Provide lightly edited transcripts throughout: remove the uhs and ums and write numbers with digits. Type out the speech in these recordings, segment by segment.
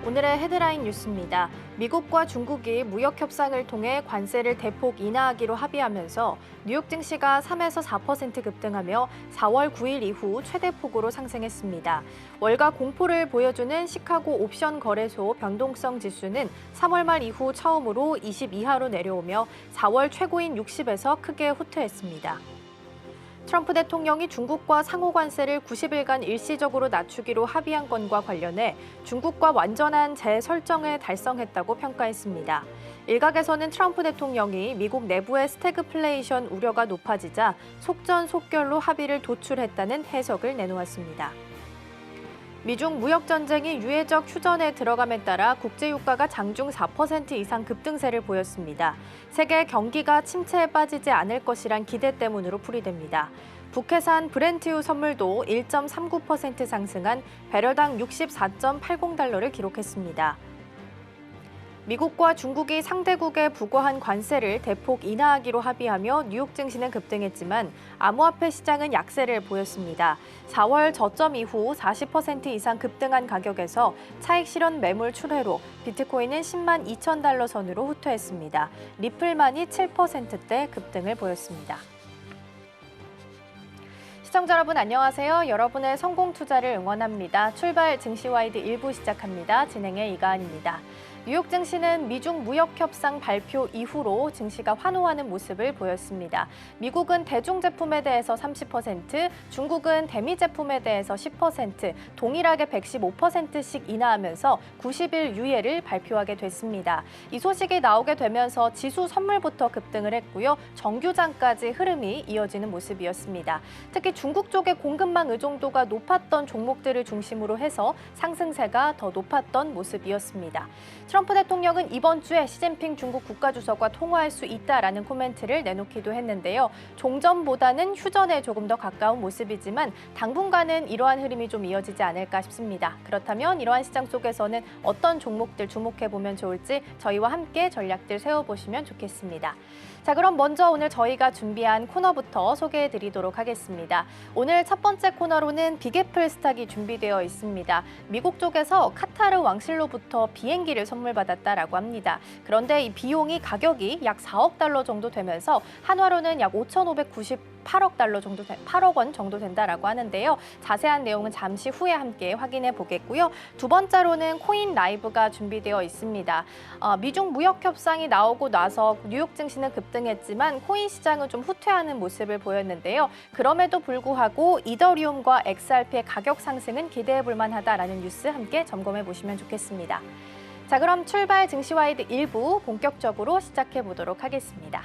오늘의 헤드라인 뉴스입니다. 미국과 중국이 무역 협상을 통해 관세를 대폭 인하하기로 합의하면서 뉴욕 증시가 3에서 4% 급등하며 4월 9일 이후 최대폭으로 상승했습니다. 월가 공포를 보여주는 시카고 옵션 거래소 변동성 지수는 3월 말 이후 처음으로 20 이하로 내려오며 4월 최고인 60에서 크게 후퇴했습니다. 트럼프 대통령이 중국과 상호 관세를 90일간 일시적으로 낮추기로 합의한 건과 관련해 중국과 완전한 재설정을 달성했다고 평가했습니다. 일각에서는 트럼프 대통령이 미국 내부의 스태그플레이션 우려가 높아지자 속전속결로 합의를 도출했다는 해석을 내놓았습니다. 미중 무역 전쟁이 유예적 휴전에 들어감에 따라 국제유가가 장중 4% 이상 급등세를 보였습니다. 세계 경기가 침체에 빠지지 않을 것이란 기대 때문으로 풀이됩니다. 북해산 브렌트유 선물도 1.39% 상승한 배럴당 64.80달러를 기록했습니다. 미국과 중국이 상대국에 부과한 관세를 대폭 인하하기로 합의하며 뉴욕 증시는 급등했지만 암호화폐 시장은 약세를 보였습니다. 4월 저점 이후 40% 이상 급등한 가격에서 차익 실현 매물 출회로 비트코인은 10만 2천 달러 선으로 후퇴했습니다. 리플만이 7%대 급등을 보였습니다. 시청자 여러분 안녕하세요. 여러분의 성공 투자를 응원합니다. 출발 증시와이드 1부 시작합니다. 진행의 이가은입니다. 뉴욕 증시는 미중 무역 협상 발표 이후로 증시가 환호하는 모습을 보였습니다. 미국은 대중 제품에 대해서 30%, 중국은 대미 제품에 대해서 10%, 동일하게 115%씩 인하하면서 90일 유예를 발표하게 됐습니다. 이 소식이 나오게 되면서 지수 선물부터 급등을 했고요. 정규장까지 흐름이 이어지는 모습이었습니다. 특히 중국 쪽의 공급망 의존도가 높았던 종목들을 중심으로 해서 상승세가 더 높았던 모습이었습니다. 트럼프 대통령은 이번 주에 시진핑 중국 국가주석과 통화할 수 있다라는 코멘트를 내놓기도 했는데요. 종전보다는 휴전에 조금 더 가까운 모습이지만 당분간은 이러한 흐름이 좀 이어지지 않을까 싶습니다. 그렇다면 이러한 시장 속에서는 어떤 종목들 주목해보면 좋을지 저희와 함께 전략들 세워보시면 좋겠습니다. 자, 그럼 먼저 오늘 저희가 준비한 코너부터 소개해드리도록 하겠습니다. 오늘 첫 번째 코너로는 빅애플 스탁이 준비되어 있습니다. 미국 쪽에서 카타르 왕실로부터 비행기를 선물받았다라고 합니다. 그런데 이 비용이 가격이 약 4억 달러 정도 되면서 한화로는 약 8억 원 정도 된다라고 하는데요. 자세한 내용은 잠시 후에 함께 확인해 보겠고요. 두 번째로는 코인 라이브가 준비되어 있습니다. 미중 무역 협상이 나오고 나서 뉴욕 증시는 급등했지만 코인 시장은 좀 후퇴하는 모습을 보였는데요. 그럼에도 불구하고 이더리움과 XRP의 가격 상승은 기대해 볼 만하다라는 뉴스 함께 점검해 보시면 좋겠습니다. 자, 그럼 출발 증시와이드 1부 본격적으로 시작해 보도록 하겠습니다.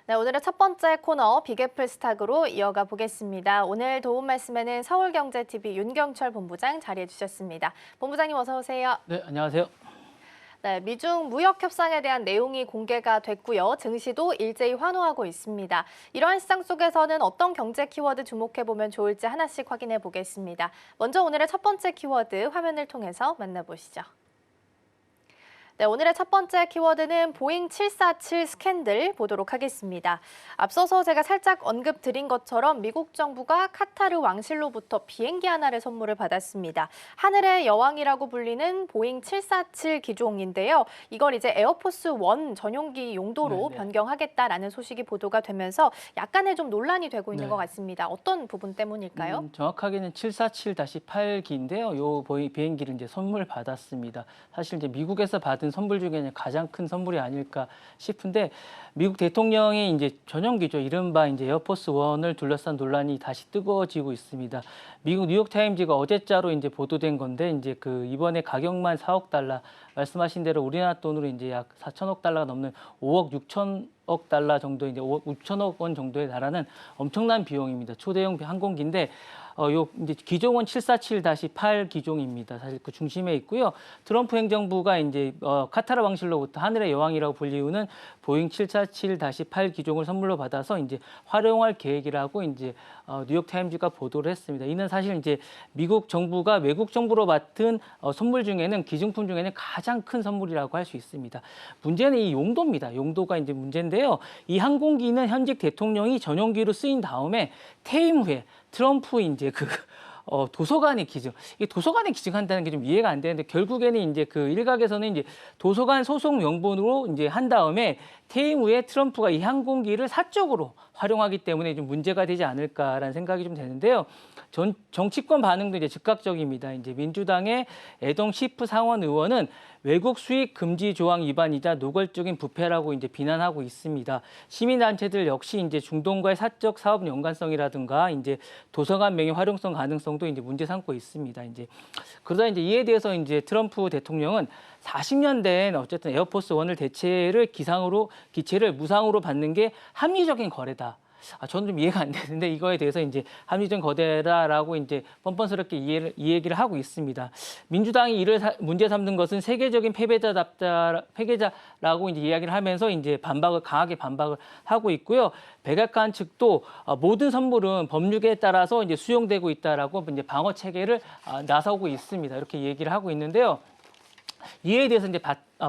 네, 오늘의 첫 번째 코너 빅애플 스탁으로 이어가 보겠습니다. 오늘 도움 말씀에는 서울경제TV 윤경철 본부장 자리해 주셨습니다. 본부장님 어서 오세요. 네, 안녕하세요. 네, 미중 무역 협상에 대한 내용이 공개가 됐고요. 증시도 일제히 환호하고 있습니다. 이러한 시장 속에서는 어떤 경제 키워드 주목해보면 좋을지 하나씩 확인해 보겠습니다. 먼저 오늘의 첫 번째 키워드 화면을 통해서 만나보시죠. 네, 오늘의 첫 번째 키워드는 보잉 747 스캔들 보도록 하겠습니다. 앞서서 제가 살짝 언급 드린 것처럼 미국 정부가 카타르 왕실로부터 비행기 하나를 선물을 받았습니다. 하늘의 여왕이라고 불리는 보잉 747 기종인데요. 이걸 이제 에어포스 1 전용기 용도로 변경하겠다라는 소식이 보도가 되면서 약간의 좀 논란이 되고 있는 것 같습니다. 어떤 부분 때문일까요? 정확하게는 747-8기인데요. 요 비행기를 이제 선물 받았습니다. 사실 이제 미국에서 받은 선물 중에는 가장 큰 선물이 아닐까 싶은데 미국 대통령이 이제 전용기죠. 이른바 이제 에어포스 1을 둘러싼 논란이 다시 뜨거워지고 있습니다. 미국 뉴욕타임즈가 어제자로 이제 보도된 건데 이제 이번에 가격만 4억 달러 말씀하신 대로 우리나라 돈으로 이제 약 4천억 달러가 넘는 5억 6천억 달러 정도 이제 5억 6천억 원 정도에 달하는 엄청난 비용입니다. 초대형 항공기인데 요 이제 기종은 747-8 기종입니다. 사실 그 중심에 있고요. 트럼프 행정부가 이제 카타르 왕실로부터 하늘의 여왕이라고 불리우는 보잉 747-8 기종을 선물로 받아서 이제 활용할 계획이라고 이제 뉴욕 타임즈가 보도를 했습니다. 이는 사실 이제 미국 정부가 외국 정부로 맡은 선물 중에는 기증품 중에는 가장 큰 선물이라고 할 수 있습니다. 문제는 이 용도입니다. 용도가 이제 문제인데요. 이 항공기는 현직 대통령이 전용기로 쓰인 다음에 퇴임 후에 트럼프 이제 도서관에 기증, 이 도서관에 기증한다는 게 좀 이해가 안 되는데 결국에는 이제 일각에서는 이제 도서관 소속 명분으로 이제 한 다음에 퇴임 후에 트럼프가 이 항공기를 사적으로 활용하기 때문에 좀 문제가 되지 않을까라는 생각이 좀 되는데요. 정치권 반응도 이제 즉각적입니다. 이제 민주당의 애동 시프 상원 의원은 외국 수입 금지 조항 위반이자 노골적인 부패라고 이제 비난하고 있습니다. 시민단체들 역시 이제 중동과의 사적 사업 연관성이라든가 이제 도서관 명의 활용성 가능성도 이제 문제 삼고 있습니다. 이제 그러다 이제 이에 대해서 이제 트럼프 대통령은 40년 된 어쨌든 에어포스 1을 기체를 무상으로 받는 게 합리적인 거래다. 저는 좀 이해가 안 되는데 이거에 대해서 이제 합리적인 거래다라고 이제 뻔뻔스럽게 이 얘기를 하고 있습니다. 민주당이 이를 문제 삼는 것은 세계적인 패배자라고 이제 이야기를 하면서 이제 강하게 반박을 하고 있고요. 백악관 측도 모든 선물은 법률에 따라서 이제 수용되고 있다라고 이제 방어 체계를 나서고 있습니다. 이렇게 얘기를 하고 있는데요. 이에 대해서 이제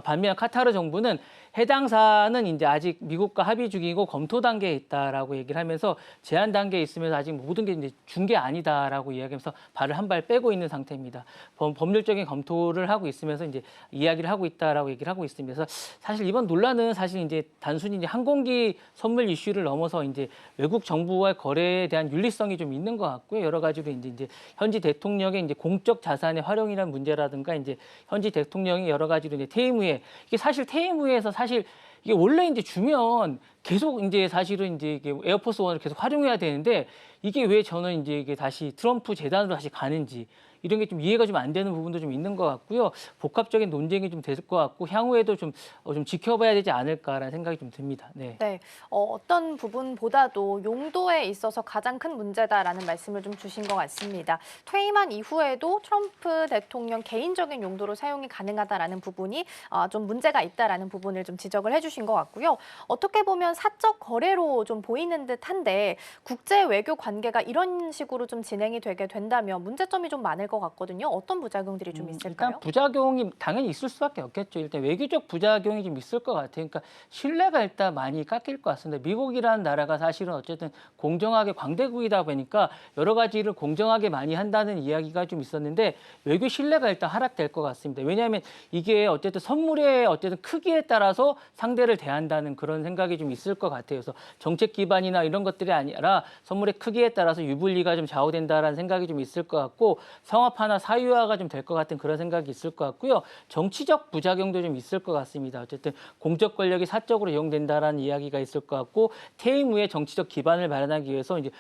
반면 카타르 정부는 해당 사안은 이제 아직 미국과 합의 중이고 검토 단계에 있다라고 얘기를 하면서 제한 단계에 있으면서 아직 모든 게 이제 준 게 아니다라고 이야기하면서 발을 한 발 빼고 있는 상태입니다. 법률적인 검토를 하고 있으면서 이제 이야기를 하고 있다라고 얘기를 하고 있습니다. 그래서 사실 이번 논란은 사실 이제 단순히 이제 항공기 선물 이슈를 넘어서 이제 외국 정부와의 거래에 대한 윤리성이 좀 있는 것 같고요. 여러 가지로 이제 현지 대통령의 이제 공적 자산의 활용이라는 문제라든가 이제 현지 대통령이 여러 가지로 이제 퇴임 후에 이게 사실 퇴임 후에서 사실 이게 원래 이제 주면 계속 이제 사실은 이제 이게 에어포스 1을 계속 활용해야 되는데 이게 왜 저는 이제 이게 다시 트럼프 재단으로 다시 가는지 이런 게 좀 이해가 좀 안 되는 부분도 좀 있는 것 같고요. 복합적인 논쟁이 좀 될 것 같고 향후에도 좀 지켜봐야 되지 않을까라는 생각이 좀 듭니다. 네. 네, 어떤 부분보다도 용도에 있어서 가장 큰 문제다라는 말씀을 좀 주신 것 같습니다. 퇴임한 이후에도 트럼프 대통령 개인적인 용도로 사용이 가능하다라는 부분이 좀 문제가 있다라는 부분을 좀 지적을 해주신 것 같고요. 어떻게 보면 사적 거래로 좀 보이는 듯한데 국제 외교 관계가 이런 식으로 좀 진행이 되게 된다면 문제점이 좀 많을 것 같거든요. 어떤 부작용들이 좀 있을까요? 일단 부작용이 당연히 있을 수밖에 없겠죠. 일단 외교적 부작용이 좀 있을 것 같아요. 그러니까 신뢰가 일단 많이 깎일 것 같습니다. 미국이라는 나라가 사실은 어쨌든 공정하게 광대국이다 보니까 여러 가지를 공정하게 많이 한다는 이야기가 좀 있었는데 외교 신뢰가 일단 하락될 것 같습니다. 왜냐하면 이게 어쨌든 선물의 어쨌든 크기에 따라서 상대를 대한다는 그런 생각이 좀 있을 것 같아요. 그래서 정책 기반이나 이런 것들이 아니라 선물의 크기에 따라서 유불리가 좀 좌우된다라는 생각이 좀 있을 것 같고 성합화나 사유화가 좀 될 것 같은 그런 생각이 있을 것 같고요. 정치적 부작용도 좀 있을 것 같습니다. 어쨌든 공적 권력이 사적으로 이용된다라는 이야기가 있을 것 같고 퇴임 후에 정치적 기반을 마련하기 위해서 이제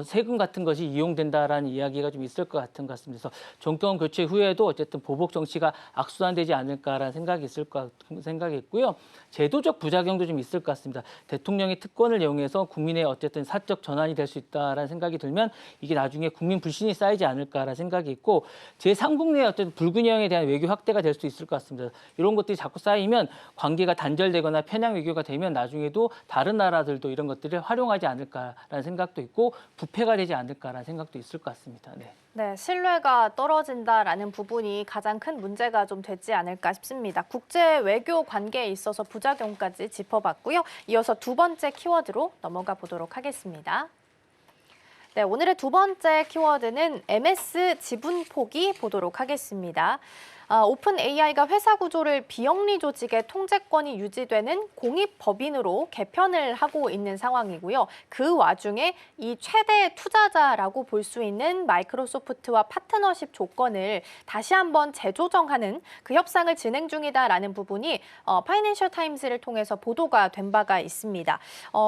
세금 같은 것이 이용된다라는 이야기가 좀 있을 것 같습니다. 그래서 정권 교체 후에도 어쨌든 보복 정치가 악순환되지 않을까라는 생각이 있을 것 같은 생각이 있고요. 제도적 부작용도 좀 있을 것 같습니다. 대통령의 특권을 이용해서 국민의 어쨌든 사적 전환이 될 수 있다라는 생각이 들면 이게 나중에 국민 불신이 쌓이지 않을까라는 생각이 있고 제3국 내 어떤 불균형에 대한 외교 확대가 될 수 있을 것 같습니다. 이런 것들이 자꾸 쌓이면 관계가 단절되거나 편향 외교가 되면 나중에도 다른 나라들도 이런 것들을 활용하지 않을까라는 생각도 있고 부패가 되지 않을까라는 생각도 있을 것 같습니다. 네. 네, 신뢰가 떨어진다라는 부분이 가장 큰 문제가 좀 되지 않을까 싶습니다. 국제 외교 관계에 있어서 부작용까지 짚어봤고요. 이어서 두 번째 키워드로 넘어가 보도록 하겠습니다. 네, 오늘의 두 번째 키워드는 MS 지분 포기 보도록 하겠습니다. 오픈 AI가 회사 구조를 비영리 조직의 통제권이 유지되는 공익법인으로 개편을 하고 있는 상황이고요. 그 와중에 이 최대 투자자라고 볼 수 있는 마이크로소프트와 파트너십 조건을 다시 한번 재조정하는 그 협상을 진행 중이다라는 부분이 파이낸셜 타임스를 통해서 보도가 된 바가 있습니다.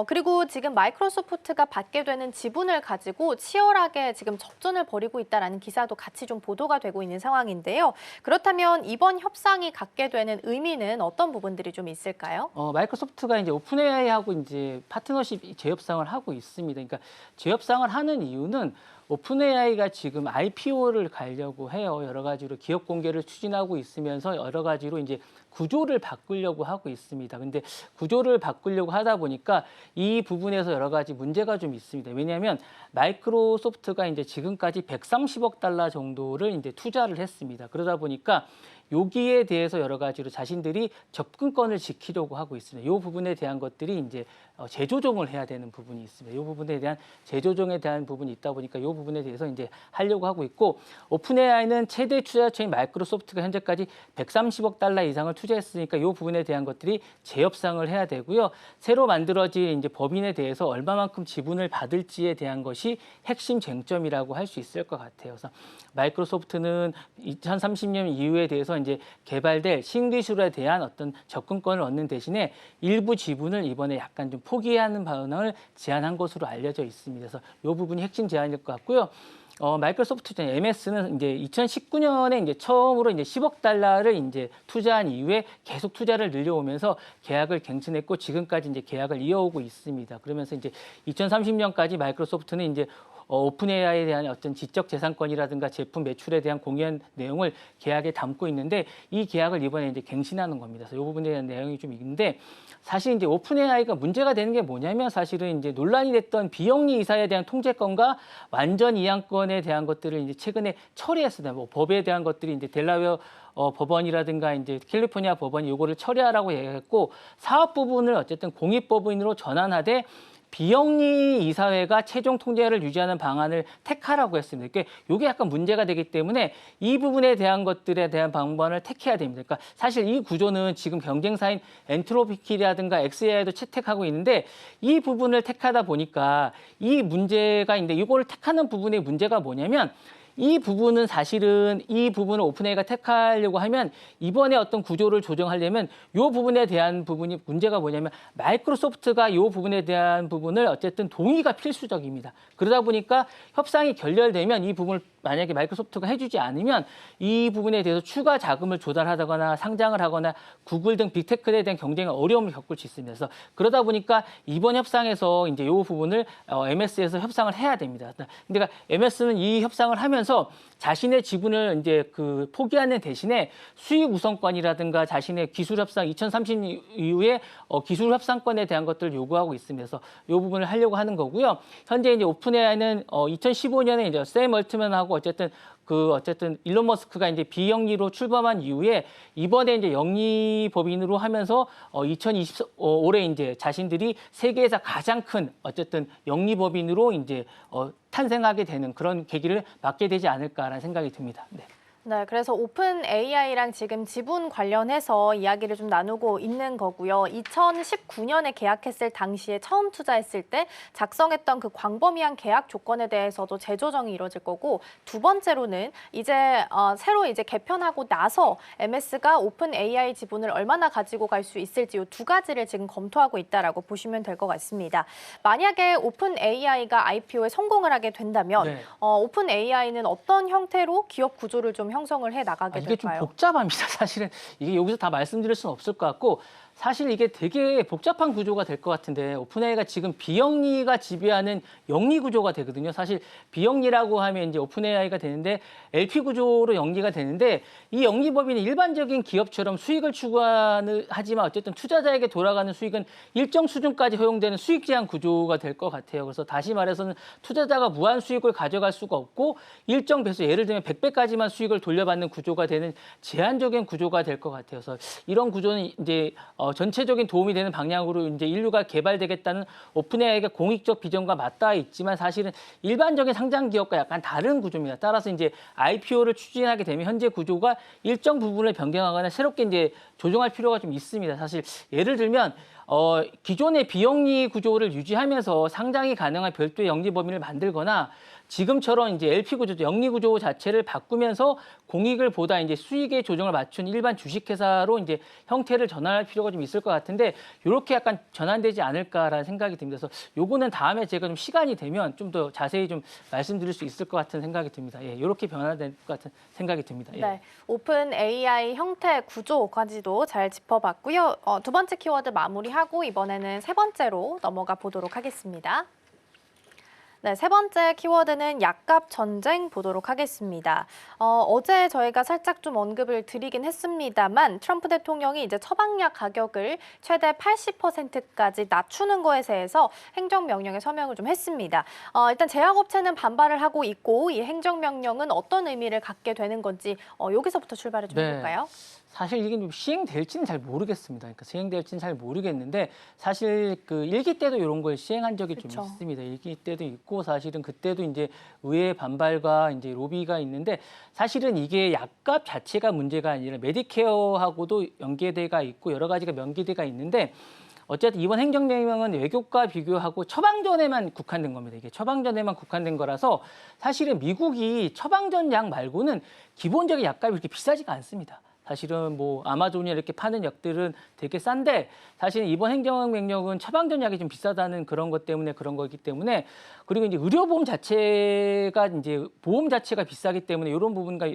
그리고 지금 마이크로소프트가 받게 되는 지분을 가지고 치열하게 지금 접전을 벌이고 있다라는 기사도 같이 좀 보도가 되고 있는 상황인데요. 그렇다면 이번 협상이 갖게 되는 의미는 어떤 부분들이 좀 있을까요? 마이크로소프트가 이제 오픈 AI하고 이제 파트너십 재협상을 하고 있습니다. 그러니까 재협상을 하는 이유는 오픈 AI가 지금 IPO를 가려고 해요. 여러 가지로 기업 공개를 추진하고 있으면서 여러 가지로 이제 구조를 바꾸려고 하고 있습니다. 근데 구조를 바꾸려고 하다 보니까 이 부분에서 여러 가지 문제가 좀 있습니다. 왜냐하면 마이크로소프트가 이제 지금까지 130억 달러 정도를 이제 투자를 했습니다. 그러다 보니까 여기에 대해서 여러 가지로 자신들이 접근권을 지키려고 하고 있습니다. 이 부분에 대한 것들이 이제 재조정을 해야 되는 부분이 있습니다. 이 부분에 대한 재조정에 대한 부분이 있다 보니까 이 부분에 대해서 이제 하려고 하고 있고 오픈 AI는 최대 투자처인 마이크로소프트가 현재까지 130억 달러 이상을 투자했으니까 이 부분에 대한 것들이 재협상을 해야 되고요. 새로 만들어진 이제 법인에 대해서 얼마만큼 지분을 받을지에 대한 것이 핵심 쟁점이라고 할 수 있을 것 같아요. 그래서 마이크로소프트는 2030년 이후에 대해서 이제 개발될 신기술에 대한 어떤 접근권을 얻는 대신에 일부 지분을 이번에 약간 좀 포기하는 방안을 제안한 것으로 알려져 있습니다. 그래서 이 부분이 핵심 제안일 것 같고요. 마이크로소프트 MS는 이제 2019년에 이제 처음으로 이제 10억 달러를 이제 투자한 이후에 계속 투자를 늘려오면서 계약을 갱신했고 지금까지 이제 계약을 이어오고 있습니다. 그러면서 이제 2030년까지 마이크로소프트는 이제 오픈 AI에 대한 어떤 지적 재산권이라든가 제품 매출에 대한 공유한 내용을 계약에 담고 있는데 이 계약을 이번에 이제 갱신하는 겁니다. 그래서 이 부분에 대한 내용이 좀 있는데 사실 이제 오픈 AI가 문제가 되는 게 뭐냐면 사실은 이제 논란이 됐던 비영리 이사에 대한 통제권과 완전 이양권에 대한 것들을 이제 최근에 처리했습니다. 뭐 법에 대한 것들이 이제 델라웨어 법원이라든가 이제 캘리포니아 법원이 요거를 처리하라고 얘기했고 사업 부분을 어쨌든 공익법인으로 전환하되 비영리 이사회가 최종 통제를 유지하는 방안을 택하라고 했습니다. 그러니까 이게 약간 문제가 되기 때문에 이 부분에 대한 것들에 대한 방법을 택해야 됩니다. 그러니까 사실 이 구조는 지금 경쟁사인 엔트로피키라든가 엑스AI도 채택하고 있는데 이 부분을 택하다 보니까 이 문제가 있는데 이거를 택하는 부분의 문제가 뭐냐면 이 부분은 사실은 이 부분을 오픈AI가 택하려고 하면 이번에 어떤 구조를 조정하려면 이 부분에 대한 부분이 문제가 뭐냐면 마이크로소프트가 이 부분에 대한 부분을 어쨌든 동의가 필수적입니다. 그러다 보니까 협상이 결렬되면 이 부분을 만약에 마이크로소프트가 해주지 않으면 이 부분에 대해서 추가 자금을 조달하거나 상장을 하거나 구글 등 빅테크에 대한 경쟁에 어려움을 겪을 수 있습니다. 그래서 그러다 보니까 이번 협상에서 이제 이 부분을 MS에서 협상을 해야 됩니다. 그러니까 MS는 이 협상을 하면서 자신의 지분을 이제 그 포기하는 대신에 수익 우선권이라든가 자신의 기술 협상 2030 이후에 기술 협상권에 대한 것들을 요구하고 있습니다. 그래서 이 부분을 하려고 하는 거고요. 현재 이제 오픈 AI는 2015년에 이제 샘 얼트먼하고 어쨌든 일론 머스크가 이제 비영리로 출범한 이후에 이번에 이제 영리 법인으로 하면서 2020 올해 이제 자신들이 세계에서 가장 큰 어쨌든 영리 법인으로 이제 탄생하게 되는 그런 계기를 맞게 되지 않을까라는 생각이 듭니다. 네. 네, 그래서 오픈 AI랑 지금 지분 관련해서 이야기를 좀 나누고 있는 거고요. 2019년에 계약했을 당시에 처음 투자했을 때 작성했던 그 광범위한 계약 조건에 대해서도 재조정이 이루어질 거고 두 번째로는 이제 새로 이제 개편하고 나서 MS가 오픈 AI 지분을 얼마나 가지고 갈 수 있을지 이 두 가지를 지금 검토하고 있다라고 보시면 될 것 같습니다. 만약에 오픈 AI가 IPO에 성공을 하게 된다면 네. 오픈 AI는 어떤 형태로 기업 구조를 좀 좀 형성을 해 나가게 이게 될까요? 좀 복잡합니다. 사실은 이게 여기서 다 말씀드릴 수는 없을 것 같고 사실 이게 되게 복잡한 구조가 될 것 같은데 오픈AI가 지금 비영리가 지배하는 영리 구조가 되거든요. 사실 비영리라고 하면 이제 오픈AI가 되는데 LP 구조로 영리가 되는데 이 영리 법인은 일반적인 기업처럼 수익을 추구하지만 어쨌든 투자자에게 돌아가는 수익은 일정 수준까지 허용되는 수익 제한 구조가 될 것 같아요. 그래서 다시 말해서는 투자자가 무한 수익을 가져갈 수가 없고 일정 배수 예를 들면 100배까지만 수익을 돌려받는 구조가 되는 제한적인 구조가 될 것 같아요. 그래서 이런 구조는 이제 전체적인 도움이 되는 방향으로 이제 인류가 개발되겠다는 오픈AI가 공익적 비전과 맞닿아 있지만 사실은 일반적인 상장 기업과 약간 다른 구조입니다. 따라서 이제 IPO를 추진하게 되면 현재 구조가 일정 부분을 변경하거나 새롭게 이제 조정할 필요가 좀 있습니다. 사실 예를 들면 기존의 비영리 구조를 유지하면서 상장이 가능한 별도의 영리 범위를 만들거나 지금처럼 이제 LP 구조, 영리 구조 자체를 바꾸면서 공익을 보다 이제 수익의 조정을 맞춘 일반 주식회사로 이제 형태를 전환할 필요가 좀 있을 것 같은데 이렇게 약간 전환되지 않을까라는 생각이 듭니다. 그래서 요거는 다음에 제가 좀 시간이 되면 좀 더 자세히 좀 말씀드릴 수 있을 것 같은 생각이 듭니다. 예, 이렇게 변화될 것 같은 생각이 듭니다. 예. 네, 오픈 AI 형태 구조까지도 잘 짚어봤고요. 두 번째 키워드 마무리하고 이번에는 세 번째로 넘어가 보도록 하겠습니다. 네, 세 번째 키워드는 약값 전쟁 보도록 하겠습니다. 어제 저희가 살짝 좀 언급을 드리긴 했습니다만 트럼프 대통령이 이제 처방약 가격을 최대 80%까지 낮추는 거에 대해서 행정명령에 서명을 좀 했습니다. 일단 제약업체는 반발을 하고 있고 이 행정명령은 어떤 의미를 갖게 되는 건지 여기서부터 출발을 좀 해볼까요? 사실 이게 좀 시행될지는 잘 모르겠습니다. 그러니까 시행될지는 잘 모르겠는데 사실 그 일기 때도 이런 걸 시행한 적이 좀 그쵸. 있습니다. 일기 때도 있고 사실은 그때도 이제 의회 반발과 이제 로비가 있는데 사실은 이게 약값 자체가 문제가 아니라 메디케어하고도 연계대가 있고 여러 가지가 연계대가 있는데 어쨌든 이번 행정명령은 외국과 비교하고 처방전에만 국한된 겁니다. 이게 처방전에만 국한된 거라서 사실은 미국이 처방전 약 말고는 기본적인 약값이 이렇게 비싸지가 않습니다. 사실은 뭐 아마존이 이렇게 파는 약들은 되게 싼데 사실 이번 행정명령은 처방전 약이 좀 비싸다는 그런 것 때문에 그런 거기 때문에 그리고 이제 의료보험 자체가 이제 보험 자체가 비싸기 때문에 이런 부분과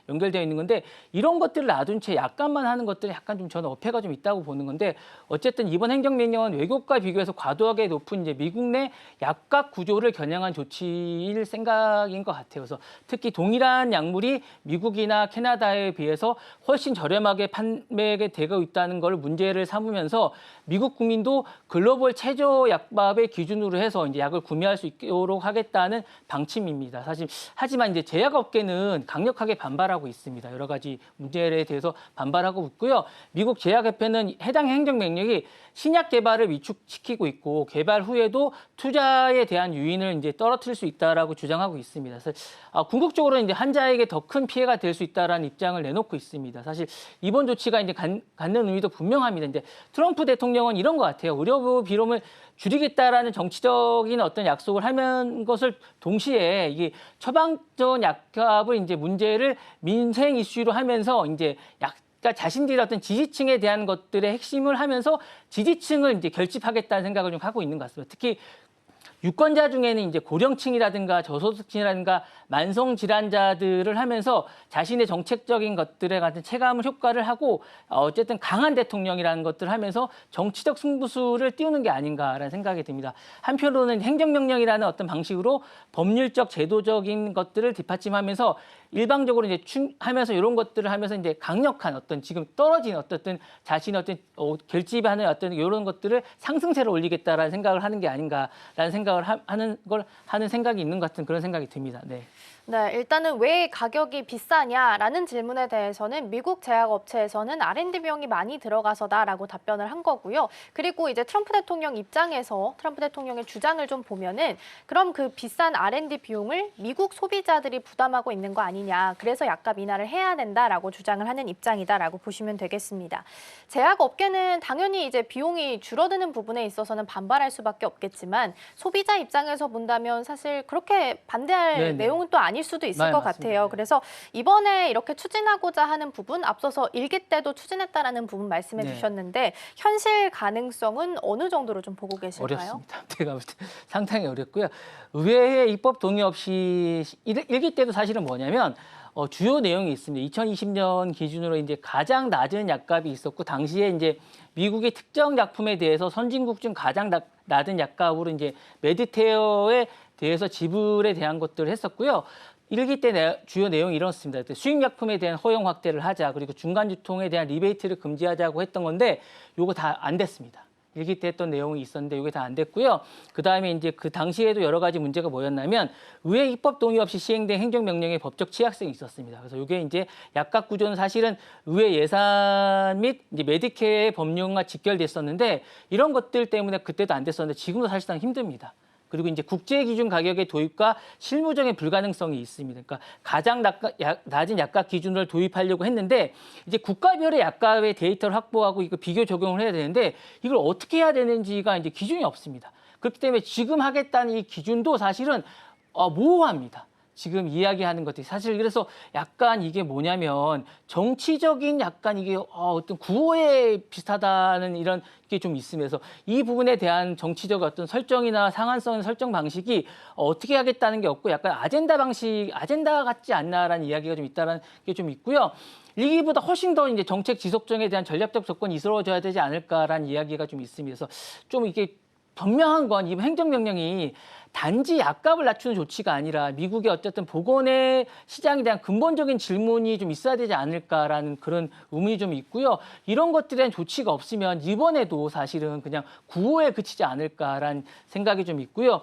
연결되어 있는 건데 이런 것들을 놔둔 채 약값만 하는 것들은 약간 좀 저는 어폐가 좀 있다고 보는 건데 어쨌든 이번 행정명령은 외국과 비교해서 과도하게 높은 이제 미국 내 약값 구조를 겨냥한 조치일 생각인 것 같아요. 그래서 특히 동일한 약물이 미국이나 캐나다에 비해서 훨씬 저렴하게 판매가 되고 있다는 걸 문제를 삼으면서 미국 국민도 글로벌 최저 약값의 기준으로 해서 이제 약을 구매할 수 있도록 하겠다는 방침입니다. 사실 하지만 이제 제약업계는 강력하게 반발하고 있습니다. 여러 가지 문제에 대해서 반발하고 있고요. 미국 제약협회는 해당 행정명령이 신약 개발을 위축시키고 있고 개발 후에도 투자에 대한 유인을 이제 떨어뜨릴 수 있다라고 주장하고 있습니다. 그래서 궁극적으로 이제 환자에게 더 큰 피해가 될 수 있다라는 입장을 내놓고 있습니다. 사실 이번 조치가 이제 갖는 의미도 분명합니다. 이제 트럼프 대통령은 이런 것 같아요. 의료보 비용을 줄이겠다라는 정치적인 어떤 약속을 하는 것을 동시에 이게 처방전 약값을 이제 문제를 민생 이슈로 하면서 이제 그러니까 자신들의 어떤 지지층에 대한 것들의 핵심을 하면서 지지층을 이제 결집하겠다는 생각을 좀 하고 있는 것 같습니다. 특히 유권자 중에는 이제 고령층이라든가 저소득층이라든가 만성 질환자들을 하면서 자신의 정책적인 것들에 같은 체감 효과를 하고 어쨌든 강한 대통령이라는 것들을 하면서 정치적 승부수를 띄우는 게 아닌가라는 생각이 듭니다. 한편으로는 행정명령이라는 어떤 방식으로 법률적 제도적인 것들을 뒷받침하면서 일방적으로 이제 하면서 이런 것들을 하면서 이제 강력한 어떤 지금 떨어진 어떤 자신의 어떤 결집하는 어떤 이런 것들을 상승세로 올리겠다라는 생각을 하는 게 아닌가라는 생각을 하는 생각이 있는 것 같은 그런 생각이 듭니다. 네. 네, 일단은 왜 가격이 비싸냐라는 질문에 대해서는 미국 제약업체에서는 R&D 비용이 많이 들어가서다라고 답변을 한 거고요. 그리고 이제 트럼프 대통령 입장에서 트럼프 대통령의 주장을 좀 보면은 그럼 그 비싼 R&D 비용을 미국 소비자들이 부담하고 있는 거 아니냐. 그래서 약값 인하를 해야 된다라고 주장을 하는 입장이다라고 보시면 되겠습니다. 제약업계는 당연히 이제 비용이 줄어드는 부분에 있어서는 반발할 수밖에 없겠지만 소비자 입장에서 본다면 사실 그렇게 반대할 네네. 내용은 또 아닐 수도 있을 것 맞습니다. 같아요. 네. 그래서 이번에 이렇게 추진하고자 하는 부분, 앞서서 일기 때도 추진했다라는 부분 말씀해 네. 주셨는데 현실 가능성은 어느 정도로 좀 보고 계실까요? 어렵습니다. 제가 볼 때 상당히 어렵고요. 의회의 입법 동의 없이 일기 때도 사실은 뭐냐면 주요 내용이 있습니다. 2020년 기준으로 이제 가장 낮은 약값이 있었고 당시에 이제 미국의 특정 약품에 대해서 선진국 중 가장 낮은 약값으로 이제 메디케어에 대해서 지불에 대한 것들을 했었고요. 1기 때 주요 내용이 이렇습니다. 수입 약품에 대한 허용 확대를 하자, 그리고 중간 유통에 대한 리베이트를 금지하자고 했던 건데 요거 다 안 됐습니다. 1기 때 했던 내용이 있었는데 이게 다 안 됐고요. 그다음에 이제 그 당시에도 여러 가지 문제가 뭐였냐면 의회 입법 동의 없이 시행된 행정명령의 법적 취약성이 있었습니다. 그래서 이게 이제 약값 구조는 사실은 의회 예산 및 이제 메디케어 법령과 직결됐었는데 이런 것들 때문에 그때도 안 됐었는데 지금도 사실상 힘듭니다. 그리고 이제 국제 기준 가격의 도입과 실무적인 불가능성이 있습니다. 그러니까 가장 낮은 약값 기준을 도입하려고 했는데 이제 국가별의 약값의 데이터를 확보하고 이거 비교 적용을 해야 되는데 이걸 어떻게 해야 되는지가 이제 기준이 없습니다. 그렇기 때문에 지금 하겠다는 이 기준도 사실은 모호합니다. 지금 이야기하는 것들이 사실 그래서 약간 이게 뭐냐면 정치적인 약간 이게 어떤 구호에 비슷하다는 이런 게 좀 있으면서 이 부분에 대한 정치적 어떤 설정이나 상한성 설정 방식이 어떻게 하겠다는 게 없고 약간 아젠다 같지 않나라는 이야기가 좀 있다라는 게 좀 있고요. 이기보다 훨씬 더 이제 정책 지속성에 대한 전략적 조건이 이루어져야 되지 않을까라는 이야기가 좀 있습니다. 그래서 좀 이게 분명한 건 이 행정명령이 단지 약값을 낮추는 조치가 아니라 미국의 어쨌든 보건의 시장에 대한 근본적인 질문이 좀 있어야 되지 않을까라는 그런 의문이 좀 있고요. 이런 것들에 대한 조치가 없으면 이번에도 사실은 그냥 구호에 그치지 않을까라는 생각이 좀 있고요.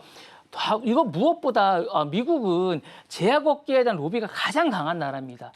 이거 무엇보다 미국은 제약업계에 대한 로비가 가장 강한 나라입니다.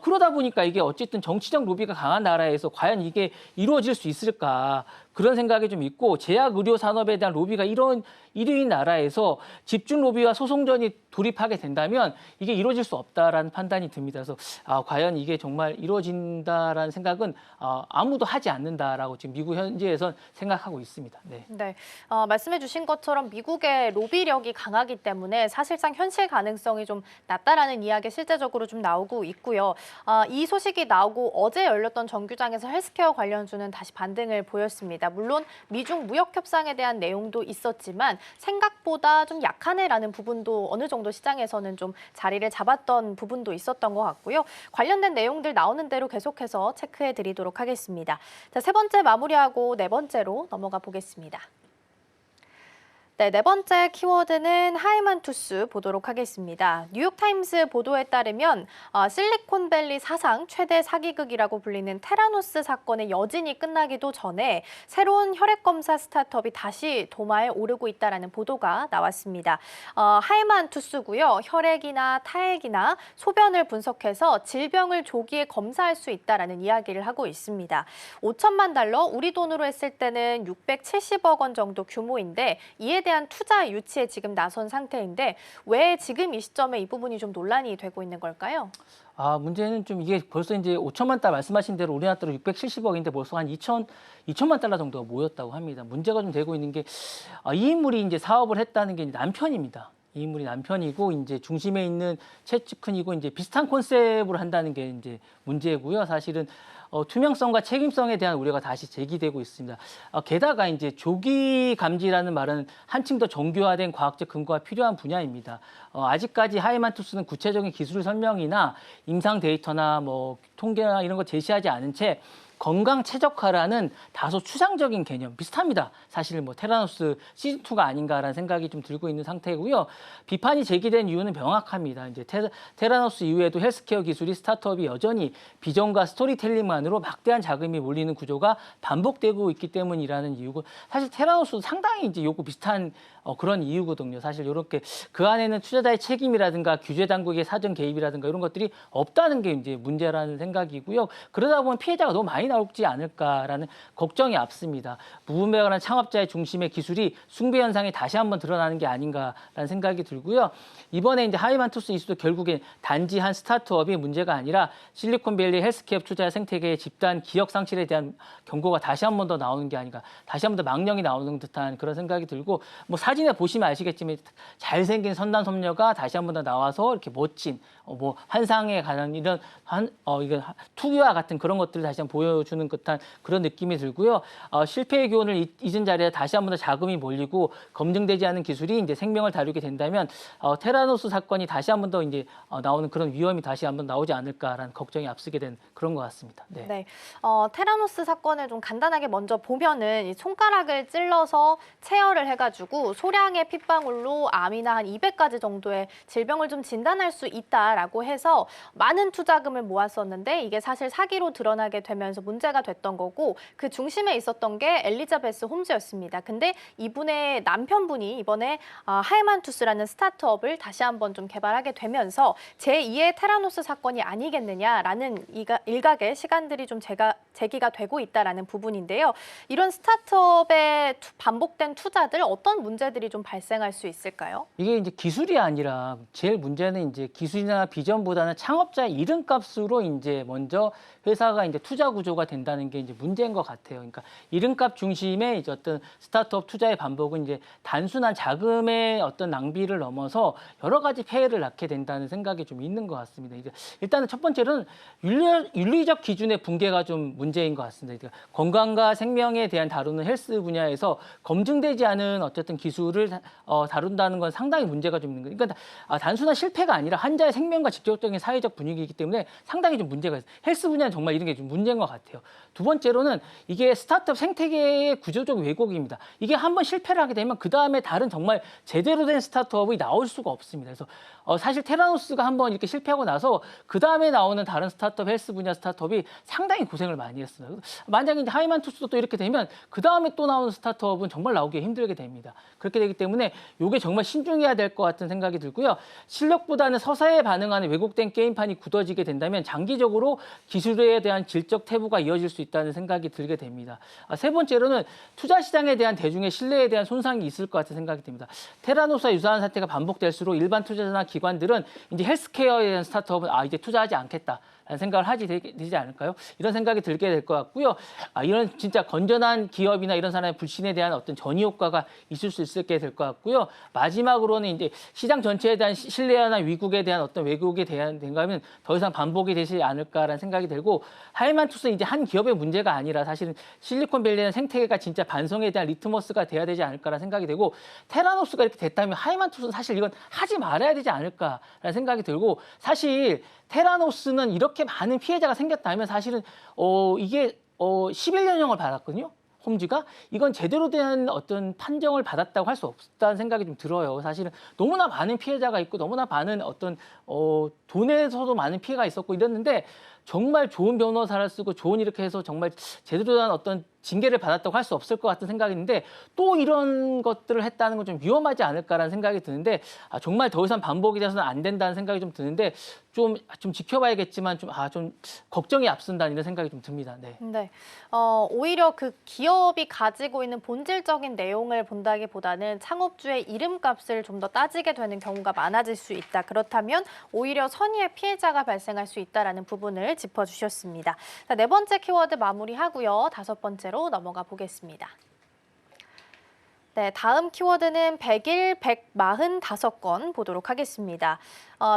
그러다 보니까 이게 어쨌든 정치적 로비가 강한 나라에서 과연 이게 이루어질 수 있을까 그런 생각이 좀 있고 제약 의료 산업에 대한 로비가 이런 1위인 나라에서 집중 로비와 소송전이 돌입하게 된다면 이게 이루어질 수 없다라는 판단이 듭니다. 그래서 과연 이게 정말 이루어진다라는 생각은 아무도 하지 않는다라고 지금 미국 현지에선 생각하고 있습니다. 네. 네, 말씀해 주신 것처럼 미국의 로비력이 강하기 때문에 사실상 현실 가능성이 좀 낮다라는 이야기 실제적으로 좀 나오고 있고요. 이 소식이 나오고 어제 열렸던 정규장에서 헬스케어 관련주는 다시 반등을 보였습니다. 물론 미중 무역 협상에 대한 내용도 있었지만 생각보다 좀 약하네라는 부분도 어느 정도 시장에서는 좀 자리를 잡았던 부분도 있었던 것 같고요. 관련된 내용들 나오는 대로 계속해서 체크해 드리도록 하겠습니다. 자, 세 번째 마무리하고 네 번째로 넘어가 보겠습니다. 네, 네 번째 키워드는 하이만투스 보도록 하겠습니다. 뉴욕타임스 보도에 따르면 실리콘밸리 사상 최대 사기극이라고 불리는 테라노스 사건의 여진이 끝나기도 전에 새로운 혈액검사 스타트업이 다시 도마에 오르고 있다는 보도가 나왔습니다. 하이만투스고요. 혈액이나 타액이나 소변을 분석해서 질병을 조기에 검사할 수 있다는 이야기를 하고 있습니다. 5천만 달러, 우리 돈으로 했을 때는 670억 원 정도 규모인데 이에 대한 투자 유치에 지금 나선 상태인데 왜 지금 이 시점에 이 부분이 좀 논란이 되고 있는 걸까요? 문제는 좀 이게 벌써 이제 5천만 달러 말씀하신 대로 우리나라 돈으로 670억인데 벌써 한 2천만 달러 정도가 모였다고 합니다. 문제가 좀 되고 있는 게 이 인물이 이제 사업을 했다는 게 남편입니다. 이 인물이 남편이고 이제 중심에 있는 최측근이고 이제 비슷한 컨셉으로 한다는 게 이제 문제고요. 사실은 투명성과 책임성에 대한 우려가 다시 제기되고 있습니다. 게다가 이제 조기 감지라는 말은 한층 더 정교화된 과학적 근거가 필요한 분야입니다. 아직까지 하이만투스는 구체적인 기술 설명이나 임상 데이터나 뭐 통계나 이런 거 제시하지 않은 채 건강 최적화라는 다소 추상적인 개념 비슷합니다. 사실 뭐 테라노스 시즌2가 아닌가라는 생각이 좀 들고 있는 상태고요. 비판이 제기된 이유는 명확합니다. 이제 테라노스 이후에도 헬스케어 기술이 스타트업이 여전히 비전과 스토리텔링만으로 막대한 자금이 몰리는 구조가 반복되고 있기 때문이라는 이유고 사실 테라노스도 상당히 이제 요거 비슷한 그런 이유거든요. 사실 이렇게 그 안에는 투자자의 책임이라든가 규제 당국의 사전 개입이라든가 이런 것들이 없다는 게 이제 문제라는 생각이고요. 그러다 보면 피해자가 너무 많이 나오지 않을까라는 걱정이 앞섭니다. 무분별한 창업자의 중심의 기술이 숭배 현상이 다시 한번 드러나는 게 아닌가라는 생각이 들고요. 이번에 이제 하이만투스 이슈도 결국엔 단지 한 스타트업이 문제가 아니라 실리콘밸리 헬스케어 투자 생태계의 집단 기억 상실에 대한 경고가 다시 한 번 더 나오는 게 아닌가, 다시 한 번 더 망령이 나오는 듯한 그런 생각이 들고 사진에 보시면 아시겠지만 잘생긴 선남 선녀가 다시 한 번 더 나와서 이렇게 멋진 뭐 환상에 관한 이런 이거 투기와 같은 그런 것들을 다시 한번 보여주는 듯한 그런 느낌이 들고요. 실패의 교훈을 잊은 자리에 다시 한번 더 자금이 몰리고 검증되지 않은 기술이 이제 생명을 다루게 된다면 테라노스 사건이 다시 한번 더 이제 나오는 그런 위험이 다시 한번 나오지 않을까라는 걱정이 앞서게 된 그런 것 같습니다. 네. 네, 테라노스 사건을 좀 간단하게 먼저 보면은 이 손가락을 찔러서 체열을 해가지고 소량의 핏방울로 암이나 한 200가지 정도의 질병을 좀 진단할 수 있다라고 해서 많은 투자금을 모았었는데 이게 사실 사기로 드러나게 되면서 문제가 됐던 거고 그 중심에 있었던 게 엘리자베스 홈즈였습니다. 근데 이분의 남편분이 이번에 하이만투스라는 스타트업을 다시 한번 좀 개발하게 되면서 제2의 테라노스 사건이 아니겠느냐라는 일각의 시간들이 좀 제기가 되고 있다라는 부분인데요. 이런 스타트업의 반복된 투자들 어떤 문제들이 좀 발생할 수 있을까요? 이게 이제 기술이 아니라 제일 문제는 이제 기술이나 비전보다는 창업자 이름값으로 이제 먼저 회사가 이제 투자 구조가 된다는 게 이제 문제인 것 같아요. 그러니까 이름값 중심의 이제 어떤 스타트업 투자의 반복은 이제 단순한 자금의 어떤 낭비를 넘어서 여러 가지 폐해를 낳게 된다는 생각이 좀 있는 것 같습니다. 이제 일단은 첫 번째로는 윤리적 기준의 붕괴가 좀 문제인 것 같습니다. 그러니까 건강과 생명에 대한 다루는 헬스 분야에서 검증되지 않은 어쨌든 기술을 다룬다는 건 상당히 문제가 좀 있는 거예요. 그러니까 단순한 실패가 아니라 환자의 생명과 직접적인 사회적 분위기이기 때문에 상당히 좀 문제가 있어요. 헬스 분야는 정말 이런 게 좀 문제인 것 같아요. 두 번째로는 이게 스타트업 생태계의 구조적 왜곡입니다. 이게 한번 실패를 하게 되면 그 다음에 다른 정말 제대로 된 스타트업이 나올 수가 없습니다. 그래서 사실 테라노스가 한번 이렇게 실패하고 나서 그 다음에 나오는 다른 스타트업, 헬스 분야 스타트업이 상당히 고생을 많이 했어요. 만약에 이제 하이만투스도 또 이렇게 되면 그 다음에 또 나오는 스타트업은 정말 나오기 힘들게 됩니다. 그렇게 되기 때문에 이게 정말 신중해야 될 것 같은 생각이 들고요. 실력보다는 서사에 반응하는 왜곡된 게임판이 굳어지게 된다면 장기적으로 기술에 대한 질적 태부가 이어질 수 있다는 생각이 들게 됩니다. 세 번째로는 투자 시장에 대한 대중의 신뢰에 대한 손상이 있을 것 같은 생각이 듭니다. 테라노스와 유사한 사태가 반복될수록 일반 투자자나 기관들은 이제 헬스케어에 대한 스타트업은 이제 투자하지 않겠다. 라는 생각을 하지 되지 않을까요? 이런 생각이 들게 될 것 같고요. 이런 진짜 건전한 기업이나 이런 사람의 불신에 대한 어떤 전이 효과가 있을 수 있게 될 것 같고요. 마지막으로는 이제 시장 전체에 대한 신뢰나 위국에 대한 어떤 왜곡에 대한 된가면 더 이상 반복이 되지 않을까라는 생각이 들고 하이만투스는 이제 한 기업의 문제가 아니라 사실은 실리콘밸리의 생태계가 진짜 반성에 대한 리트머스가 돼야 되지 않을까라는 생각이 되고 테라노스가 이렇게 됐다면 하이만투스는 사실 이건 하지 말아야 되지 않을까라는 생각이 들고 사실 테라노스는 이렇게 많은 피해자가 생겼다면 사실은 이게 11년형을 받았거든요. 홈즈가 이건 제대로 된 어떤 판정을 받았다고 할 수 없다는 생각이 좀 들어요. 사실은 너무나 많은 피해자가 있고 너무나 많은 어떤 돈에서도 많은 피해가 있었고 이랬는데 정말 좋은 변호사를 쓰고 좋은 이렇게 해서 정말 제대로 된 어떤 징계를 받았다고 할 수 없을 것 같은 생각이 있는데 또 이런 것들을 했다는 건 좀 위험하지 않을까라는 생각이 드는데 정말 더 이상 반복이 돼서는 안 된다는 생각이 좀 드는데 좀 지켜봐야겠지만 좀 걱정이 앞선다는 이런 생각이 좀 듭니다. 네. 네. 오히려 그 기업이 가지고 있는 본질적인 내용을 본다기보다는 창업주의 이름값을 좀 더 따지게 되는 경우가 많아질 수 있다. 그렇다면 오히려 선의의 피해자가 발생할 수 있다라는 부분을 짚어주셨습니다. 자, 네 번째 키워드 마무리하고요. 다섯 번째로 넘어가 보겠습니다. 네, 다음 키워드는 100일 145건 보도록 하겠습니다.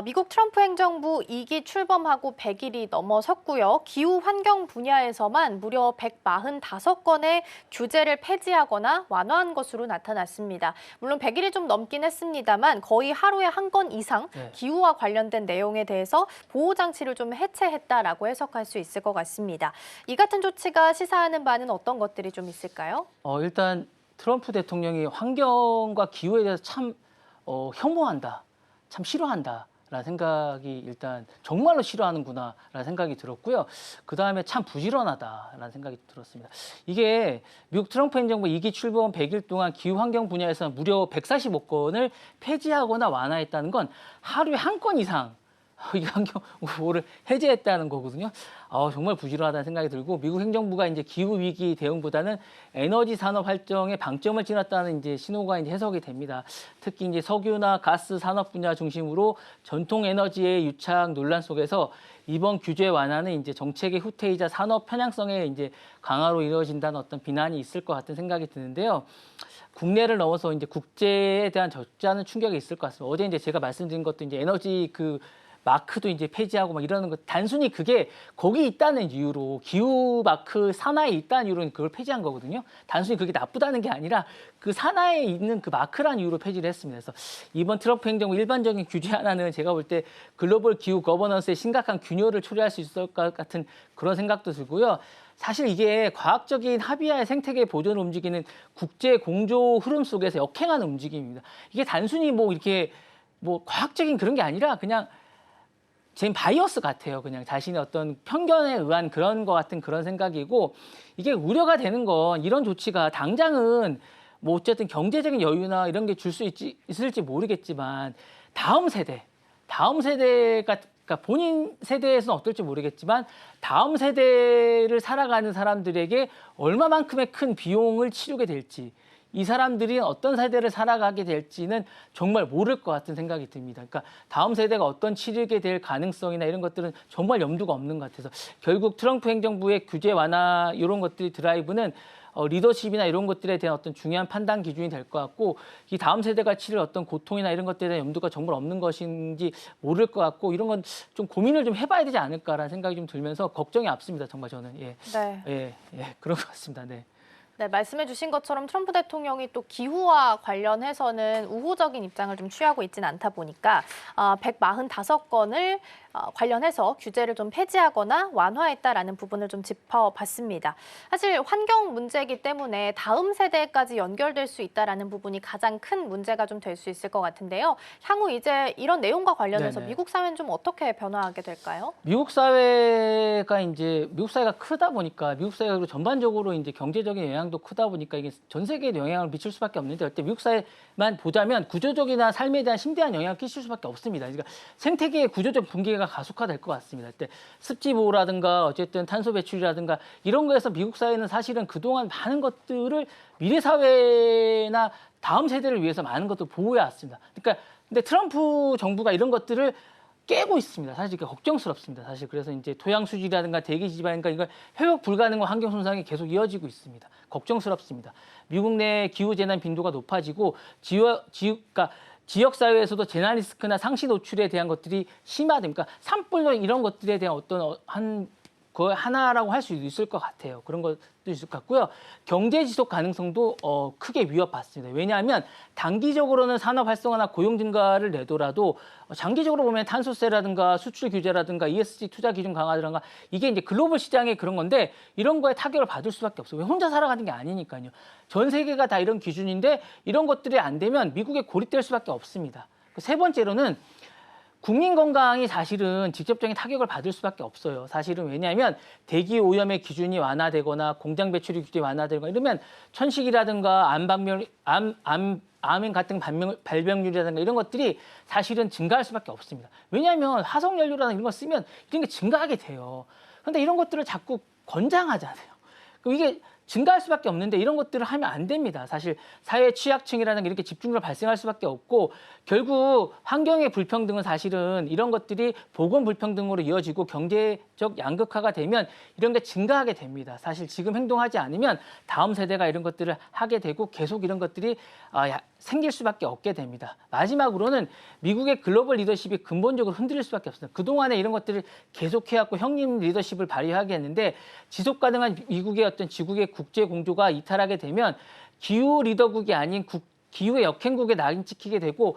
미국 트럼프 행정부 2기 출범하고 100일이 넘어섰고요. 기후 환경 분야에서만 무려 145건의 규제를 폐지하거나 완화한 것으로 나타났습니다. 물론 100일이 좀 넘긴 했습니다만 거의 하루에 한 건 이상 기후와 관련된 내용에 대해서 보호장치를 좀 해체했다라고 해석할 수 있을 것 같습니다. 이 같은 조치가 시사하는 바는 어떤 것들이 좀 있을까요? 일단 트럼프 대통령이 환경과 기후에 대해서 참 혐오한다, 참 싫어한다. 라는 생각이 일단 정말로 싫어하는구나라는 생각이 들었고요. 그다음에 참 부지런하다라는 생각이 들었습니다. 이게 미국 트럼프 행정부 2기 출범 100일 동안 기후 환경 분야에서 무려 145건을 폐지하거나 완화했다는 건 하루에 한 건 이상 이 환경보호를 해제했다는 거거든요. 정말 부지런하다는 생각이 들고 미국 행정부가 이제 기후 위기 대응보다는 에너지 산업 활정에 방점을 찍었다는 이제 신호가 이제 해석이 됩니다. 특히 이제 석유나 가스 산업 분야 중심으로 전통 에너지의 유착 논란 속에서 이번 규제 완화는 이제 정책의 후퇴이자 산업 편향성의 이제 강화로 이루어진다는 어떤 비난이 있을 것 같은 생각이 드는데요. 국내를 넘어서 이제 국제에 대한 적잖은 충격이 있을 것 같습니다. 어제 이제 제가 말씀드린 것도 이제 에너지 마크도 이제 폐지하고 막 이러는 거 단순히 그게 거기 있다는 이유로 기후 마크 산하에 있다는 이유로는 그걸 폐지한 거거든요. 단순히 그게 나쁘다는 게 아니라 그 산하에 있는 그 마크란 이유로 폐지를 했습니다. 그래서 이번 트럼프 행정부 일반적인 규제 하나는 제가 볼 때 글로벌 기후 거버넌스에 심각한 균열을 초래할 수 있을 것 같은 그런 생각도 들고요. 사실 이게 과학적인 합의하에 생태계 보존을 움직이는 국제 공조 흐름 속에서 역행하는 움직임입니다. 이게 단순히 뭐 이렇게 뭐 과학적인 그런 게 아니라 그냥 제 바이어스 같아요. 그냥 자신의 어떤 편견에 의한 그런 것 같은 그런 생각이고 이게 우려가 되는 건 이런 조치가 당장은 뭐 어쨌든 경제적인 여유나 이런 게 줄 수 있을지 모르겠지만 다음 세대가 그러니까 본인 세대에서는 어떨지 모르겠지만 다음 세대를 살아가는 사람들에게 얼마만큼의 큰 비용을 치르게 될지 이 사람들이 어떤 세대를 살아가게 될지는 정말 모를 것 같은 생각이 듭니다. 그러니까 다음 세대가 어떤 치르게 될 가능성이나 이런 것들은 정말 염두가 없는 것 같아서 결국 트럼프 행정부의 규제 완화 이런 것들이 드라이브는 리더십이나 이런 것들에 대한 어떤 중요한 판단 기준이 될 것 같고 이 다음 세대가 치를 어떤 고통이나 이런 것들에 대한 염두가 정말 없는 것인지 모를 것 같고 이런 건 좀 고민을 좀 해봐야 되지 않을까라는 생각이 좀 들면서 걱정이 앞섭니다. 정말 저는 그런 것 같습니다. 네. 네, 말씀해 주신 것처럼 트럼프 대통령이 또 기후와 관련해서는 우호적인 입장을 좀 취하고 있지는 않다 보니까 145건을 관련해서 규제를 좀 폐지하거나 완화했다라는 부분을 좀 짚어봤습니다. 사실 환경 문제이기 때문에 다음 세대까지 연결될 수 있다라는 부분이 가장 큰 문제가 좀 될 수 있을 것 같은데요. 향후 이제 이런 내용과 관련해서 네네. 미국 사회는 좀 어떻게 변화하게 될까요? 미국 사회가 크다 보니까 미국 사회가 그리고 전반적으로 이제 경제적인 영향도 크다 보니까 이게 전 세계에 영향을 미칠 수밖에 없는데 그때 미국 사회만 보자면 구조적이나 삶에 대한 심대한 영향을 끼칠 수밖에 없습니다. 그러니까 생태계의 구조적 붕괴가 가속화될 것 같습니다. 그때 습지 보호라든가 어쨌든 탄소 배출이라든가 이런 거에서 미국 사회는 사실은 그동안 많은 것들을 미래 사회나 다음 세대를 위해서 많은 것들을 보호해 왔습니다. 그러니까 근데 트럼프 정부가 이런 것들을 깨고 있습니다. 사실 그게 걱정스럽습니다. 사실 그래서 이제 토양 수질이라든가 대기 지방인가 이걸 회복 불가능한 환경 손상이 계속 이어지고 있습니다. 걱정스럽습니다. 미국 내 기후 재난 빈도가 높아지고 그러니까 지역 사회에서도 재난 리스크나 상시 노출에 대한 것들이 심화됩니까? 산불로 이런 것들에 대한 어떤 그 하나라고 할 수 있을 것 같아요. 그런 것도 있을 것 같고요. 경제 지속 가능성도 크게 위협받습니다. 왜냐하면 단기적으로는 산업 활성화나 고용 증가를 내더라도 장기적으로 보면 탄소세라든가 수출 규제라든가 ESG 투자 기준 강화라든가 이게 이제 글로벌 시장의 그런 건데 이런 거에 타격을 받을 수밖에 없어요. 왜 혼자 살아가는 게 아니니까요. 전 세계가 다 이런 기준인데 이런 것들이 안 되면 미국에 고립될 수밖에 없습니다. 세 번째로는 국민 건강이 사실은 직접적인 타격을 받을 수밖에 없어요. 사실은 왜냐하면 대기 오염의 기준이 완화되거나 공장 배출이 규제 완화되거나 이러면 천식이라든가 암 같은 발병률이라든가 이런 것들이 사실은 증가할 수밖에 없습니다. 왜냐하면 화석 연료라는 이런 거 쓰면 이런 게 증가하게 돼요. 그런데 이런 것들을 자꾸 권장하잖아요. 그럼 이게 증가할 수밖에 없는데 이런 것들을 하면 안 됩니다. 사실 사회 취약층이라는 게 이렇게 집중적으로 발생할 수밖에 없고 결국 환경의 불평등은 사실은 이런 것들이 보건 불평등으로 이어지고 경제적 양극화가 되면 이런 게 증가하게 됩니다. 사실 지금 행동하지 않으면 다음 세대가 이런 것들을 하게 되고 계속 이런 것들이 생길 수밖에 없게 됩니다. 마지막으로는 미국의 글로벌 리더십이 근본적으로 흔들릴 수밖에 없습니다. 그동안에 이런 것들을 계속해왔고 형님 리더십을 발휘하게 했는데 지속 가능한 미국의 어떤 지국의 국제 공조가 이탈하게 되면 기후 리더국이 아닌 기후의 역행국에 낙인 찍히게 되고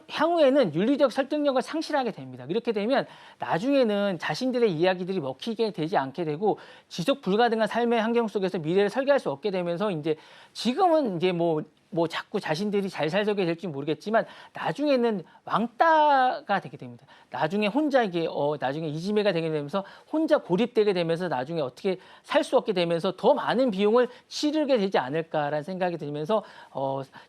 향후에는 윤리적 설득력을 상실하게 됩니다. 이렇게 되면 나중에는 자신들의 이야기들이 먹히게 되지 않게 되고 지속 불가능한 삶의 환경 속에서 미래를 설계할 수 없게 되면서 이제 지금은 이제 뭐 자꾸 자신들이 잘 살게 될지 모르겠지만 나중에는 왕따가 되게 됩니다. 나중에 혼자 이게 나중에 이지매가 되게 되면서 혼자 고립되게 되면서 나중에 어떻게 살 수 없게 되면서 더 많은 비용을 치르게 되지 않을까라는 생각이 들면서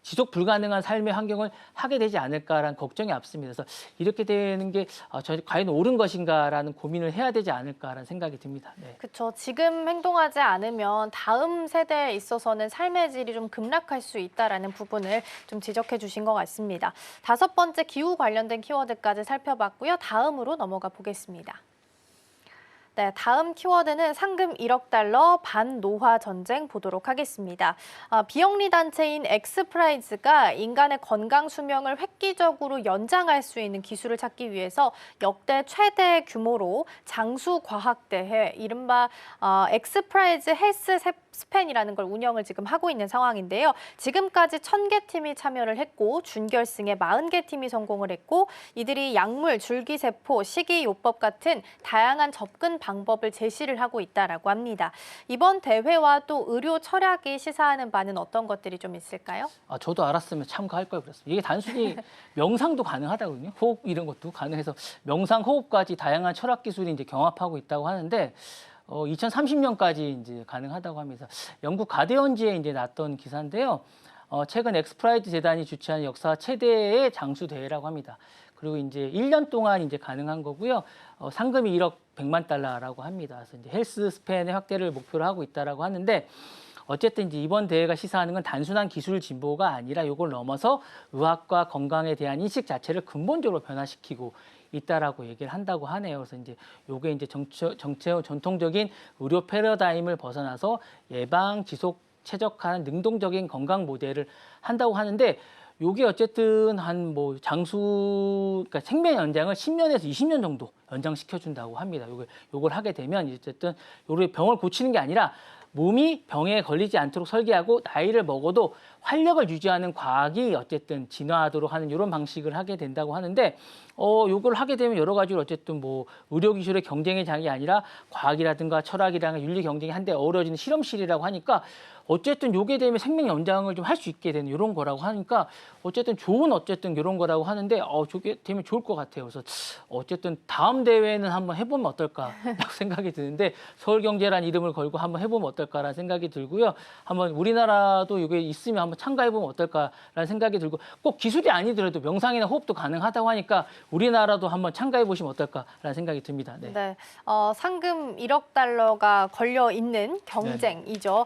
지속 불가능한 삶의 환경을 하게 되지 않을까라는 걱정이 앞섭니다. 그래서 이렇게 되는 게 과연 옳은 것인가라는 고민을 해야 되지 않을까라는 생각이 듭니다. 네. 그렇죠. 지금 행동하지 않으면 다음 세대에 있어서는 삶의 질이 좀 급락할 수 있다라는 부분을 좀 지적해 주신 것 같습니다. 5번째 기후 관련된 키워드까지 살펴봤고요. 다음으로 넘어가 보겠습니다. 네, 다음 키워드는 상금 1억 달러 반노화 전쟁 보도록 하겠습니다. 비영리 단체인 엑스프라이즈가 인간의 건강 수명을 획기적으로 연장할 수 있는 기술을 찾기 위해서 역대 최대 규모로 장수과학대회, 이른바 엑스프라이즈 헬스 스팬이라는 걸 운영을 지금 하고 있는 상황인데요. 지금까지 1,000개 팀이 참여를 했고 준결승에 40개 팀이 성공을 했고 이들이 약물, 줄기세포, 식이요법 같은 다양한 접근 방법을 제시를 하고 있다라고 합니다. 이번 대회와 또 의료 철학이 시사하는 바는 어떤 것들이 좀 있을까요? 저도 알았으면 참가할 걸 그랬습니다. 이게 단순히 명상도 가능하다거든요. 호흡 이런 것도 가능해서 명상, 호흡까지 다양한 철학 기술이 이제 경합하고 있다고 하는데 2030년까지 이제 가능하다고 하면서 영국 가디언지에 이제 났던 기사인데요. 최근 엑스프라이즈 재단이 주최한 역사 최대의 장수 대회라고 합니다. 그리고 이제 1년 동안 이제 가능한 거고요. 상금이 1억 100만 달러라고 합니다. 그래서 이제 헬스 스팬의 확대를 목표로 하고 있다라고 하는데 어쨌든 이제 이번 대회가 시사하는 건 단순한 기술 진보가 아니라 이걸 넘어서 의학과 건강에 대한 인식 자체를 근본적으로 변화시키고 있다라고 얘기를 한다고 하네요. 그래서 이제 요게 이제 전통적인 의료 패러다임을 벗어나서 예방, 지속, 최적화한 능동적인 건강 모델을 한다고 하는데 요게 어쨌든 한 뭐 그러니까 생명 연장을 10년에서 20년 정도 연장시켜 준다고 합니다. 요걸 하게 되면 어쨌든 요를 병을 고치는 게 아니라 몸이 병에 걸리지 않도록 설계하고 나이를 먹어도 활력을 유지하는 과학이 어쨌든 진화하도록 하는 이런 방식을 하게 된다고 하는데 요걸 하게 되면 여러 가지로 어쨌든 뭐 의료 기술의 경쟁의 장이 아니라 과학이라든가 철학이라든가 윤리 경쟁이 한데 어우러지는 실험실이라고 하니까 어쨌든 요게 되면 생명 연장을 좀 할 수 있게 되는 이런 거라고 하니까 어쨌든 좋은 어쨌든 이런 거라고 하는데 저게 되면 좋을 것 같아요. 그래서 어쨌든 다음 대회는 한번 해보면 어떨까라고 생각이 드는데 서울경제라는 이름을 걸고 한번 해보면 어떨까라는 생각이 들고요. 한번 우리나라도 이게 있으면 한번 참가해보면 어떨까라는 생각이 들고 꼭 기술이 아니더라도 명상이나 호흡도 가능하다고 하니까 우리나라도 한번 참가해보시면 어떨까라는 생각이 듭니다. 네. 네, 상금 1억 달러가 걸려 있는 경쟁이죠.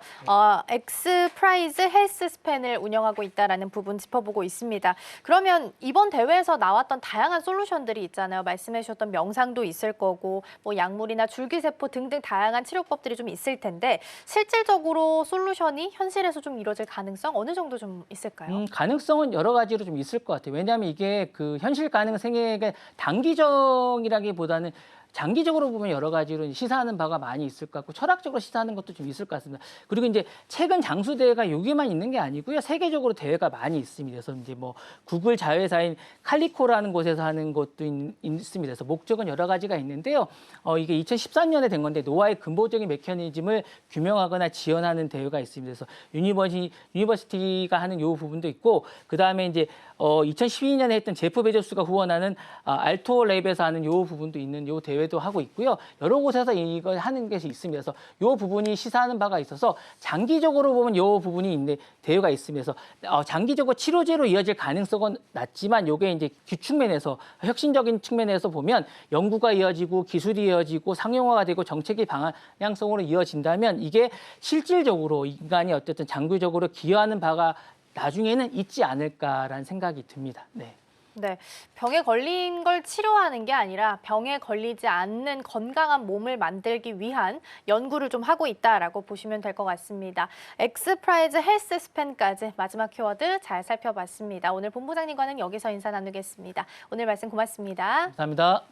엑스프라이즈 헬스 스팬을 운영하고 있다라는 부분 짚어보고 있습니다. 그러면 이번 대회에서 나왔던 다양한 솔루션들이 있잖아요. 말씀해 주셨던 명상도 있을 거고 뭐 약물이나 줄기세포 등등 다양한 치료법들이 좀 있을 텐데 실질적으로 솔루션이 현실에서 좀 이루어질 가능성 어느 정도 좀 있을까요? 가능성은 여러 가지로 좀 있을 것 같아요. 왜냐하면 이게 그 현실 가능성의 단기적이라기보다는 장기적으로 보면 여러 가지로 시사하는 바가 많이 있을 것 같고 철학적으로 시사하는 것도 좀 있을 것 같습니다. 그리고 이제 최근 장수 대회가 여기만 있는 게 아니고요. 세계적으로 대회가 많이 있습니다. 그래서 이제 뭐 구글 자회사인 칼리코라는 곳에서 하는 것도 있습니다. 그래서 목적은 여러 가지가 있는데요. 이게 2013년에 된 건데 노화의 근본적인 메커니즘을 규명하거나 지원하는 대회가 있습니다. 그래서 유니버시티가 하는 요 부분도 있고 그 다음에 이제 2012년에 했던 제프 베조스가 후원하는 알토 랩에서 하는 요 부분도 있는 요 대회도 하고 있고요. 여러 곳에서 이걸 하는 것이 있습니다. 그래서 요 부분이 시사하는 바가 있어서 장기적으로 보면 요 부분이 있는 대회가 있으면서 장기적으로 치료제로 이어질 가능성은 낮지만 요게 이제 기축면에서 혁신적인 측면에서 보면 연구가 이어지고 기술이 이어지고 상용화가 되고 정책이 방향성으로 이어진다면 이게 실질적으로 인간이 어쨌든 장기적으로 기여하는 바가 나중에는 있지 않을까라는 생각이 듭니다. 네. 네, 병에 걸린 걸 치료하는 게 아니라 병에 걸리지 않는 건강한 몸을 만들기 위한 연구를 좀 하고 있다라고 보시면 될 것 같습니다. 엑스프라이즈 헬스 스팬까지 마지막 키워드 잘 살펴봤습니다. 오늘 본부장님과는 여기서 인사 나누겠습니다. 오늘 말씀 고맙습니다. 감사합니다.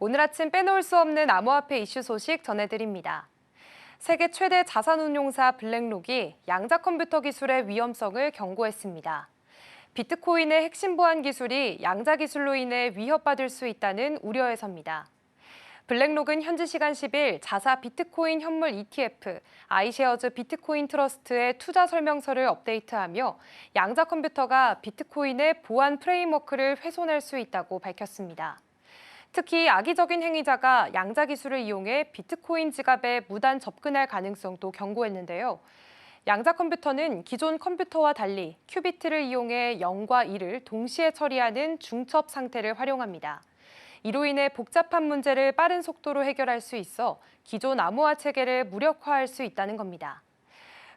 오늘 아침 빼놓을 수 없는 암호화폐 이슈 소식 전해드립니다. 세계 최대 자산운용사 블랙록이 양자 컴퓨터 기술의 위험성을 경고했습니다. 비트코인의 핵심 보안 기술이 양자 기술로 인해 위협받을 수 있다는 우려에서입니다. 블랙록은 현지 시간 10일 자사 비트코인 현물 ETF, 아이쉐어즈 비트코인 트러스트의 투자 설명서를 업데이트하며 양자 컴퓨터가 비트코인의 보안 프레임워크를 훼손할 수 있다고 밝혔습니다. 특히 악의적인 행위자가 양자 기술을 이용해 비트코인 지갑에 무단 접근할 가능성도 경고했는데요. 양자 컴퓨터는 기존 컴퓨터와 달리 큐비트를 이용해 0과 1을 동시에 처리하는 중첩 상태를 활용합니다. 이로 인해 복잡한 문제를 빠른 속도로 해결할 수 있어 기존 암호화 체계를 무력화할 수 있다는 겁니다.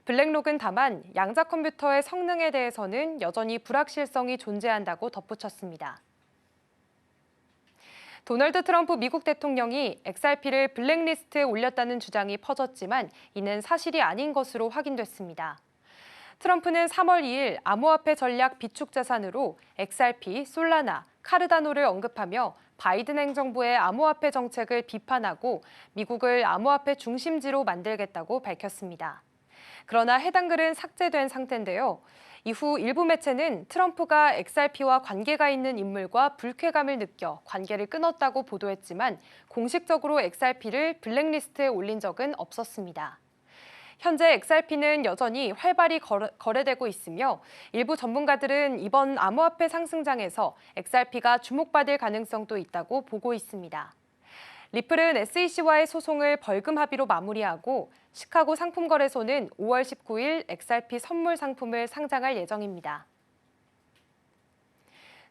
블랙록은 다만 양자 컴퓨터의 성능에 대해서는 여전히 불확실성이 존재한다고 덧붙였습니다. 도널드 트럼프 미국 대통령이 XRP를 블랙리스트에 올렸다는 주장이 퍼졌지만 이는 사실이 아닌 것으로 확인됐습니다. 트럼프는 3월 2일 암호화폐 전략 비축 자산으로 XRP, 솔라나, 카르다노를 언급하며 바이든 행정부의 암호화폐 정책을 비판하고 미국을 암호화폐 중심지로 만들겠다고 밝혔습니다. 그러나 해당 글은 삭제된 상태인데요. 이후 일부 매체는 트럼프가 XRP와 관계가 있는 인물과 불쾌감을 느껴 관계를 끊었다고 보도했지만 공식적으로 XRP를 블랙리스트에 올린 적은 없었습니다. 현재 XRP는 여전히 활발히 거래되고 있으며 일부 전문가들은 이번 암호화폐 상승장에서 XRP가 주목받을 가능성도 있다고 보고 있습니다. 리플은 SEC와의 소송을 벌금 합의로 마무리하고 시카고 상품거래소는 5월 19일 XRP 선물 상품을 상장할 예정입니다.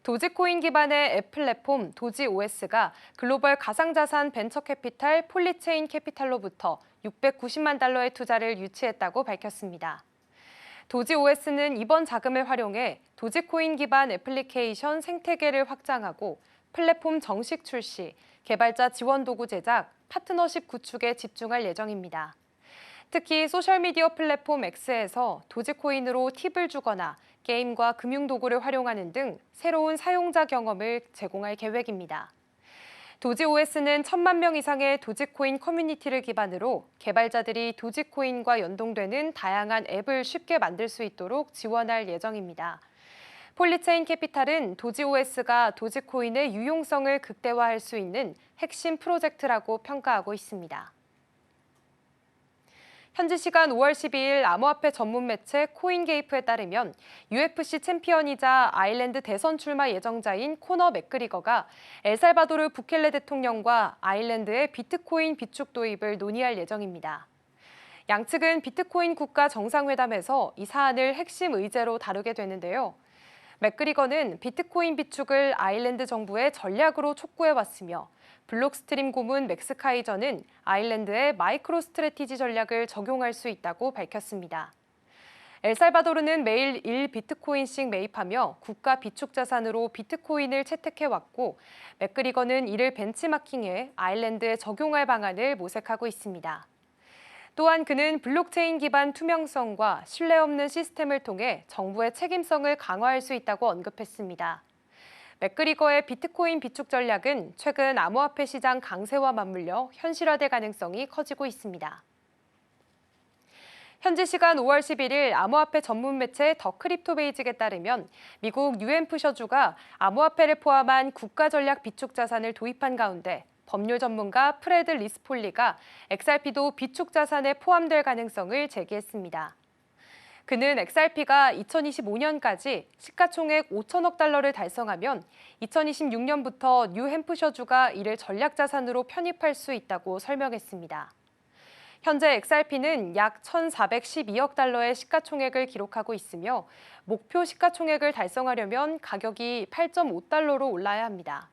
도지코인 기반의 앱 플랫폼 도지OS가 글로벌 가상자산 벤처캐피탈 폴리체인 캐피탈로부터 690만 달러의 투자를 유치했다고 밝혔습니다. 도지OS는 이번 자금을 활용해 도지코인 기반 애플리케이션 생태계를 확장하고 플랫폼 정식 출시, 개발자 지원 도구 제작, 파트너십 구축에 집중할 예정입니다. 특히 소셜미디어 플랫폼 X에서 도지코인으로 팁을 주거나 게임과 금융 도구를 활용하는 등 새로운 사용자 경험을 제공할 계획입니다. 도지OS는 1,000만 명 이상의 도지코인 커뮤니티를 기반으로 개발자들이 도지코인과 연동되는 다양한 앱을 쉽게 만들 수 있도록 지원할 예정입니다. 폴리체인 캐피탈은 도지OS가 도지코인의 유용성을 극대화할 수 있는 핵심 프로젝트라고 평가하고 있습니다. 현지 시간 5월 12일 암호화폐 전문 매체 코인게이프에 따르면 UFC 챔피언이자 아일랜드 대선 출마 예정자인 코너 맥그리거가 엘살바도르 부켈레 대통령과 아일랜드의 비트코인 비축 도입을 논의할 예정입니다. 양측은 비트코인 국가 정상회담에서 이 사안을 핵심 의제로 다루게 되는데요. 맥그리거는 비트코인 비축을 아일랜드 정부의 전략으로 촉구해왔으며 블록스트림 고문 맥스 카이저는 아일랜드의 마이크로 스트래티지 전략을 적용할 수 있다고 밝혔습니다. 엘살바도르는 매일 1비트코인씩 매입하며 국가 비축 자산으로 비트코인을 채택해왔고 맥그리거는 이를 벤치마킹해 아일랜드에 적용할 방안을 모색하고 있습니다. 또한 그는 블록체인 기반 투명성과 신뢰 없는 시스템을 통해 정부의 책임성을 강화할 수 있다고 언급했습니다. 맥그리거의 비트코인 비축 전략은 최근 암호화폐 시장 강세와 맞물려 현실화될 가능성이 커지고 있습니다. 현지 시간 5월 11일 암호화폐 전문 매체 더 크립토 베이직에 따르면 미국 뉴햄프셔주가 암호화폐를 포함한 국가 전략 비축 자산을 도입한 가운데 법률 전문가 프레드 리스폴리가 XRP도 비축 자산에 포함될 가능성을 제기했습니다. 그는 XRP가 2025년까지 시가총액 5천억 달러를 달성하면 2026년부터 뉴햄프셔주가 이를 전략 자산으로 편입할 수 있다고 설명했습니다. 현재 XRP는 약 1,412억 달러의 시가총액을 기록하고 있으며 목표 시가총액을 달성하려면 가격이 8.5달러로 올라야 합니다.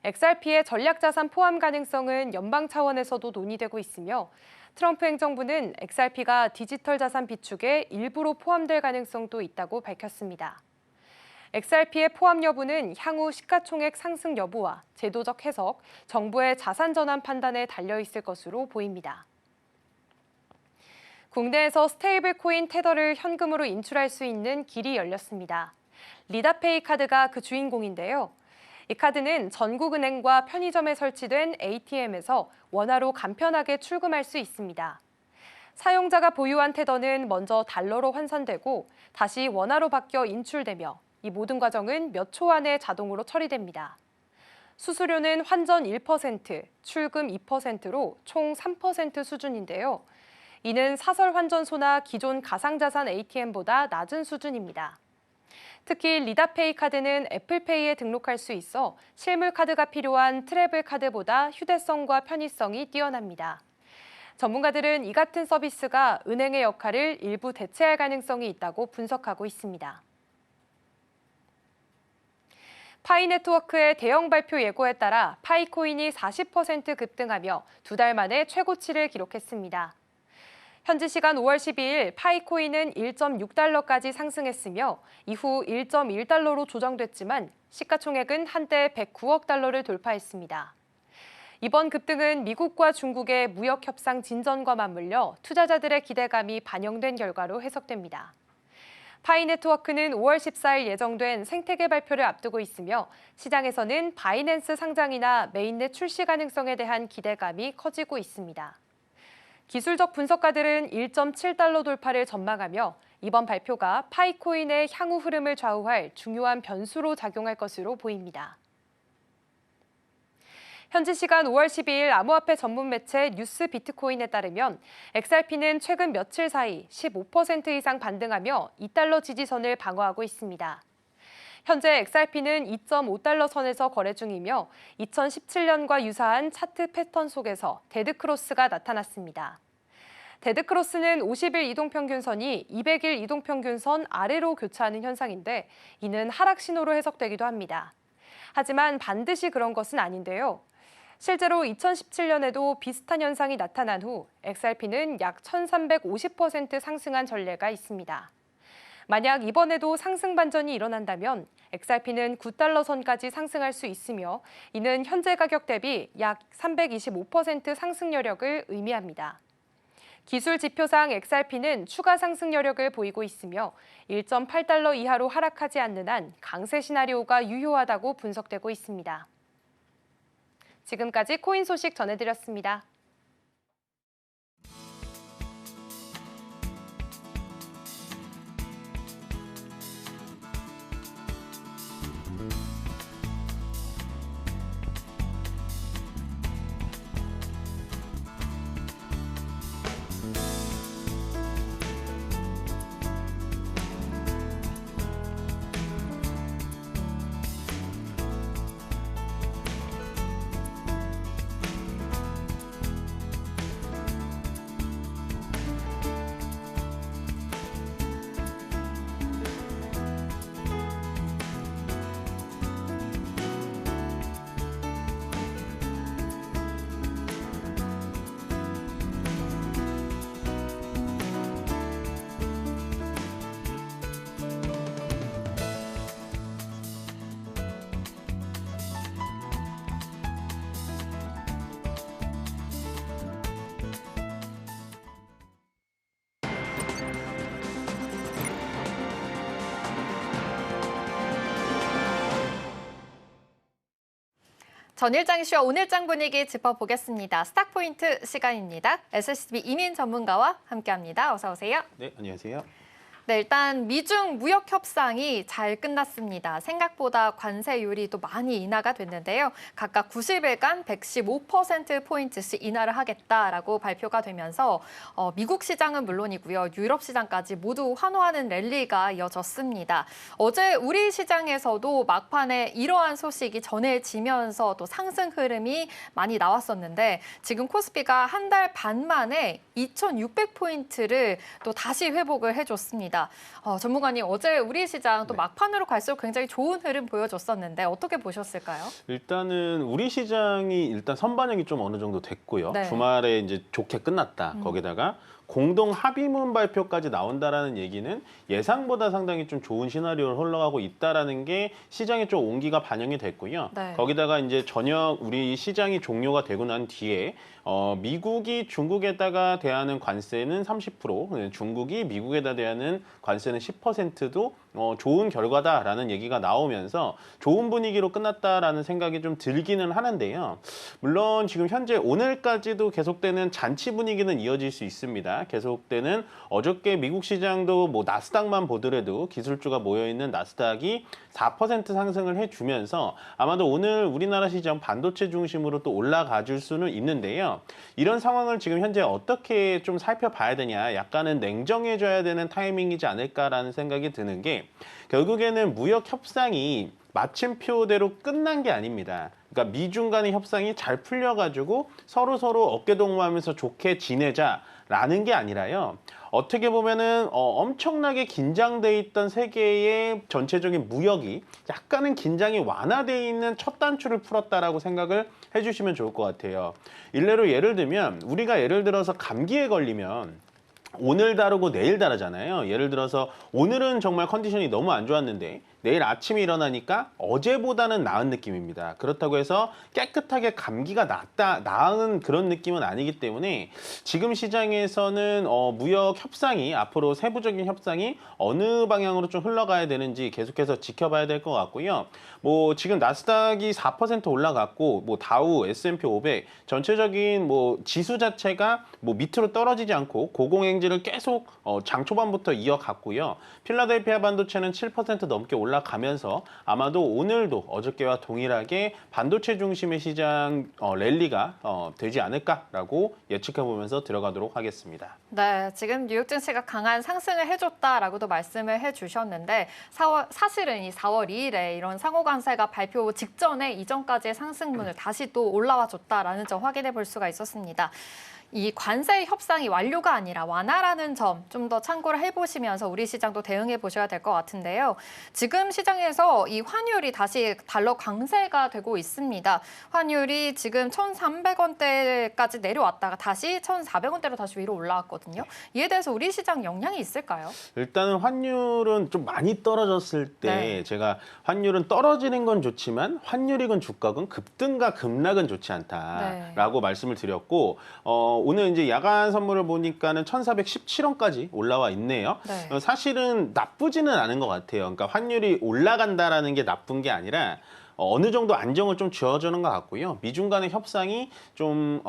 XRP의 전략자산 포함 가능성은 연방 차원에서도 논의되고 있으며 트럼프 행정부는 XRP가 디지털 자산 비축에 일부로 포함될 가능성도 있다고 밝혔습니다. XRP의 포함 여부는 향후 시가총액 상승 여부와 제도적 해석, 정부의 자산 전환 판단에 달려 있을 것으로 보입니다. 국내에서 스테이블 코인 테더를 현금으로 인출할 수 있는 길이 열렸습니다. 리다페이 카드가 그 주인공인데요. 이 카드는 전국은행과 편의점에 설치된 ATM에서 원화로 간편하게 출금할 수 있습니다. 사용자가 보유한 테더는 먼저 달러로 환산되고 다시 원화로 바뀌어 인출되며 이 모든 과정은 몇 초 안에 자동으로 처리됩니다. 수수료는 환전 1%, 출금 2%로 총 3% 수준인데요. 이는 사설 환전소나 기존 가상자산 ATM보다 낮은 수준입니다. 특히 리다페이 카드는 애플페이에 등록할 수 있어 실물 카드가 필요한 트래블 카드보다 휴대성과 편의성이 뛰어납니다. 전문가들은 이 같은 서비스가 은행의 역할을 일부 대체할 가능성이 있다고 분석하고 있습니다. 파이네트워크의 대형 발표 예고에 따라 파이코인이 40% 급등하며 2달 만에 최고치를 기록했습니다. 현지 시간 5월 12일 파이코인은 1.6달러까지 상승했으며 이후 1.1달러로 조정됐지만 시가총액은 한때 109억 달러를 돌파했습니다. 이번 급등은 미국과 중국의 무역 협상 진전과 맞물려 투자자들의 기대감이 반영된 결과로 해석됩니다. 파이네트워크는 5월 14일 예정된 생태계 발표를 앞두고 있으며 시장에서는 바이낸스 상장이나 메인넷 출시 가능성에 대한 기대감이 커지고 있습니다. 기술적 분석가들은 1.7달러 돌파를 전망하며 이번 발표가 파이코인의 향후 흐름을 좌우할 중요한 변수로 작용할 것으로 보입니다. 현지 시간 5월 12일 암호화폐 전문 매체 뉴스 비트코인에 따르면 XRP는 최근 며칠 사이 15% 이상 반등하며 2달러 지지선을 방어하고 있습니다. 현재 XRP는 2.5달러 선에서 거래 중이며 2017년과 유사한 차트 패턴 속에서 데드크로스가 나타났습니다. 데드크로스는 50일 이동평균선이 200일 이동평균선 아래로 교차하는 현상인데 이는 하락 신호로 해석되기도 합니다. 하지만 반드시 그런 것은 아닌데요. 실제로 2017년에도 비슷한 현상이 나타난 후 XRP는 약 1350% 상승한 전례가 있습니다. 만약 이번에도 상승 반전이 일어난다면 XRP는 9달러 선까지 상승할 수 있으며 이는 현재 가격 대비 약 325% 상승 여력을 의미합니다. 기술 지표상 XRP는 추가 상승 여력을 보이고 있으며 1.8달러 이하로 하락하지 않는 한 강세 시나리오가 유효하다고 분석되고 있습니다. 지금까지 코인 소식 전해드렸습니다. 전일장 이슈와 오늘장 분위기 짚어보겠습니다. 스탁포인트 시간입니다. SCB 이민 전문가와 함께합니다. 어서 오세요. 네, 안녕하세요. 네, 일단 미중 무역 협상이 잘 끝났습니다. 생각보다 관세율이 또 많이 인하가 됐는데요. 각각 90일간 115%포인트씩 인하를 하겠다라고 발표가 되면서 미국 시장은 물론이고요. 유럽 시장까지 모두 환호하는 랠리가 이어졌습니다. 어제 우리 시장에서도 막판에 이러한 소식이 전해지면서 또 상승 흐름이 많이 나왔었는데 지금 코스피가 한 달 반 만에 2,600포인트를 또 다시 회복을 해줬습니다. 전문가님, 어제 우리 시장 또 막판으로 갈수록 굉장히 좋은 흐름 보여줬었는데 어떻게 보셨을까요? 일단은 우리 시장이 일단 선반영이 좀 어느 정도 됐고요. 네. 주말에 이제 좋게 끝났다. 거기다가 공동 합의문 발표까지 나온다라는 얘기는 예상보다 상당히 좀 좋은 시나리오를 흘러가고 있다라는 게 시장에 좀 온기가 반영이 됐고요. 네. 거기다가 이제 저녁 우리 시장이 종료가 되고 난 뒤에 미국이 중국에다가 대하는 관세는 30%, 중국이 미국에다 대하는 관세는 10%도 좋은 결과다라는 얘기가 나오면서 좋은 분위기로 끝났다라는 생각이 좀 들기는 하는데요. 물론 지금 현재 오늘까지도 계속되는 잔치 분위기는 이어질 수 있습니다. 계속되는 어저께 미국 시장도 뭐 나스닥만 보더라도 기술주가 모여있는 나스닥이 4% 상승을 해주면서 아마도 오늘 우리나라 시장 반도체 중심으로 또 올라가 줄 수는 있는데요. 이런 상황을 지금 현재 어떻게 좀 살펴봐야 되냐, 약간은 냉정해져야 되는 타이밍이지 않을까라는 생각이 드는 게, 결국에는 무역 협상이 마침표대로 끝난 게 아닙니다. 그러니까 미중 간의 협상이 잘 풀려가지고 서로 어깨동무하면서 좋게 지내자라는 게 아니라요. 어떻게 보면은 엄청나게 긴장돼 있던 세계의 전체적인 무역이 약간은 긴장이 완화돼 있는 첫 단추를 풀었다라고 생각을 해주시면 좋을 것 같아요. 일례로 예를 들면 우리가 예를 들어서 감기에 걸리면 오늘 다르고 내일 다르잖아요. 예를 들어서 오늘은 정말 컨디션이 너무 안 좋았는데 내일 아침에 일어나니까 어제보다는 나은 느낌입니다. 그렇다고 해서 깨끗하게 감기가 나은 그런 느낌은 아니기 때문에 지금 시장에서는 무역 협상이, 앞으로 세부적인 협상이 어느 방향으로 좀 흘러가야 되는지 계속해서 지켜봐야 될 것 같고요. 뭐 지금 나스닥이 4% 올라갔고, 뭐 다우, S&P 500 전체적인 뭐 지수 자체가 뭐 밑으로 떨어지지 않고 고공행진을 계속 장 초반부터 이어갔고요. 필라델피아 반도체는 7% 넘게 올라가면서 아마도 오늘도 어저께와 동일하게 반도체 중심의 시장 랠리가 되지 않을까라고 예측해보면서 들어가도록 하겠습니다. 네, 지금 뉴욕 증시가 강한 상승을 해줬다라고도 말씀을 해주셨는데 사실은 이 4월 2일에 이런 상호관세가 발표 직전에 이전까지의 상승분을 다시 또 올라와줬다라는 점 확인해 볼 수가 있었습니다. 이 관세 협상이 완료가 아니라 완화라는 점 좀 더 참고를 해보시면서 우리 시장도 대응해 보셔야 될 것 같은데요. 지금 시장에서 이 환율이 다시 달러 강세가 되고 있습니다. 환율이 지금 1,300원대까지 내려왔다가 다시 1,400원대로 다시 위로 올라왔거든요. 이에 대해서 우리 시장 영향이 있을까요? 일단은 환율은 좀 많이 떨어졌을 때 네. 제가 환율은 떨어지는 건 좋지만 환율이건 주가건 급등과 급락은 좋지 않다라고 말씀을 드렸고, 오늘 이제 야간 선물을 보니까는 1,417원까지 올라와 있네요. 네. 사실은 나쁘지는 않은 것 같아요. 그러니까 환율이 올라간다라는 게 나쁜 게 아니라 어느 정도 안정을 좀 지어주는 것 같고요. 미중 간의 협상이 좀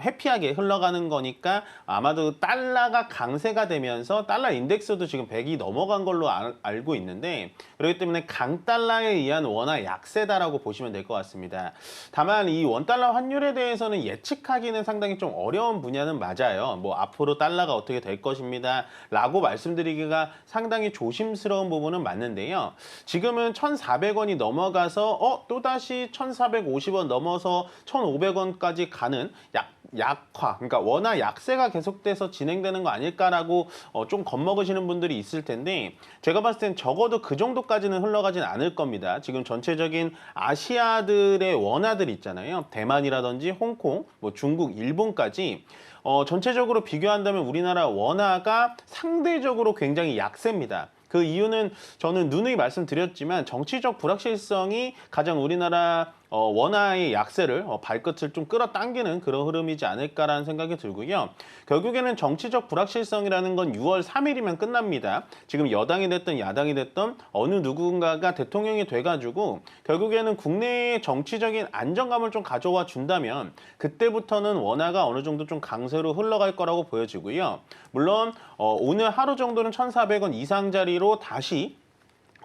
해피하게 흘러가는 거니까 아마도 달러가 강세가 되면서 달러 인덱스도 지금 100이 넘어간 걸로 알고 있는데, 그렇기 때문에 강달러에 의한 원화 약세다라고 보시면 될 것 같습니다. 다만 이 원달러 환율에 대해서는 예측하기는 상당히 좀 어려운 분야는 맞아요. 뭐 앞으로 달러가 어떻게 될 것입니다 라고 말씀드리기가 상당히 조심스러운 부분은 맞는데요. 지금은 1,400원이 넘어가서 또다시 1,450원 넘어서 1,500원까지 가는 약화, 그러니까 원화 약세가 계속돼서 진행되는 거 아닐까라고 좀 겁먹으시는 분들이 있을 텐데, 제가 봤을 땐 적어도 그 정도까지는 흘러가진 않을 겁니다. 지금 전체적인 아시아들의 원화들 있잖아요. 대만이라든지 홍콩, 뭐 중국, 일본까지 전체적으로 비교한다면 우리나라 원화가 상대적으로 굉장히 약세입니다. 그 이유는 저는 누누이 말씀드렸지만 정치적 불확실성이 가장 우리나라 원화의 약세를 발끝을 좀 끌어당기는 그런 흐름이지 않을까라는 생각이 들고요. 결국에는 정치적 불확실성이라는 건 6월 3일이면 끝납니다. 지금 여당이 됐든 야당이 됐든 어느 누군가가 대통령이 돼가지고 결국에는 국내의 정치적인 안정감을 좀 가져와 준다면 그때부터는 원화가 어느 정도 좀 강세로 흘러갈 거라고 보여지고요. 물론 오늘 하루 정도는 1,400원 이상 자리로 다시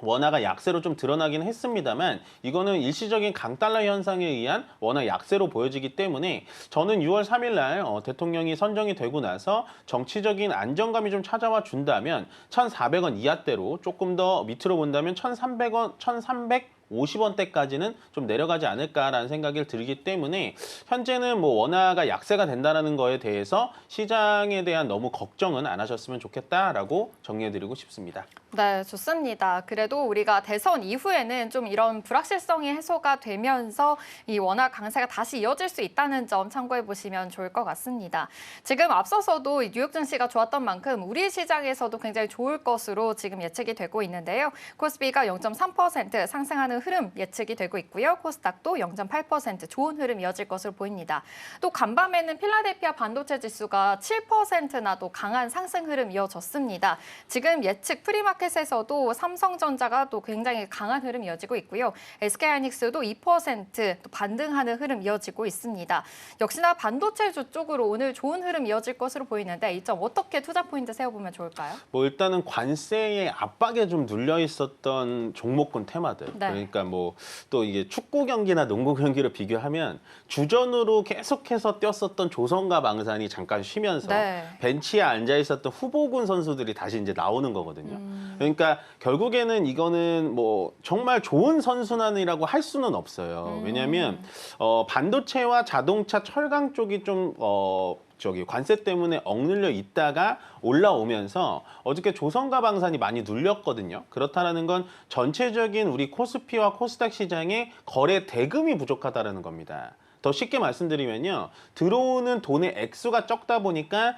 원화가 약세로 좀 드러나긴 했습니다만, 이거는 일시적인 강달러 현상에 의한 원화 약세로 보여지기 때문에 저는 6월 3일 날 대통령이 선정이 되고 나서 정치적인 안정감이 좀 찾아와 준다면 1,400원 이하대로, 조금 더 밑으로 본다면 1,300원, 1,350원대까지는 좀 내려가지 않을까라는 생각이 들기 때문에 현재는 뭐 원화가 약세가 된다는 거에 대해서 시장에 대한 너무 걱정은 안 하셨으면 좋겠다라고 정리해드리고 싶습니다. 네, 좋습니다. 그래도 우리가 대선 이후에는 좀 이런 불확실성이 해소가 되면서 이 원화 강세가 다시 이어질 수 있다는 점 참고해 보시면 좋을 것 같습니다. 지금 앞서서도 뉴욕 증시가 좋았던 만큼 우리 시장에서도 굉장히 좋을 것으로 지금 예측이 되고 있는데요. 코스피가 0.3% 상승하는 흐름 예측이 되고 있고요. 코스닥도 0.8% 좋은 흐름 이어질 것으로 보입니다. 또 간밤에는 필라델피아 반도체 지수가 7%나 또 강한 상승 흐름 이어졌습니다. 지금 예측 프리마켓 마켓에서도 삼성전자가 또 굉장히 강한 흐름 이어지고 있고요. SK하이닉스도 2% 또 반등하는 흐름 이어지고 있습니다. 역시나 반도체주 쪽으로 오늘 좋은 흐름 이어질 것으로 보이는데 이 점 어떻게 투자 포인트 세워보면 좋을까요? 뭐 일단은 관세의 압박에 좀 눌려 있었던 종목군 테마들. 네. 그러니까 뭐 또 이게 축구 경기나 농구 경기를 비교하면 주전으로 계속해서 뛰었었던 조선과 방산이 잠깐 쉬면서 네. 벤치에 앉아 있었던 후보군 선수들이 다시 이제 나오는 거거든요. 그러니까 결국에는 이거는 뭐 정말 좋은 선순환이라고 할 수는 없어요. 왜냐하면 반도체와 자동차, 철강 쪽이 좀 관세 때문에 억눌려 있다가 올라오면서 어저께 조선과 방산이 많이 눌렸거든요. 그렇다는 건 전체적인 우리 코스피와 코스닥 시장의 거래 대금이 부족하다는 겁니다. 더 쉽게 말씀드리면요. 들어오는 돈의 액수가 적다 보니까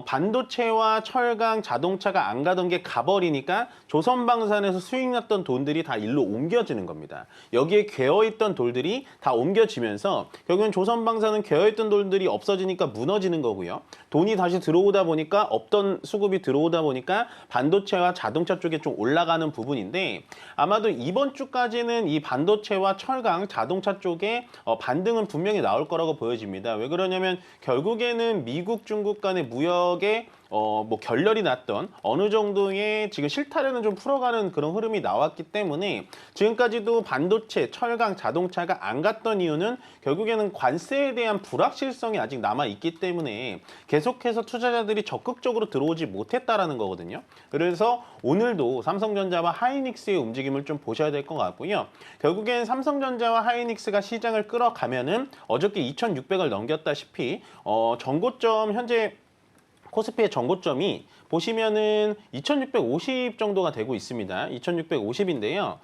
반도체와 철강, 자동차가 안 가던 게 가버리니까 조선방산에서 수익 났던 돈들이 다 일로 옮겨지는 겁니다. 여기에 괴어있던 돌들이 다 옮겨지면서 결국엔 조선방산은 괴어있던 돌들이 없어지니까 무너지는 거고요. 돈이 다시 들어오다 보니까 없던 수급이 들어오다 보니까 반도체와 자동차 쪽에 좀 올라가는 부분인데 아마도 이번 주까지는 이 반도체와 철강, 자동차 쪽에 반등은 분명히 나올 거라고 보여집니다. 왜 그러냐면 결국에는 미국, 중국 간의 무역에 뭐 결렬이 났던 어느 정도의 지금 실타래는 좀 풀어가는 그런 흐름이 나왔기 때문에 지금까지도 반도체, 철강, 자동차가 안 갔던 이유는 결국에는 관세에 대한 불확실성이 아직 남아 있기 때문에 계속해서 투자자들이 적극적으로 들어오지 못했다라는 거거든요. 그래서 오늘도 삼성전자와 하이닉스의 움직임을 좀 보셔야 될 것 같고요. 결국엔 삼성전자와 하이닉스가 시장을 끌어가면은 어저께 2,600을 넘겼다시피 전고점 현재 코스피의 전고점이 보시면은 2,650 정도가 되고 있습니다. 2,650인데요.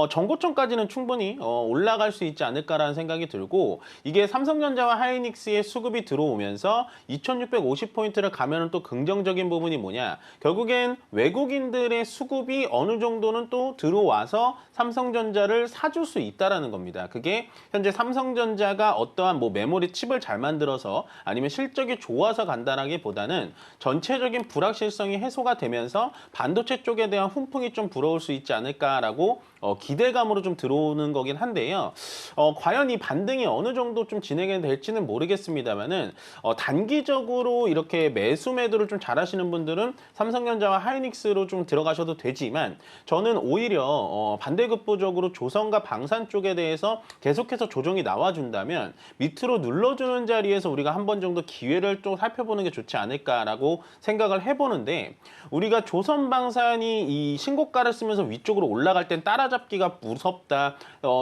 전고점까지는 충분히 올라갈 수 있지 않을까라는 생각이 들고 이게 삼성전자와 하이닉스의 수급이 들어오면서 2,650포인트를 가면은 또 긍정적인 부분이 뭐냐? 결국엔 외국인들의 수급이 어느 정도는 또 들어와서 삼성전자를 사줄 수 있다라는 겁니다. 그게 현재 삼성전자가 어떠한 뭐 메모리 칩을 잘 만들어서 아니면 실적이 좋아서 간다라기보다는 전체적인 불확실성이 해소가 되면서 반도체 쪽에 대한 훈풍이 좀 불어올 수 있지 않을까라고 기대감으로 좀 들어오는 거긴 한데요. 과연 이 반등이 어느 정도 좀 진행이 될지는 모르겠습니다만은 단기적으로 이렇게 매수 매도를 좀 잘하시는 분들은 삼성전자와 하이닉스로 좀 들어가셔도 되지만 저는 오히려 반대급부적으로 조선과 방산 쪽에 대해서 계속해서 조정이 나와준다면 밑으로 눌러주는 자리에서 우리가 한 번 정도 기회를 좀 살펴보는 게 좋지 않을까라고 생각을 해보는데 우리가 조선방산이 이 신고가를 쓰면서 위쪽으로 올라갈 땐 따라잡기가 무섭다,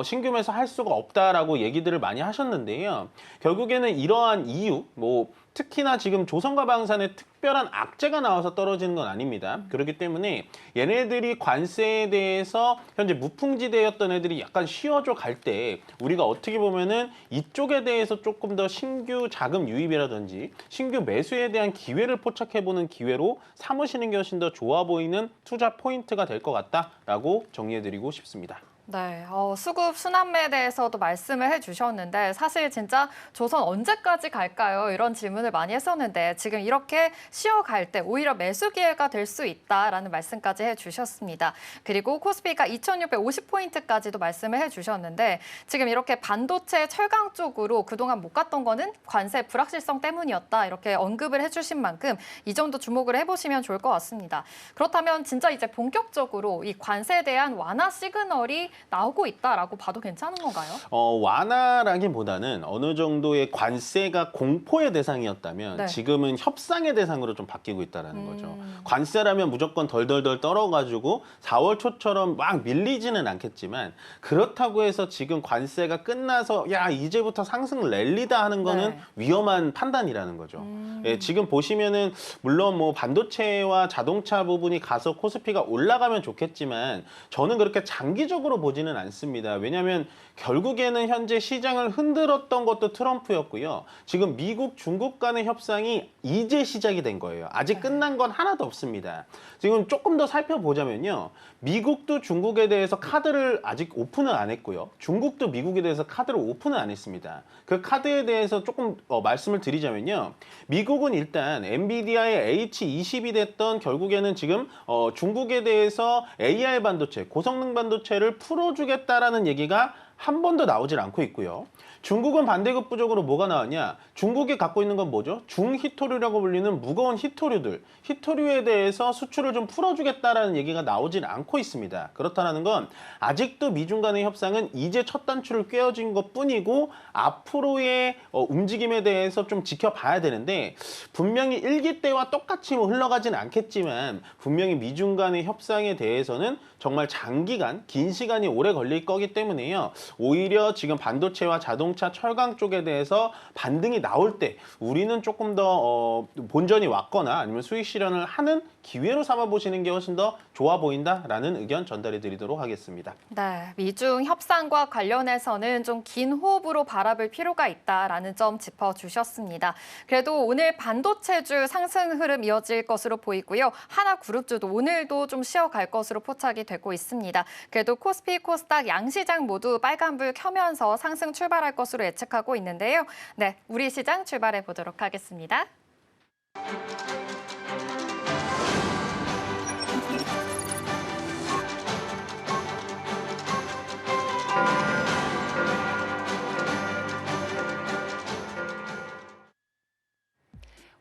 신규 매수 할 수가 없다라고 얘기들을 많이 하셨는데요. 결국에는 이러한 이유, 뭐 특히나 지금 조선과 방산에 특별한 악재가 나와서 떨어지는 건 아닙니다. 그렇기 때문에 얘네들이 관세에 대해서 현재 무풍지대였던 애들이 약간 쉬어져 갈 때 우리가 어떻게 보면은 이쪽에 대해서 조금 더 신규 자금 유입이라든지 신규 매수에 대한 기회를 포착해보는 기회로 삼으시는 게 훨씬 더 좋아 보이는 투자 포인트가 될 것 같다라고 정리해드리고 싶습니다. 네, 수급 순환매에 대해서도 말씀을 해주셨는데 사실 진짜 조선 언제까지 갈까요? 이런 질문을 많이 했었는데 지금 이렇게 쉬어갈 때 오히려 매수 기회가 될 수 있다라는 말씀까지 해주셨습니다. 그리고 코스피가 2,650포인트까지도 말씀을 해주셨는데 지금 이렇게 반도체, 철강 쪽으로 그동안 못 갔던 거는 관세 불확실성 때문이었다 이렇게 언급을 해주신 만큼 이 정도 주목을 해보시면 좋을 것 같습니다. 그렇다면 진짜 이제 본격적으로 이 관세에 대한 완화 시그널이 나오고 있다라고 봐도 괜찮은 건가요? 완화라기보다는 어느 정도의 관세가 공포의 대상이었다면 네. 지금은 협상의 대상으로 좀 바뀌고 있다는 거죠. 관세라면 무조건 덜덜덜 떨어가지고 4월 초처럼 막 밀리지는 않겠지만 그렇다고 해서 지금 관세가 끝나서 야 이제부터 상승 랠리다 하는 거는 네. 위험한 판단이라는 거죠. 예, 지금 보시면은 물론 뭐 반도체와 자동차 부분이 가서 코스피가 올라가면 좋겠지만 저는 그렇게 장기적으로 보지는 않습니다. 왜냐하면 결국에는 현재 시장을 흔들었던 것도 트럼프였고요. 지금 미국, 중국 간의 협상이 이제 시작이 된 거예요. 아직 끝난 건 하나도 없습니다. 지금 조금 더 살펴보자면요. 미국도 중국에 대해서 카드를 아직 오픈을 안 했고요. 중국도 미국에 대해서 카드를 오픈을 안 했습니다. 그 카드에 대해서 조금 말씀을 드리자면요. 미국은 일단 엔비디아의 H20이 됐던 결국에는 지금 중국에 대해서 AI 반도체, 고성능 반도체를 풀어주겠다라는 얘기가 한 번도 나오질 않고 있고요. 중국은 반대급부적으로 뭐가 나왔냐? 중국이 갖고 있는 건 뭐죠? 중히토류라고 불리는 무거운 히토류들, 히토류에 대해서 수출을 좀 풀어주겠다라는 얘기가 나오질 않고 있습니다. 그렇다는 건 아직도 미중 간의 협상은 이제 첫 단추를 꿰어진 것뿐이고 앞으로의 움직임에 대해서 좀 지켜봐야 되는데 분명히 1기 때와 똑같이 흘러가지는 않겠지만 분명히 미중 간의 협상에 대해서는 정말 장기간, 긴 시간이 오래 걸릴 거기 때문에요. 오히려 지금 반도체와 자동차, 철강 쪽에 대해서 반등이 나올 때 우리는 조금 더 본전이 왔거나 아니면 수익 실현을 하는 기회로 삼아 보시는 게 훨씬 더 좋아 보인다라는 의견 전달해 드리도록 하겠습니다. 네, 미중 협상과 관련해서는 좀 긴 호흡으로 바라볼 필요가 있다라는 점 짚어주셨습니다. 그래도 오늘 반도체주 상승 흐름 이어질 것으로 보이고요. 하나그룹주도 오늘도 좀 쉬어갈 것으로 포착이 되고 있습니다. 그래도 코스피, 코스닥 양시장 모두 빨간불 켜면서 상승 출발할 것으로 예측하고 있는데요. 네, 우리 시장 출발해 보도록 하겠습니다.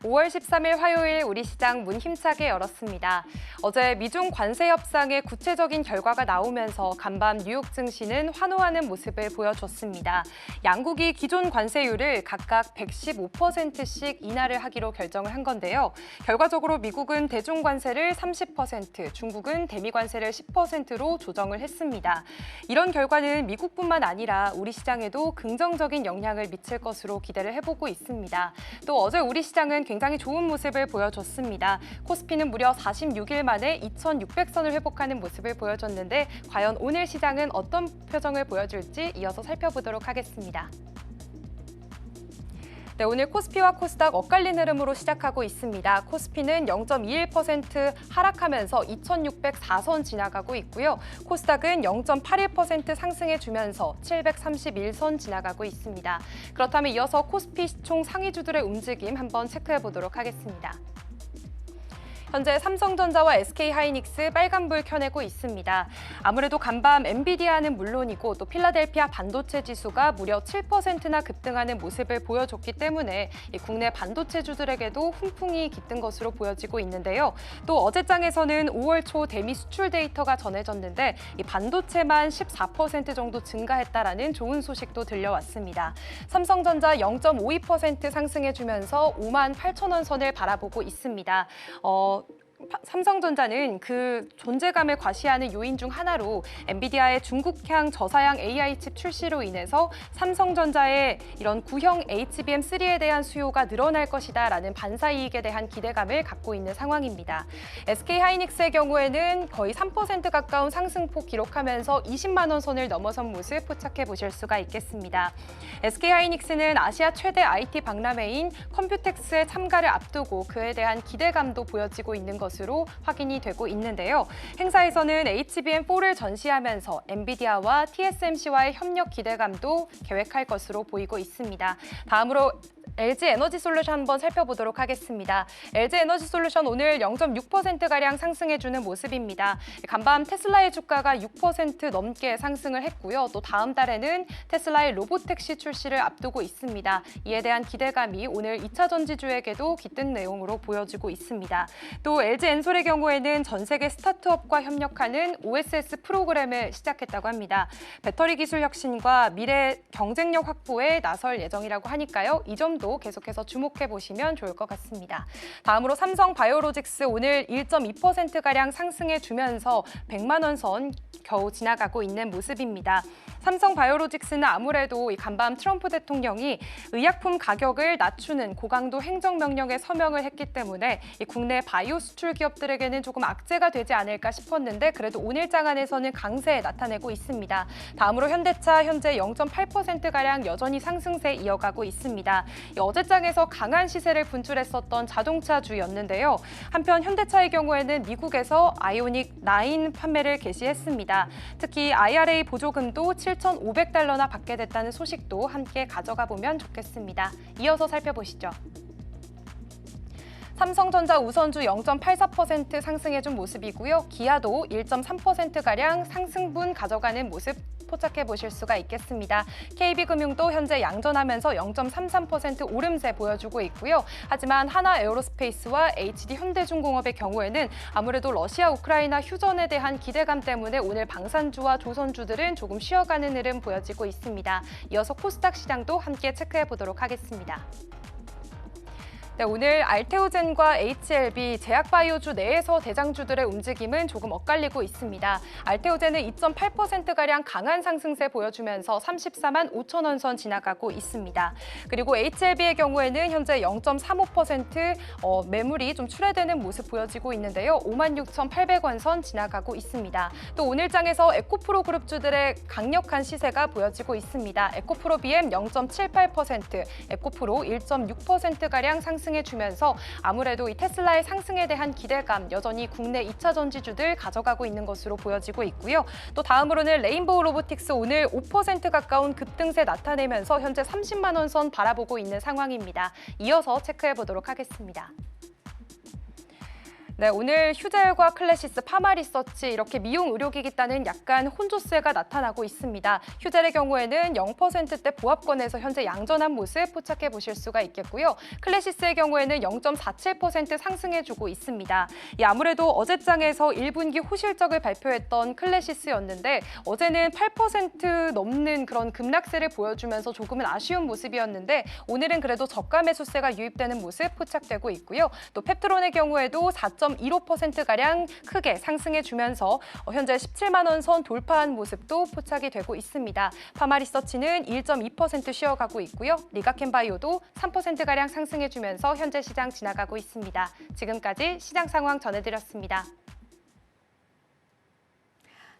(5월 13일) 화요일 우리 시장 문 힘차게 열었습니다. 어제 미중 관세 협상의 구체적인 결과가 나오면서 간밤 뉴욕 증시는 환호하는 모습을 보여줬습니다. 양국이 기존 관세율을 각각 115%씩 인하를 하기로 결정을 한 건데요. 결과적으로 미국은 대중 관세를 30%, 중국은 대미 관세를 10%로 조정을 했습니다. 이런 결과는 미국뿐만 아니라 우리 시장에도 긍정적인 영향을 미칠 것으로 기대를 해보고 있습니다. 또 어제 우리 시장은 굉장히 좋은 모습을 보여줬습니다. 코스피는 무려 46일 만에 2,600선을 회복하는 모습을 보여줬는데 과연 오늘 시장은 어떤 표정을 보여줄지 이어서 살펴보도록 하겠습니다. 네, 오늘 코스피와 코스닥 엇갈린 흐름으로 시작하고 있습니다. 코스피는 0.21% 하락하면서 2,604선 지나가고 있고요. 코스닥은 0.81% 상승해주면서 731선 지나가고 있습니다. 그렇다면 이어서 코스피 시총 상위주들의 움직임 한번 체크해 보도록 하겠습니다. 현재 삼성전자와 SK하이닉스 빨간불 켜내고 있습니다. 아무래도 간밤 엔비디아는 물론이고 또 필라델피아 반도체 지수가 무려 7%나 급등하는 모습을 보여줬기 때문에 국내 반도체주들에게도 훈풍이 깃든 것으로 보여지고 있는데요. 또 어제장에서는 5월 초 대미 수출 데이터가 전해졌는데 이 반도체만 14% 정도 증가했다라는 좋은 소식도 들려왔습니다. 삼성전자 0.52% 상승해주면서 58,000원 선을 바라보고 있습니다. 삼성전자는 그 존재감을 과시하는 요인 중 하나로 엔비디아의 중국향 저사양 AI 칩 출시로 인해서 삼성전자의 이런 구형 HBM3에 대한 수요가 늘어날 것이다라는 반사이익에 대한 기대감을 갖고 있는 상황입니다. SK하이닉스의 경우에는 거의 3% 가까운 상승폭 기록하면서 20만 원 선을 넘어선 모습 포착해 보실 수가 있겠습니다. SK하이닉스는 아시아 최대 IT 박람회인 컴퓨텍스의 참가를 앞두고 그에 대한 기대감도 보여지고 있는 것으로 확인이 되고 있는데요. 행사에서는 HBM4를 전시하면서 엔비디아와 TSMC와의 협력 기대감도 계획할 것으로 보이고 있습니다. 다음으로 LG에너지솔루션 한번 살펴보도록 하겠습니다. LG에너지솔루션 오늘 0.6%가량 상승해주는 모습입니다. 간밤 테슬라의 주가가 6% 넘게 상승을 했고요. 또 다음 달에는 테슬라의 로보택시 출시를 앞두고 있습니다. 이에 대한 기대감이 오늘 2차 전지주에게도 깃든 내용으로 보여지고 있습니다. 또 LG엔솔의 경우에는 전 세계 스타트업과 협력하는 OSS 프로그램을 시작했다고 합니다. 배터리 기술 혁신과 미래 경쟁력 확보에 나설 예정이라고 하니까요. 이 점도 시장도 계속해서 주목해 보시면 좋을 것 같습니다. 다음으로 삼성바이오로직스 오늘 1.2%가량 상승해 주면서 100만 원 선 겨우 지나가고 있는 모습입니다. 삼성바이오로직스는 아무래도 이 간밤 트럼프 대통령이 의약품 가격을 낮추는 고강도 행정명령에 서명을 했기 때문에 이 국내 바이오 수출 기업들에게는 조금 악재가 되지 않을까 싶었는데 그래도 오늘 장안에서는 강세 나타내고 있습니다. 다음으로 현대차 현재 0.8%가량 여전히 상승세 이어가고 있습니다. 이 어제장에서 강한 시세를 분출했었던 자동차주였는데요. 한편 현대차의 경우에는 미국에서 아이오닉 9 판매를 개시했습니다. 특히 IRA 보조금도 7,500달러나 받게 됐다는 소식도 함께 가져가 보면 좋겠습니다. 이어서 살펴보시죠. 삼성전자 우선주 0.84% 상승해준 모습이고요. 기아도 1.3%가량 상승분 가져가는 모습 포착해 보실 수가 있겠습니다. KB금융도 현재 양전하면서 0.33% 오름세 보여주고 있고요. 하지만 하나에어로스페이스와 HD현대중공업의 경우에는 아무래도 러시아 우크라이나 휴전에 대한 기대감 때문에 오늘 방산주와 조선주들은 조금 쉬어가는 흐름 보여지고 있습니다. 이어서 코스닥 시장도 함께 체크해 보도록 하겠습니다. 네, 오늘 알테오젠과 HLB 제약바이오주 내에서 대장주들의 움직임은 조금 엇갈리고 있습니다. 알테오젠은 2.8%가량 강한 상승세 보여주면서 34만 5천 원 선 지나가고 있습니다. 그리고 HLB의 경우에는 현재 0.35% 매물이 좀 출회되는 모습 보여지고 있는데요. 56,800원 선 지나가고 있습니다. 또 오늘 장에서 에코프로 그룹주들의 강력한 시세가 보여지고 있습니다. 에코프로 BM 0.78%, 에코프로 1.6%가량 상승 주면서 아무래도 이 테슬라의 상승에 대한 기대감 여전히 국내 2차 전지주들 가져가고 있는 것으로 보여지고 있고요. 또 다음으로는 레인보우 로보틱스 오늘 5% 가까운 급등세 나타내면서 현재 30만 원 선 바라보고 있는 상황입니다. 이어서 체크해 보도록 하겠습니다. 네, 오늘 휴젤과 클래시스, 파마리서치 이렇게 미용 의료기기단은 약간 혼조세가 나타나고 있습니다. 휴젤의 경우에는 0%대 보합권에서 현재 양전한 모습 포착해 보실 수가 있겠고요. 클래시스의 경우에는 0.47% 상승해주고 있습니다. 아무래도 어제장에서 1분기 호실적을 발표했던 클래시스였는데 어제는 8% 넘는 그런 급락세를 보여주면서 조금은 아쉬운 모습이었는데 오늘은 그래도 저가 매수세가 유입되는 모습 포착되고 있고요. 또 펩트론의 경우에도 4.15%가량 크게 상승해주면서 현재 17만 원 선 돌파한 모습도 포착이 되고 있습니다. 파마리서치는 1.2% 쉬어가고 있고요. 리가켄바이오도 3%가량 상승해주면서 현재 시장 지나가고 있습니다. 지금까지 시장 상황 전해드렸습니다.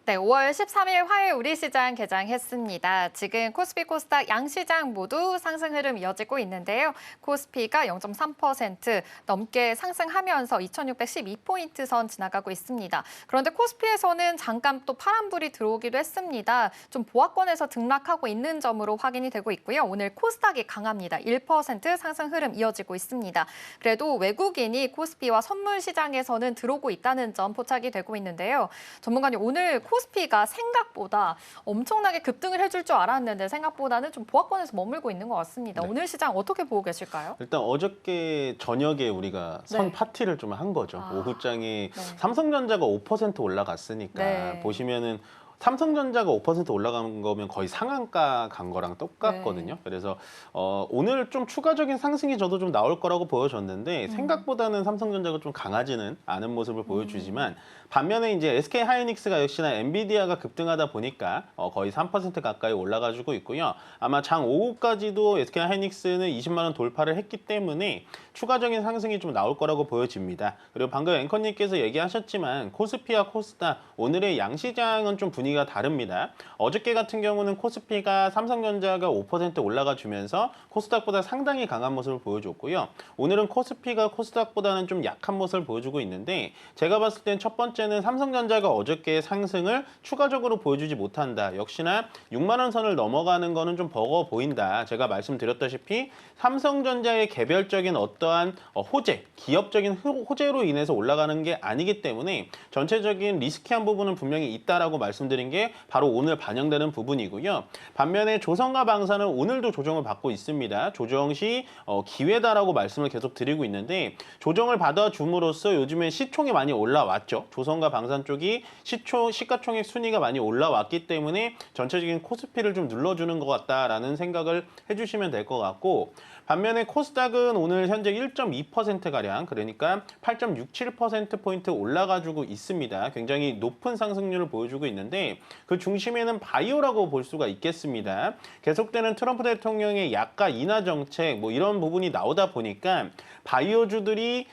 네, 5월 13일 화요일 우리 시장 개장했습니다. 지금 코스피, 코스닥 양시장 모두 상승 흐름 이어지고 있는데요. 코스피가 0.3% 넘게 상승하면서 2,612포인트 선 지나가고 있습니다. 그런데 코스피에서는 잠깐 또 파란불이 들어오기도 했습니다. 좀 보합권에서 등락하고 있는 점으로 확인이 되고 있고요. 오늘 코스닥이 강합니다. 1% 상승 흐름 이어지고 있습니다. 그래도 외국인이 코스피와 선물 시장에서는 들어오고 있다는 점 포착이 되고 있는데요. 전문가님, 오늘 코스피가 생각보다 엄청나게 급등을 해줄 줄 알았는데 생각보다는 좀 보합권에서 머물고 있는 것 같습니다. 네. 오늘 시장 어떻게 보고 계실까요? 일단 어저께 저녁에 우리가 선 네. 파티를 좀 한 거죠. 아, 오후장에 네. 삼성전자가 5% 올라갔으니까 네. 보시면은 삼성전자가 5% 올라간 거면 거의 상한가 간 거랑 똑같거든요. 네. 그래서 오늘 좀 추가적인 상승이 저도 좀 나올 거라고 보여졌는데 생각보다는 삼성전자가 좀 강하지는 않은 모습을 보여주지만 반면에 이제 SK 하이닉스가 역시나 엔비디아가 급등하다 보니까 거의 3% 가까이 올라가지고 있고요. 아마 장 오후까지도 SK 하이닉스는 20만 원 돌파를 했기 때문에 추가적인 상승이 좀 나올 거라고 보여집니다. 그리고 방금 앵커님께서 얘기하셨지만 코스피와 코스닥 오늘의 양시장은 좀 분위기가 다릅니다. 어저께 같은 경우는 코스피가 삼성전자가 5% 올라가 주면서 코스닥보다 상당히 강한 모습을 보여줬고요. 오늘은 코스피가 코스닥보다는 좀 약한 모습을 보여주고 있는데 제가 봤을 땐 첫 번째는 삼성전자가 어저께 상승을 추가적으로 보여주지 못한다. 역시나 6만 원 선을 넘어가는 거는 좀 버거워 보인다. 제가 말씀드렸다시피 삼성전자의 개별적인 어떠한 호재, 기업적인 호재로 인해서 올라가는 게 아니기 때문에 전체적인 리스키한 부분은 분명히 있다라고 말씀드린 게 바로 오늘 반영되는 부분이고요. 반면에 조선과 방산은 오늘도 조정을 받고 있습니다. 조정 시 기회다라고 말씀을 계속 드리고 있는데 조정을 받아줌으로써 요즘에 시총이 많이 올라왔죠. 조선과 방산 쪽이 시가총액 순위가 많이 올라왔기 때문에 전체적인 코스피를 좀 눌러주는 것 같다라는 생각을 해주시면 될 것 같고 반면에 코스닥은 오늘 현재 1.2%가량, 그러니까 8.67%포인트 올라가지고 있습니다. 굉장히 높은 상승률을 보여주고 있는데 그 중심에는 바이오라고 볼 수가 있겠습니다. 계속되는 트럼프 대통령의 약가 인하 정책 뭐 이런 부분이 나오다 보니까 바이오주들이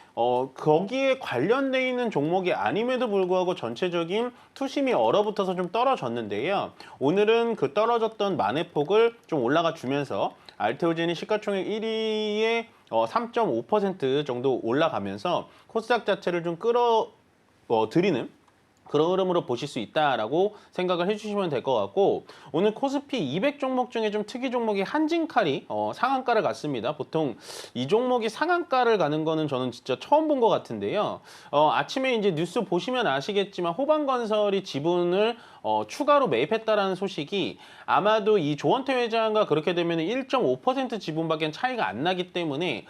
거기에 관련돼 있는 종목이 아님에도 불구하고 전체적인 투심이 얼어붙어서 좀 떨어졌는데요. 오늘은 그 떨어졌던 만회폭을 좀 올라가 주면서 알테오젠이 시가총액 1위에 3.5% 정도 올라가면서 코스닥 자체를 좀 끌어들이는 그런 흐름으로 보실 수 있다라고 생각을 해주시면 될 것 같고, 오늘 코스피 200 종목 중에 좀 특이 종목이 한진칼이 상한가를 갔습니다. 보통 이 종목이 상한가를 가는 거는 저는 진짜 처음 본 것 같은데요. 아침에 이제 뉴스 보시면 아시겠지만 호반건설이 지분을 추가로 매입했다라는 소식이 아마도 이 조원태 회장과 그렇게 되면 1.5% 지분밖에 차이가 안 나기 때문에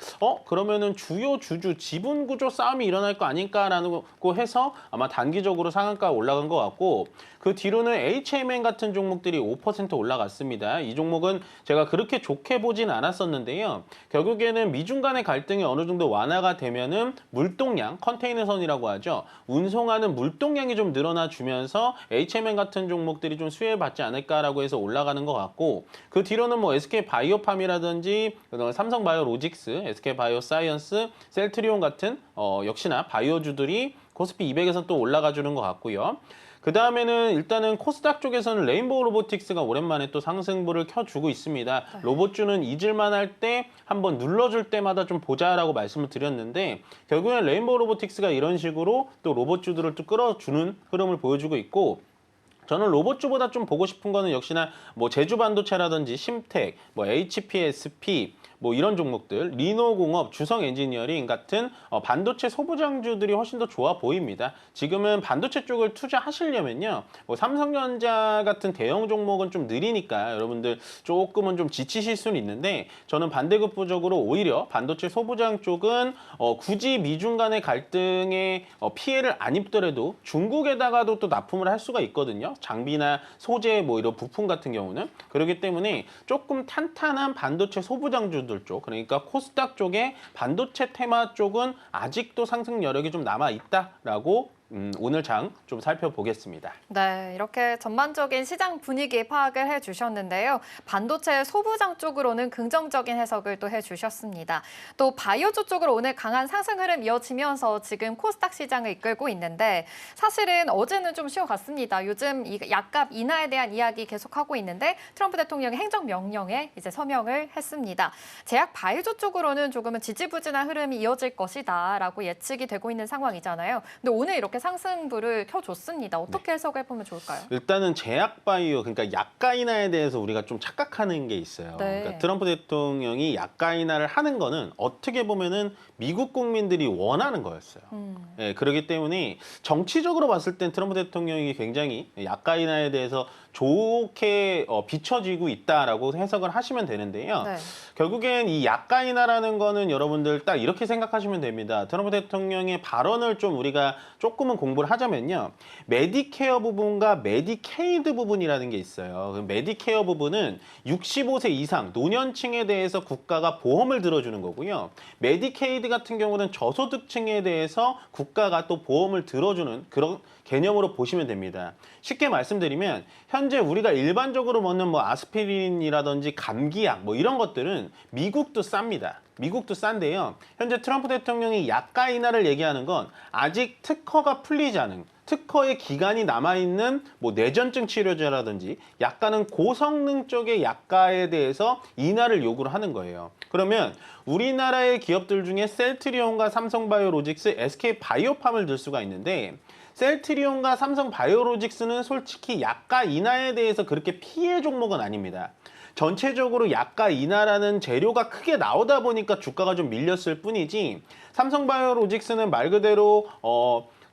그러면은 주요 주주 지분 구조 싸움이 일어날 거 아닐까라고 해서 아마 단기적으로 상한가 올라간 것 같고, 그 뒤로는 HMN 같은 종목들이 5% 올라갔습니다. 이 종목은 제가 그렇게 좋게 보진 않았었는데요. 결국에는 미중 간의 갈등이 어느 정도 완화가 되면은 물동량, 컨테이너선이라고 하죠. 운송하는 물동량이 좀 늘어나 주면서 HMN 같은 종목들이 좀 수혜받지 않을까라고 해서 올라가는 것 같고, 그 뒤로는 뭐 SK바이오팜이라든지 삼성바이오로직스, SK바이오사이언스, 셀트리온 같은 역시나 바이오주들이 코스피 200에서 또 올라가 주는 것 같고요. 그 다음에는 일단은 코스닥 쪽에서는 레인보우 로보틱스가 오랜만에 또 상승부를 켜주고 있습니다. 로봇주는 잊을만 할 때 한번 눌러줄 때마다 좀 보자라고 말씀을 드렸는데 결국엔 레인보우 로보틱스가 이런 식으로 또 로봇주들을 또 끌어주는 흐름을 보여주고 있고, 저는 로봇주보다 좀 보고 싶은 거는 역시나 뭐 제주반도체라든지 심텍, 뭐 HPSP, 뭐 이런 종목들, 리노공업, 주성엔지니어링 같은 반도체 소부장주들이 훨씬 더 좋아 보입니다. 지금은 반도체 쪽을 투자하시려면요, 뭐 삼성전자 같은 대형 종목은 좀 느리니까 여러분들 조금은 좀 지치실 수는 있는데, 저는 반대급부적으로 오히려 반도체 소부장 쪽은 굳이 미중 간의 갈등에 피해를 안 입더라도 중국에다가도 또 납품을 할 수가 있거든요. 장비나 소재 뭐 이런 부품 같은 경우는. 그렇기 때문에 조금 탄탄한 반도체 소부장주들 쪽, 그러니까 코스닥 쪽에 반도체 테마 쪽은 아직도 상승 여력이 좀 남아 있다라고 오늘 장 좀 살펴보겠습니다. 네, 이렇게 전반적인 시장 분위기 파악을 해주셨는데요. 반도체 소부장 쪽으로는 긍정적인 해석을 또 해주셨습니다. 또 바이오주 쪽으로 오늘 강한 상승 흐름 이어지면서 지금 코스닥 시장을 이끌고 있는데, 사실은 어제는 좀 쉬어갔습니다. 요즘 이 약값 인하에 대한 이야기 계속하고 있는데 트럼프 대통령이 행정명령에 이제 서명을 했습니다. 제약 바이오주 쪽으로는 조금은 지지부진한 흐름이 이어질 것이다라고 예측이 되고 있는 상황이잖아요. 근데 오늘 이렇게 상승부를 켜줬습니다. 어떻게 해석해 보면 좋을까요? 일단은 제약바이오, 그러니까 약가 인하에 대해서 우리가 좀 착각하는 게 있어요. 네. 그러니까 트럼프 대통령이 약가 인하를 하는 거는 어떻게 보면은 미국 국민들이 원하는 거였어요. 예, 그렇기 때문에 정치적으로 봤을 땐 트럼프 대통령이 굉장히 약가 인하에 대해서 좋게 비춰지고 있다라고 해석을 하시면 되는데요. 네. 결국엔 이 약가 인하라는 거는 여러분들 딱 이렇게 생각하시면 됩니다. 트럼프 대통령의 발언을 좀 우리가 조금은 공부를 하자면요, 메디케어 부분과 메디케이드 부분이라는 게 있어요. 그 메디케어 부분은 65세 이상 노년층에 대해서 국가가 보험을 들어주는 거고요. 메디케이드 같은 경우는 저소득층에 대해서 국가가 또 보험을 들어주는 그런 개념으로 보시면 됩니다. 쉽게 말씀드리면 현재 우리가 일반적으로 먹는 뭐 아스피린이라든지 감기약 뭐 이런 것들은 미국도 쌉니다. 미국도 싼데요. 현재 트럼프 대통령이 약가 인하를 얘기하는 건 아직 특허가 풀리지 않은, 특허의 기간이 남아있는 뭐 뇌전증 치료제라든지 약간은 고성능 쪽의 약가에 대해서 인하를 요구를 하는 거예요. 그러면 우리나라의 기업들 중에 셀트리온과 삼성바이오로직스, SK바이오팜을 들 수가 있는데, 셀트리온과 삼성바이오로직스는 솔직히 약가 인하에 대해서 그렇게 피해 종목은 아닙니다. 전체적으로 약가 인하라는 재료가 크게 나오다 보니까 주가가 좀 밀렸을 뿐이지, 삼성바이오로직스는 말 그대로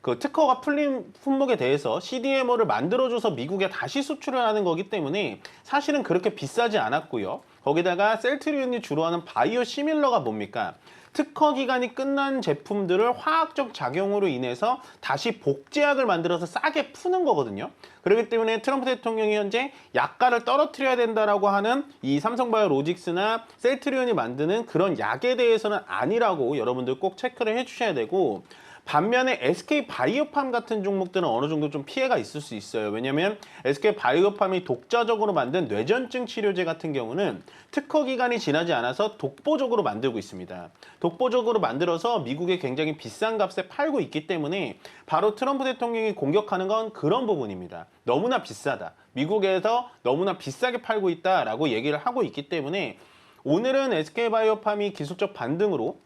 그 특허가 풀린 품목에 대해서 CDMO를 만들어줘서 미국에 다시 수출을 하는 거기 때문에 사실은 그렇게 비싸지 않았고요. 거기다가 셀트리온이 주로 하는 바이오 시밀러가 뭡니까? 특허 기간이 끝난 제품들을 화학적 작용으로 인해서 다시 복제약을 만들어서 싸게 푸는 거거든요. 그렇기 때문에 트럼프 대통령이 현재 약가를 떨어뜨려야 된다라고 하는 이 삼성바이오로직스나 셀트리온이 만드는 그런 약에 대해서는 아니라고 여러분들 꼭 체크를 해주셔야 되고, 반면에 SK바이오팜 같은 종목들은 어느 정도 좀 피해가 있을 수 있어요. 왜냐하면 SK바이오팜이 독자적으로 만든 뇌전증 치료제 같은 경우는 특허 기간이 지나지 않아서 독보적으로 만들고 있습니다. 독보적으로 만들어서 미국에 굉장히 비싼 값에 팔고 있기 때문에 바로 트럼프 대통령이 공격하는 건 그런 부분입니다. 너무나 비싸다. 미국에서 너무나 비싸게 팔고 있다라고 얘기를 하고 있기 때문에 오늘은 SK바이오팜이 기술적 반등으로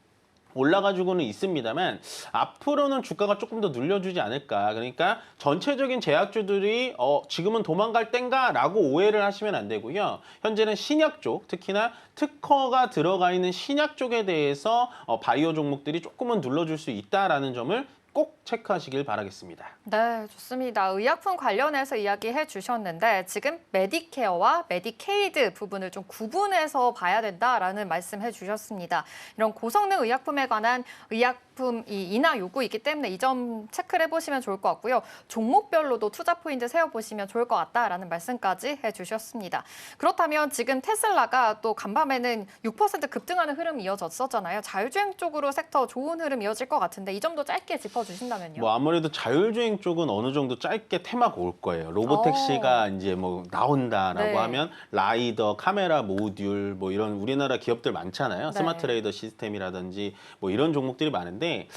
올라가지고는 있습니다만 앞으로는 주가가 조금 더 눌려주지 않을까. 그러니까 전체적인 제약주들이 지금은 도망갈 땐가 라고 오해를 하시면 안 되고요. 현재는 신약 쪽, 특히나 특허가 들어가 있는 신약 쪽에 대해서 바이오 종목들이 조금은 눌러줄 수 있다라는 점을 꼭 체크하시길 바라겠습니다. 네, 좋습니다. 의약품 관련해서 이야기해 주셨는데 지금 메디케어와 메디케이드 부분을 좀 구분해서 봐야 된다라는 말씀해 주셨습니다. 이런 고성능 의약품에 관한 의약품 인하 요구 있기 때문에 이 점 체크를 해보시면 좋을 것 같고요. 종목별로도 투자 포인트 세워보시면 좋을 것 같다라는 말씀까지 해주셨습니다. 그렇다면 지금 테슬라가 또 간밤에는 6% 급등하는 흐름이 이어졌었잖아요. 자율주행 쪽으로 섹터 좋은 흐름 이어질 것 같은데 이 점도 짧게 짚어주신다면요. 뭐 아무래도 자율주행 쪽은 어느 정도 짧게 테마가 올 거예요. 로보택시가 이제 뭐 나온다라고 네. 하면 라이더, 카메라 모듈 뭐 이런 우리나라 기업들 많잖아요. 네. 스마트 레이더 시스템이라든지 뭐 이런 종목들이 많은데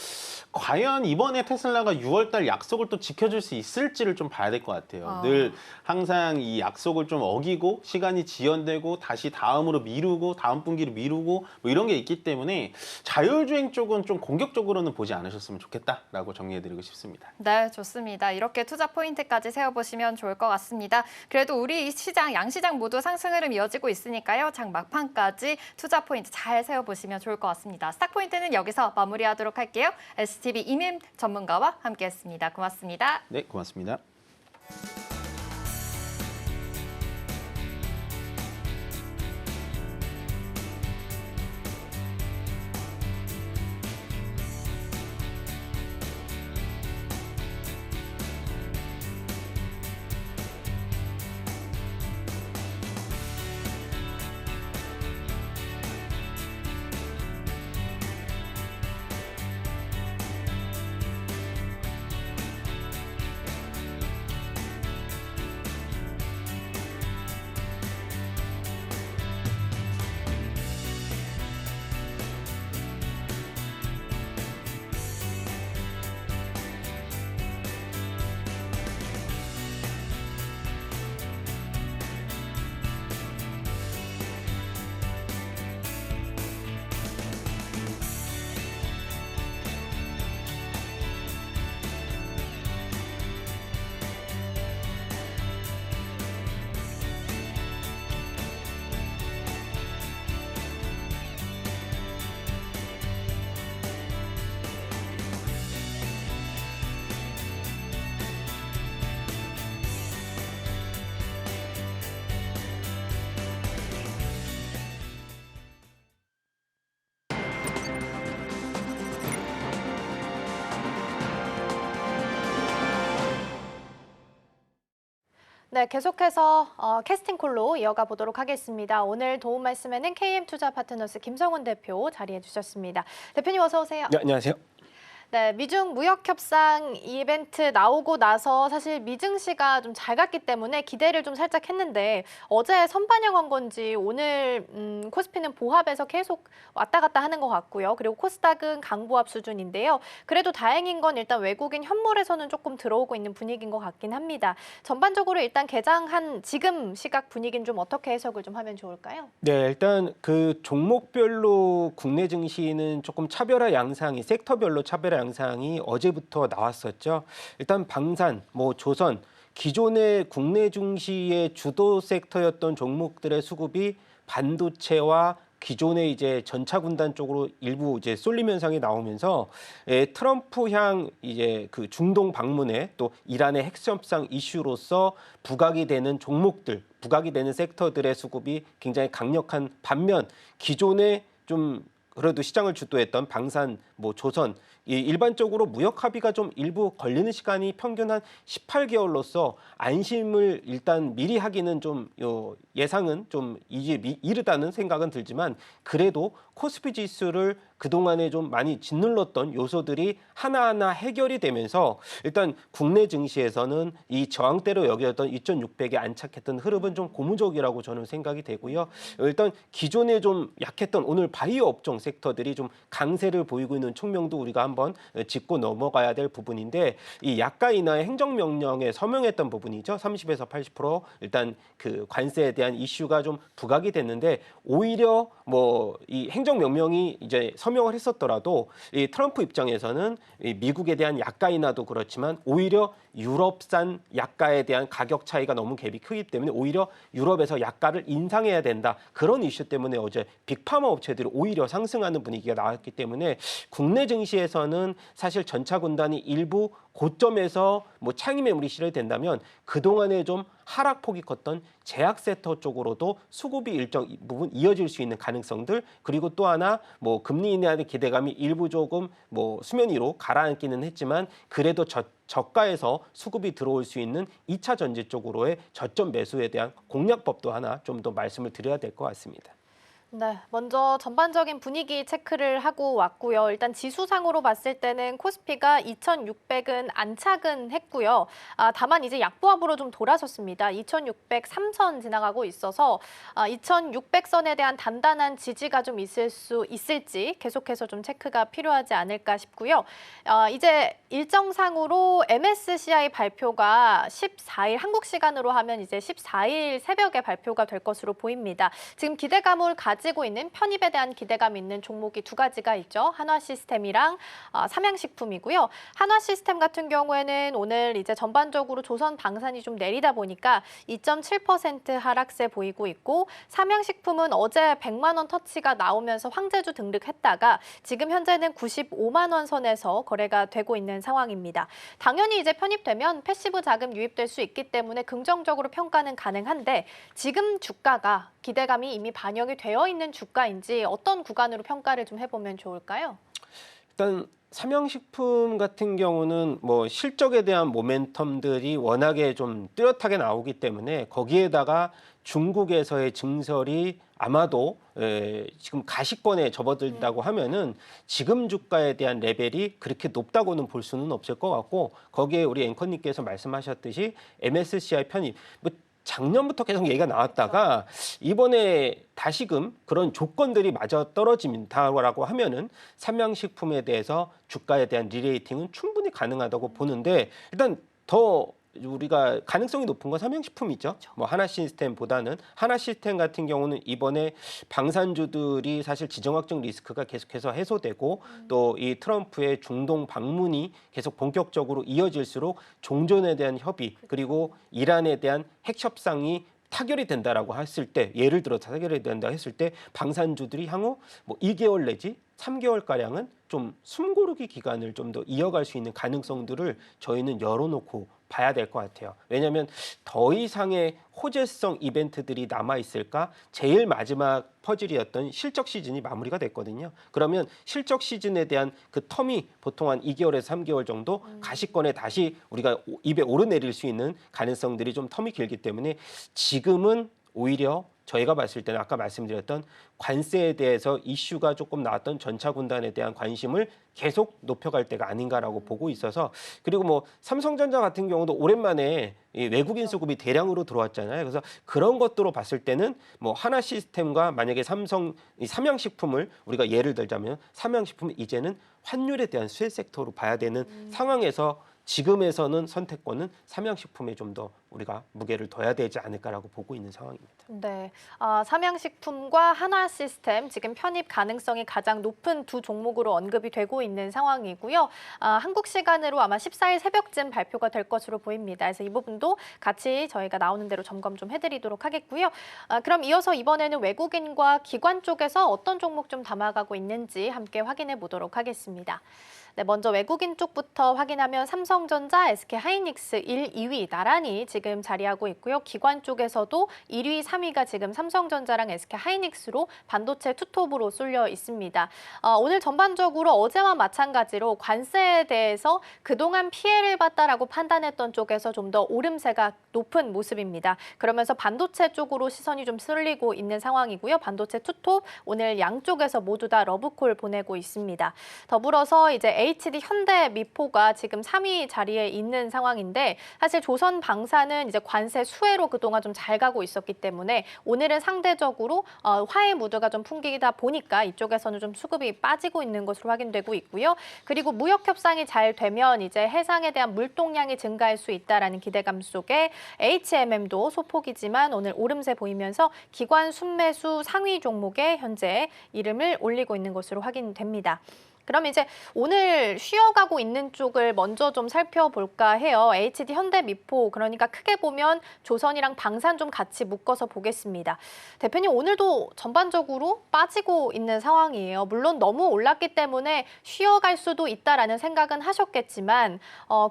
과연 이번에 테슬라가 6월달 약속을 또 지켜줄 수 있을지를 좀 봐야 될 것 같아요. 늘 항상 이 약속을 좀 어기고 시간이 지연되고 다시 다음으로 미루고 다음 분기로 미루고 뭐 이런 게 있기 때문에 자율주행 쪽은 좀 공격적으로는 보지 않으셨으면 좋겠다라고 정리해드리고 싶습니다. 네, 좋습니다. 이렇게 투자 포인트까지 세워보시면 좋을 것 같습니다. 그래도 우리 시장, 양시장 모두 상승 흐름 이어지고 있으니까요. 장 막판까지 투자 포인트 잘 세워보시면 좋을 것 같습니다. 스탁 포인트는 여기서 마무리하도록 할게요. STV 이민 전문가와 함께했습니다. 고맙습니다. 네, 고맙습니다. 네, 계속해서 캐스팅콜로 이어가 보도록 하겠습니다. 오늘 도움 말씀에는 KM투자파트너스 김성훈 대표 자리해 주셨습니다. 대표님 어서 오세요. 네, 안녕하세요. 네, 미중 무역 협상 이벤트 나오고 나서 사실 미증시가 좀 잘 갔기 때문에 기대를 좀 살짝 했는데 어제 선반영한 건지 오늘 코스피는 보합에서 계속 왔다 갔다 하는 것 같고요. 그리고 코스닥은 강보합 수준인데요. 그래도 다행인 건 일단 외국인 현물에서는 조금 들어오고 있는 분위기인 것 같긴 합니다. 전반적으로 일단 개장한 지금 시각 분위기는 좀 어떻게 해석을 좀 하면 좋을까요? 네, 일단 그 종목별로 국내 증시는 조금 차별화 양상이 섹터별로 차별화 양상이 어제부터 나왔었죠. 일단 방산, 뭐 조선, 기존의 국내 증시의 주도 섹터였던 종목들의 수급이 반도체와 기존의 이제 전차 군단 쪽으로 일부 이제 쏠림 현상이 나오면서 트럼프향 이제 그 중동 방문에 또 이란의 핵협상 이슈로서 부각이 되는 종목들, 부각이 되는 섹터들의 수급이 굉장히 강력한 반면 기존의 좀 그래도 시장을 주도했던 방산, 뭐 조선 일반적으로 무역 합의가 좀 일부 걸리는 시간이 평균 한 18개월로서 안심을 일단 미리 하기는 좀 예상은 좀 이제 이르다는 생각은 들지만 그래도 코스피 지수를 그동안에 좀 많이 짓눌렀던 요소들이 하나하나 해결이 되면서 일단 국내 증시에서는 이 저항대로 여겨졌던 2,600에 안착했던 흐름은 좀 고무적이라고 저는 생각이 되고요. 일단 기존에 좀 약했던 오늘 바이오 업종 섹터들이 좀 강세를 보이고 있는 측면도 우리가 한번 짚고 넘어가야 될 부분인데 이 약가 인하의 행정명령에 서명했던 부분이죠. 30에서 80% 일단 그 관세에 대한 이슈가 좀 부각이 됐는데 오히려 뭐 이 행정명령이 이제 서명을 했었더라도 이 트럼프 입장에서는 이 미국에 대한 약가 인하도 그렇지만 오히려 유럽산 약가에 대한 가격 차이가 너무 갭이 크기 때문에 오히려 유럽에서 약가를 인상해야 된다. 그런 이슈 때문에 어제 빅파마 업체들이 오히려 상승하는 분위기가 나왔기 때문에 국내 증시에서는 사실 전차 군단이 일부 고점에서 뭐 창의 매물이 실현된다면 그동안에 좀 하락폭이 컸던 제약 섹터 쪽으로도 수급이 일정 부분 이어질 수 있는 가능성들 그리고 또 하나 뭐 금리 인하의 기대감이 일부 조금 뭐 수면 위로 가라앉기는 했지만 그래도 저가에서 수급이 들어올 수 있는 2차 전지 쪽으로의 저점 매수에 대한 공략법도 하나 좀 더 말씀을 드려야 될 것 같습니다. 네, 먼저 전반적인 분위기 체크를 하고 왔고요. 일단 지수상으로 봤을 때는 코스피가 2,600은 안착은 했고요. 다만 이제 약보합으로 좀 돌아섰습니다. 2,603선 지나가고 있어서 2,600선에 대한 단단한 지지가 좀 있을지 계속해서 좀 체크가 필요하지 않을까 싶고요. 이제 일정상으로 MSCI 발표가 14일 한국 시간으로 하면 이제 14일 새벽에 발표가 될 것으로 보입니다. 지금 기대감을 가지고 있는 편입에 대한 기대감이 있는 종목이 두 가지가 있죠. 한화시스템이랑 삼양식품이고요. 한화시스템 같은 경우에는 오늘 이제 전반적으로 조선 방산이 좀 내리다 보니까 2.7% 하락세 보이고 있고 삼양식품은 어제 100만 원 터치가 나오면서 황제주 등락했다가 지금 현재는 95만 원 선에서 거래가 되고 있는 상황입니다. 당연히 이제 편입되면 패시브 자금 유입될 수 있기 때문에 긍정적으로 평가는 가능한데 지금 주가가 기대감이 이미 반영이 되어 있는 주가인지 어떤 구간으로 평가를 좀 해보면 좋을까요? 일단 삼양식품 같은 경우는 뭐 실적에 대한 모멘텀들이 워낙에 좀 뚜렷하게 나오기 때문에 거기에다가 중국에서의 증설이 아마도 지금 가시권에 접어들다고 하면은 지금 주가에 대한 레벨이 그렇게 높다고는 볼 수는 없을 것 같고 거기에 우리 앵커님께서 말씀하셨듯이 MSCI 편입 뭐 작년부터 계속 얘기가 나왔다가 이번에 다시금 그런 조건들이 맞아 떨어진다라고 하면은 삼양식품에 대해서 주가에 대한 리레이팅은 충분히 가능하다고 보는데 일단 더 우리가 가능성이 높은 건 삼양식품이죠. 뭐 하나시스템보다는 하나시스템 같은 경우는 이번에 방산주들이 사실 지정학적 리스크가 계속해서 해소되고 또 이 트럼프의 중동 방문이 계속 본격적으로 이어질수록 종전에 대한 협의 그리고 이란에 대한 핵 협상이 타결이 된다라고 했을 때 예를 들어 타결이 된다 했을 때 방산주들이 향후 뭐 2개월 내지 3개월 가량은 좀 숨고르기 기간을 좀 더 이어갈 수 있는 가능성들을 저희는 열어놓고 봐야 될 것 같아요. 왜냐하면 더 이상의 호재성 이벤트들이 남아 있을까? 제일 마지막 퍼즐이었던 실적 시즌이 마무리가 됐거든요. 그러면 실적 시즌에 대한 그 텀이 보통 한 2개월에서 3개월 정도 가시권에 다시 우리가 입에 오르내릴 수 있는 가능성들이 좀 텀이 길기 때문에 지금은 오히려 저희가 봤을 때는 아까 말씀드렸던 관세에 대해서 이슈가 조금 나왔던 전차 군단에 대한 관심을 계속 높여갈 때가 아닌가라고 보고 있어서 그리고 뭐 삼성전자 같은 경우도 오랜만에 이 외국인 수급이 대량으로 들어왔잖아요. 그래서 그런 것들로 봤을 때는 뭐 하나시스템과 만약에 삼양식품을 우리가 예를 들자면 삼양식품은 이제는 환율에 대한 수혜 섹터로 봐야 되는 상황에서 지금에서는 선택권은 삼양식품에 좀 더 우리가 무게를 둬야 되지 않을까라고 보고 있는 상황입니다. 네, 삼양식품과 한화시스템 지금 편입 가능성이 가장 높은 두 종목으로 언급이 되고 있는 상황이고요. 한국 시간으로 아마 14일 새벽쯤 발표가 될 것으로 보입니다. 그래서 이 부분도 같이 저희가 나오는 대로 점검 좀 해드리도록 하겠고요. 그럼 이어서 이번에는 외국인과 기관 쪽에서 어떤 종목 좀 담아가고 있는지 함께 확인해 보도록 하겠습니다. 네, 먼저 외국인 쪽부터 확인하면 삼성전자, SK하이닉스 1, 2위 나란히 지금 지금 자리하고 있고요. 기관 쪽에서도 1위, 3위가 지금 삼성전자랑 SK하이닉스로 반도체 투톱으로 쏠려 있습니다. 오늘 전반적으로 어제와 마찬가지로 관세에 대해서 그동안 피해를 봤다라고 판단했던 쪽에서 좀 더 오름세가 높은 모습입니다. 그러면서 반도체 쪽으로 시선이 좀 쏠리고 있는 상황이고요. 반도체 투톱 오늘 양쪽에서 모두 다 러브콜 보내고 있습니다. 더불어서 이제 HD 현대 미포가 지금 3위 자리에 있는 상황인데 사실 조선 방사는 이제 관세 수혜로 그동안 좀 잘 가고 있었기 때문에 오늘은 상대적으로 화해 무드가 좀 풍기다 보니까 이쪽에서는 좀 수급이 빠지고 있는 것으로 확인되고 있고요. 그리고 무역 협상이 잘 되면 이제 해상에 대한 물동량이 증가할 수 있다라는 기대감 속에 HMM도 소폭이지만 오늘 오름세 보이면서 기관 순매수 상위 종목에 현재 이름을 올리고 있는 것으로 확인됩니다. 그럼 이제 오늘 쉬어가고 있는 쪽을 먼저 좀 살펴볼까 해요. HD 현대미포, 그러니까 크게 보면 조선이랑 방산 좀 같이 묶어서 보겠습니다. 대표님, 오늘도 전반적으로 빠지고 있는 상황이에요. 물론 너무 올랐기 때문에 쉬어갈 수도 있다라는 생각은 하셨겠지만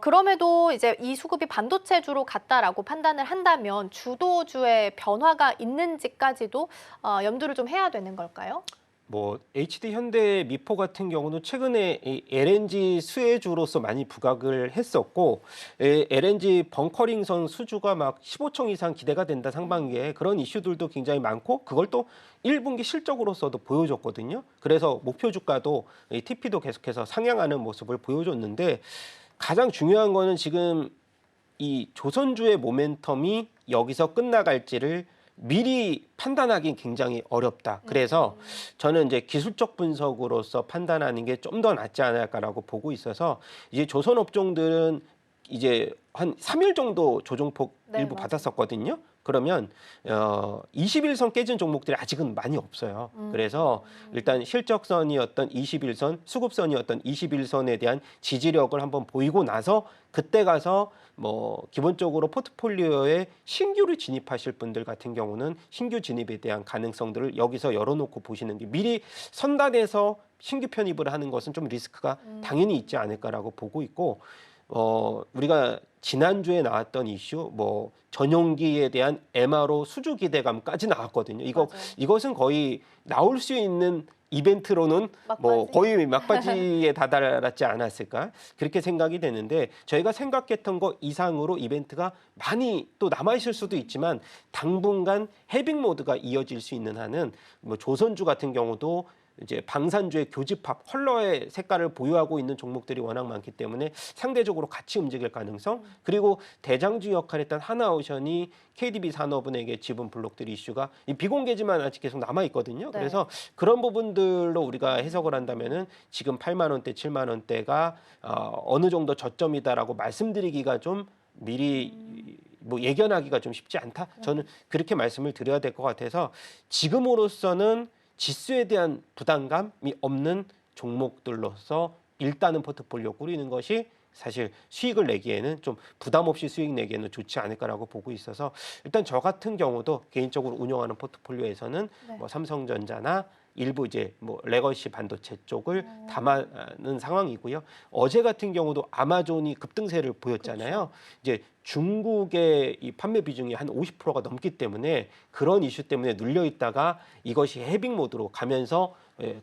그럼에도 이제 이 수급이 반도체주로 갔다라고 판단을 한다면 주도주의 변화가 있는지까지도 염두를 좀 해야 되는 걸까요? 뭐 HD 현대 미포 같은 경우는 최근에 이 LNG 수혜주로서 많이 부각을 했었고 LNG 벙커링선 수주가 막 15총 이상 기대가 된다 상반기에 그런 이슈들도 굉장히 많고 그걸 또 1분기 실적으로서도 보여줬거든요. 그래서 목표 주가도 이 TP도 계속해서 상향하는 모습을 보여줬는데 가장 중요한 거는 지금 이 조선주의 모멘텀이 여기서 끝나갈지를 미리 판단하기 굉장히 어렵다. 그래서 저는 이제 기술적 분석으로서 판단하는 게 좀 더 낫지 않을까라고 보고 있어서 이제 조선 업종들은 이제 한 3일 정도 조정폭 네, 일부 맞아요. 받았었거든요. 그러면 21선 깨진 종목들이 아직은 많이 없어요. 그래서 일단 실적선이었던 21선, 수급선이었던 21선에 대한 지지력을 한번 보이고 나서 그때 가서 뭐 기본적으로 포트폴리오에 신규를 진입하실 분들 같은 경우는 신규 진입에 대한 가능성들을 여기서 열어놓고 보시는 게 미리 선단해서 신규 편입을 하는 것은 좀 리스크가 당연히 있지 않을까라고 보고 있고 우리가 지난주에 나왔던 이슈 뭐 전용기에 대한 MRO 수주 기대감까지 나왔거든요. 이것은 거의 나올 수 있는 이벤트로는 뭐 막바지? 거의 막바지에 다다랐지 않았을까 그렇게 생각이 되는데 저희가 생각했던 거 이상으로 이벤트가 많이 또 남아 있을 수도 있지만 당분간 해빙 모드가 이어질 수 있는 한은 뭐 조선주 같은 경우도 이제 방산주의 교집합 컬러의 색깔을 보유하고 있는 종목들이 워낙 많기 때문에 상대적으로 같이 움직일 가능성 그리고 대장주 역할을 했던 하나오션이 KDB 산업은행의 지분 블록들 이슈가 이 비공개지만 아직 계속 남아 있거든요. 네. 그래서 그런 부분들로 우리가 해석을 한다면은 지금 8만 원대, 7만 원대가 어느 정도 저점이다라고 말씀드리기가 좀 미리 뭐 예견하기가 좀 쉽지 않다. 저는 그렇게 말씀을 드려야 될 것 같아서 지금으로서는 지수에 대한 부담감이 없는 종목들로서 일단은 포트폴리오 꾸리는 것이 사실 수익을 내기에는 좀 부담 없이 수익 내기에는 좋지 않을까라고 보고 있어서 일단 저 같은 경우도 개인적으로 운영하는 포트폴리오에서는 뭐 삼성전자나 일부 이제 뭐 레거시 반도체 쪽을 담아는 상황이고요. 어제 같은 경우도 아마존이 급등세를 보였잖아요. 이제 중국의 이 판매 비중이 한 50%가 넘기 때문에 그런 이슈 때문에 눌려 있다가 이것이 해빙 모드로 가면서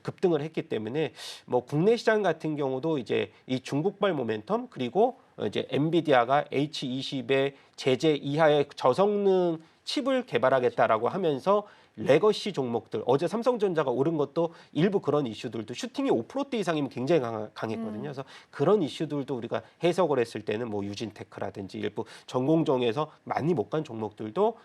급등을 했기 때문에 뭐 국내 시장 같은 경우도 이제 이 중국발 모멘텀 그리고 이제 엔비디아가 H20의 제재 이하의 저성능 칩을 개발하겠다라고 하면서 레거시 종목들 어제 삼성전자가 오른 것도 일부 그런 이슈들도 슈팅이 5%대 이상이면 굉장히 강했거든요. 그래서 그런 이슈들도 우리가 해석을 했을 때는 뭐 유진테크라든지 일부 전공정에서 많이 못 간 종목들도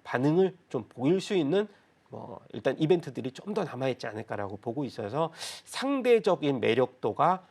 반응을 좀 보일 수 있는 뭐 일단 이벤트들이 좀 더 남아있지 않을까라고 보고 있어서 상대적인 매력도가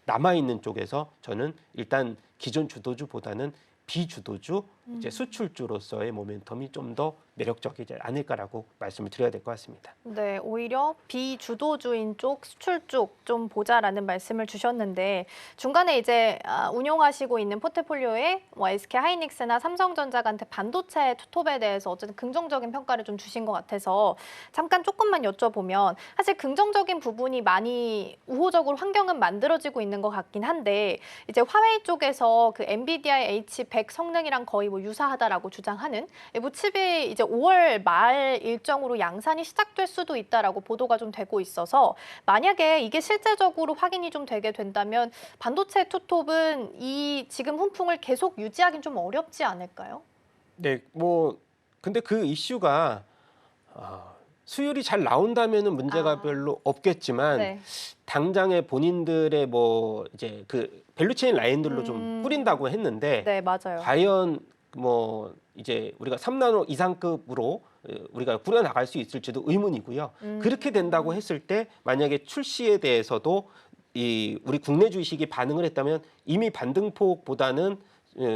남아있는 쪽에서 저는 일단 기존 주도주보다는 비주도주, 이제 수출주로서의 모멘텀이 좀 더 매력적이지 않을까라고 말씀을 드려야 될 것 같습니다. 네, 오히려 비주도주인 쪽, 수출 쪽 좀 보자라는 말씀을 주셨는데 중간에 이제 운용하시고 있는 포트폴리오에 뭐 SK하이닉스나 삼성전자한테 반도체 투톱에 대해서 어쨌든 긍정적인 평가를 좀 주신 것 같아서 잠깐 조금만 여쭤보면 사실 긍정적인 부분이 많이 우호적으로 환경은 만들어지고 있는 것 같긴 한데 이제 화웨이 쪽에서 그 엔비디아의 H100 성능이랑 거의 뭐 뭐 유사하다라고 주장하는 외부 칩이 이제 5월 말 일정으로 양산이 시작될 수도 있다라고 보도가 좀 되고 있어서 만약에 이게 실제적으로 확인이 좀 되게 된다면 반도체 투톱은 이 지금 훈풍을 계속 유지하기는 좀 어렵지 않을까요? 네, 뭐 근데 그 이슈가 수율이 잘 나온다면은 문제가 별로 없겠지만 네. 당장의 본인들의 뭐 이제 그 밸류체인 라인들로 좀 뿌린다고 했는데 네, 맞아요. 과연 뭐 이제 우리가 3나노 이상급으로 우리가 꾸려 나갈 수 있을지도 의문이고요. 그렇게 된다고 했을 때 만약에 출시에 대해서도 이 우리 국내 주식이 반응을 했다면 이미 반등폭보다는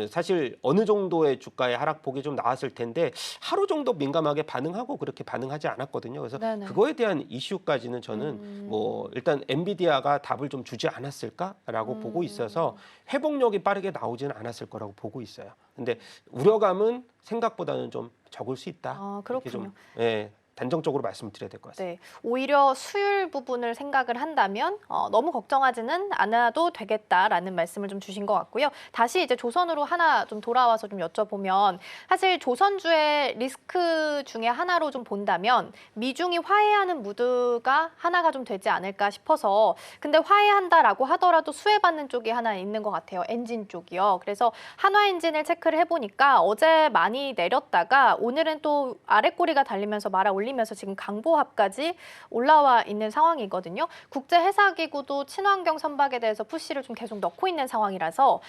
사실 어느 정도의 주가의 하락폭이 좀 나왔을 텐데 하루 정도 민감하게 반응하고 그렇게 반응하지 않았거든요. 그래서 네네. 그거에 대한 이슈까지는 저는 뭐 일단 엔비디아가 답을 좀 주지 않았을까라고 보고 있어서 회복력이 빠르게 나오지는 않았을 거라고 보고 있어요. 근데 우려감은 생각보다는 좀 적을 수 있다. 아, 이렇게 그렇군요. 좀 단정적으로 말씀드려야 될 것 같습니다. 네, 오히려 수율 부분을 생각을 한다면 너무 걱정하지는 않아도 되겠다라는 말씀을 좀 주신 것 같고요. 다시 이제 조선으로 하나 좀 돌아와서 좀 여쭤보면 사실 조선주의 리스크 중에 하나로 좀 본다면 미중이 화해하는 무드가 하나가 좀 되지 않을까 싶어서 근데 화해한다라고 하더라도 수혜받는 쪽이 하나 있는 것 같아요. 엔진 쪽이요. 그래서 한화 엔진을 체크를 해보니까 어제 많이 내렸다가 오늘은 또 아랫꼬리가 달리면서 올리면서 지금 강보합까지 올라와 있는 상황이거든요. 국제해사기구도 친환경 선박에 대해서 푸시를 좀 계속 넣고 있는 상황이라서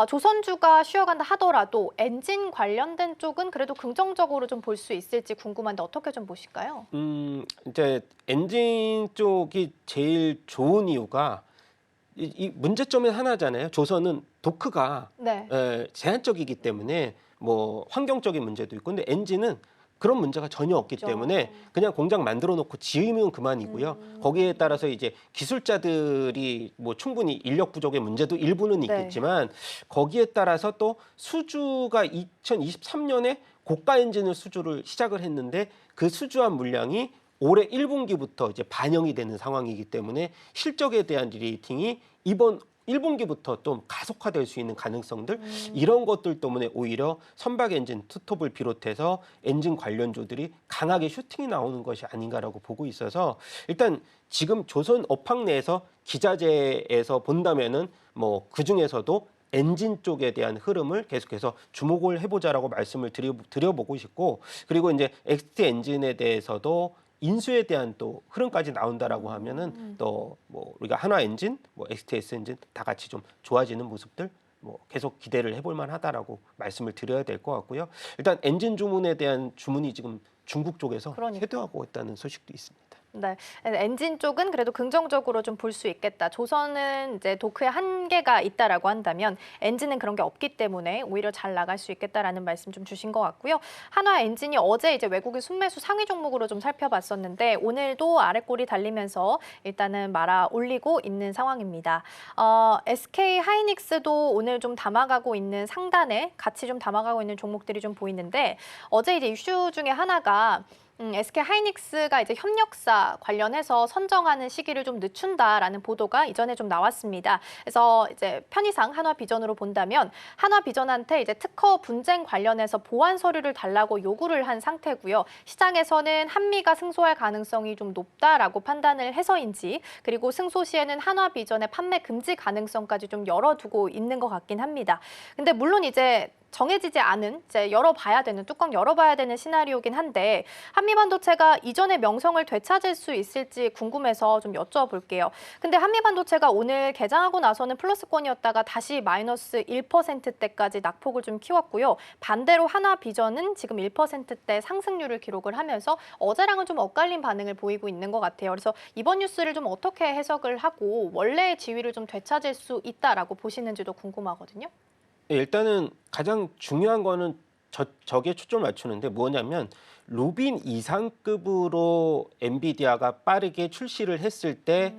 조선주가 쉬어간다 하더라도 엔진 관련된 쪽은 그래도 긍정적으로 좀 볼 수 있을지 궁금한데 어떻게 좀 보실까요? 이제 엔진 쪽이 제일 좋은 이유가 이 문제점의 하나잖아요. 조선은 도크가 네. 제한적이기 때문에 뭐 환경적인 문제도 있고 근데 엔진은 그런 문제가 전혀 없기 그렇죠. 때문에 그냥 공장 만들어 놓고 지으면 그만이고요. 거기에 따라서 이제 기술자들이 뭐 충분히 인력 부족의 문제도 일부는 네. 있겠지만 거기에 따라서 또 수주가 2023년에 고가 엔진을 수주를 시작을 했는데 그 수주한 물량이 올해 1분기부터 이제 반영이 되는 상황이기 때문에 실적에 대한 리레이팅이 이번 1분기부터 좀 가속화될 수 있는 가능성들 이런 것들 때문에 오히려 선박 엔진 투톱을 비롯해서 엔진 관련주들이 강하게 슈팅이 나오는 것이 아닌가라고 보고 있어서 일단 지금 조선 업황 내에서 기자재에서 본다면은 뭐 그 중에서도 엔진 쪽에 대한 흐름을 계속해서 주목을 해보자라고 말씀을 드려보고 싶고 그리고 이제 XT 엔진에 대해서도 인수에 대한 또 흐름까지 나온다라고 하면은 또 뭐 우리가 한화 엔진, 뭐 XTS 엔진 다 같이 좀 좋아지는 모습들 뭐 계속 기대를 해볼 만하다라고 말씀을 드려야 될 것 같고요. 일단 엔진 주문에 대한 주문이 지금 중국 쪽에서 그러니까. 쇄도하고 있다는 소식도 있습니다. 네, 엔진 쪽은 그래도 긍정적으로 좀 볼 수 있겠다. 조선은 이제 도크에 한계가 있다라고 한다면 엔진은 그런 게 없기 때문에 오히려 잘 나갈 수 있겠다라는 말씀 좀 주신 것 같고요. 한화 엔진이 어제 이제 외국인 순매수 상위 종목으로 좀 살펴봤었는데 오늘도 아랫골이 달리면서 일단은 말아 올리고 있는 상황입니다. SK 하이닉스도 오늘 좀 담아가고 있는 상단에 같이 좀 담아가고 있는 종목들이 좀 보이는데 어제 이제 이슈 중에 하나가 SK 하이닉스가 이제 협력사 관련해서 선정하는 시기를 좀 늦춘다라는 보도가 이전에 좀 나왔습니다. 그래서 이제 편의상 한화비전으로 본다면 한화비전한테 이제 특허 분쟁 관련해서 보완 서류를 달라고 요구를 한 상태고요. 시장에서는 한미가 승소할 가능성이 좀 높다라고 판단을 해서인지 그리고 승소 시에는 한화비전의 판매 금지 가능성까지 좀 열어두고 있는 것 같긴 합니다. 근데 물론 이제 정해지지 않은 이제 열어봐야 되는 뚜껑 열어봐야 되는 시나리오긴 한데 한미반도체가 이전의 명성을 되찾을 수 있을지 궁금해서 좀 여쭤볼게요. 근데 한미반도체가 오늘 개장하고 나서는 플러스권이었다가 다시 마이너스 1%대까지 낙폭을 좀 키웠고요. 반대로 한화비전은 지금 1%대 상승률을 기록을 하면서 어제랑은 좀 엇갈린 반응을 보이고 있는 것 같아요. 그래서 이번 뉴스를 좀 어떻게 해석을 하고 원래의 지위를 좀 되찾을 수 있다라고 보시는지도 궁금하거든요. 일단은 가장 중요한 거는 저게 초점을 맞추는데 뭐냐면 루빈 이상급으로 엔비디아가 빠르게 출시를 했을 때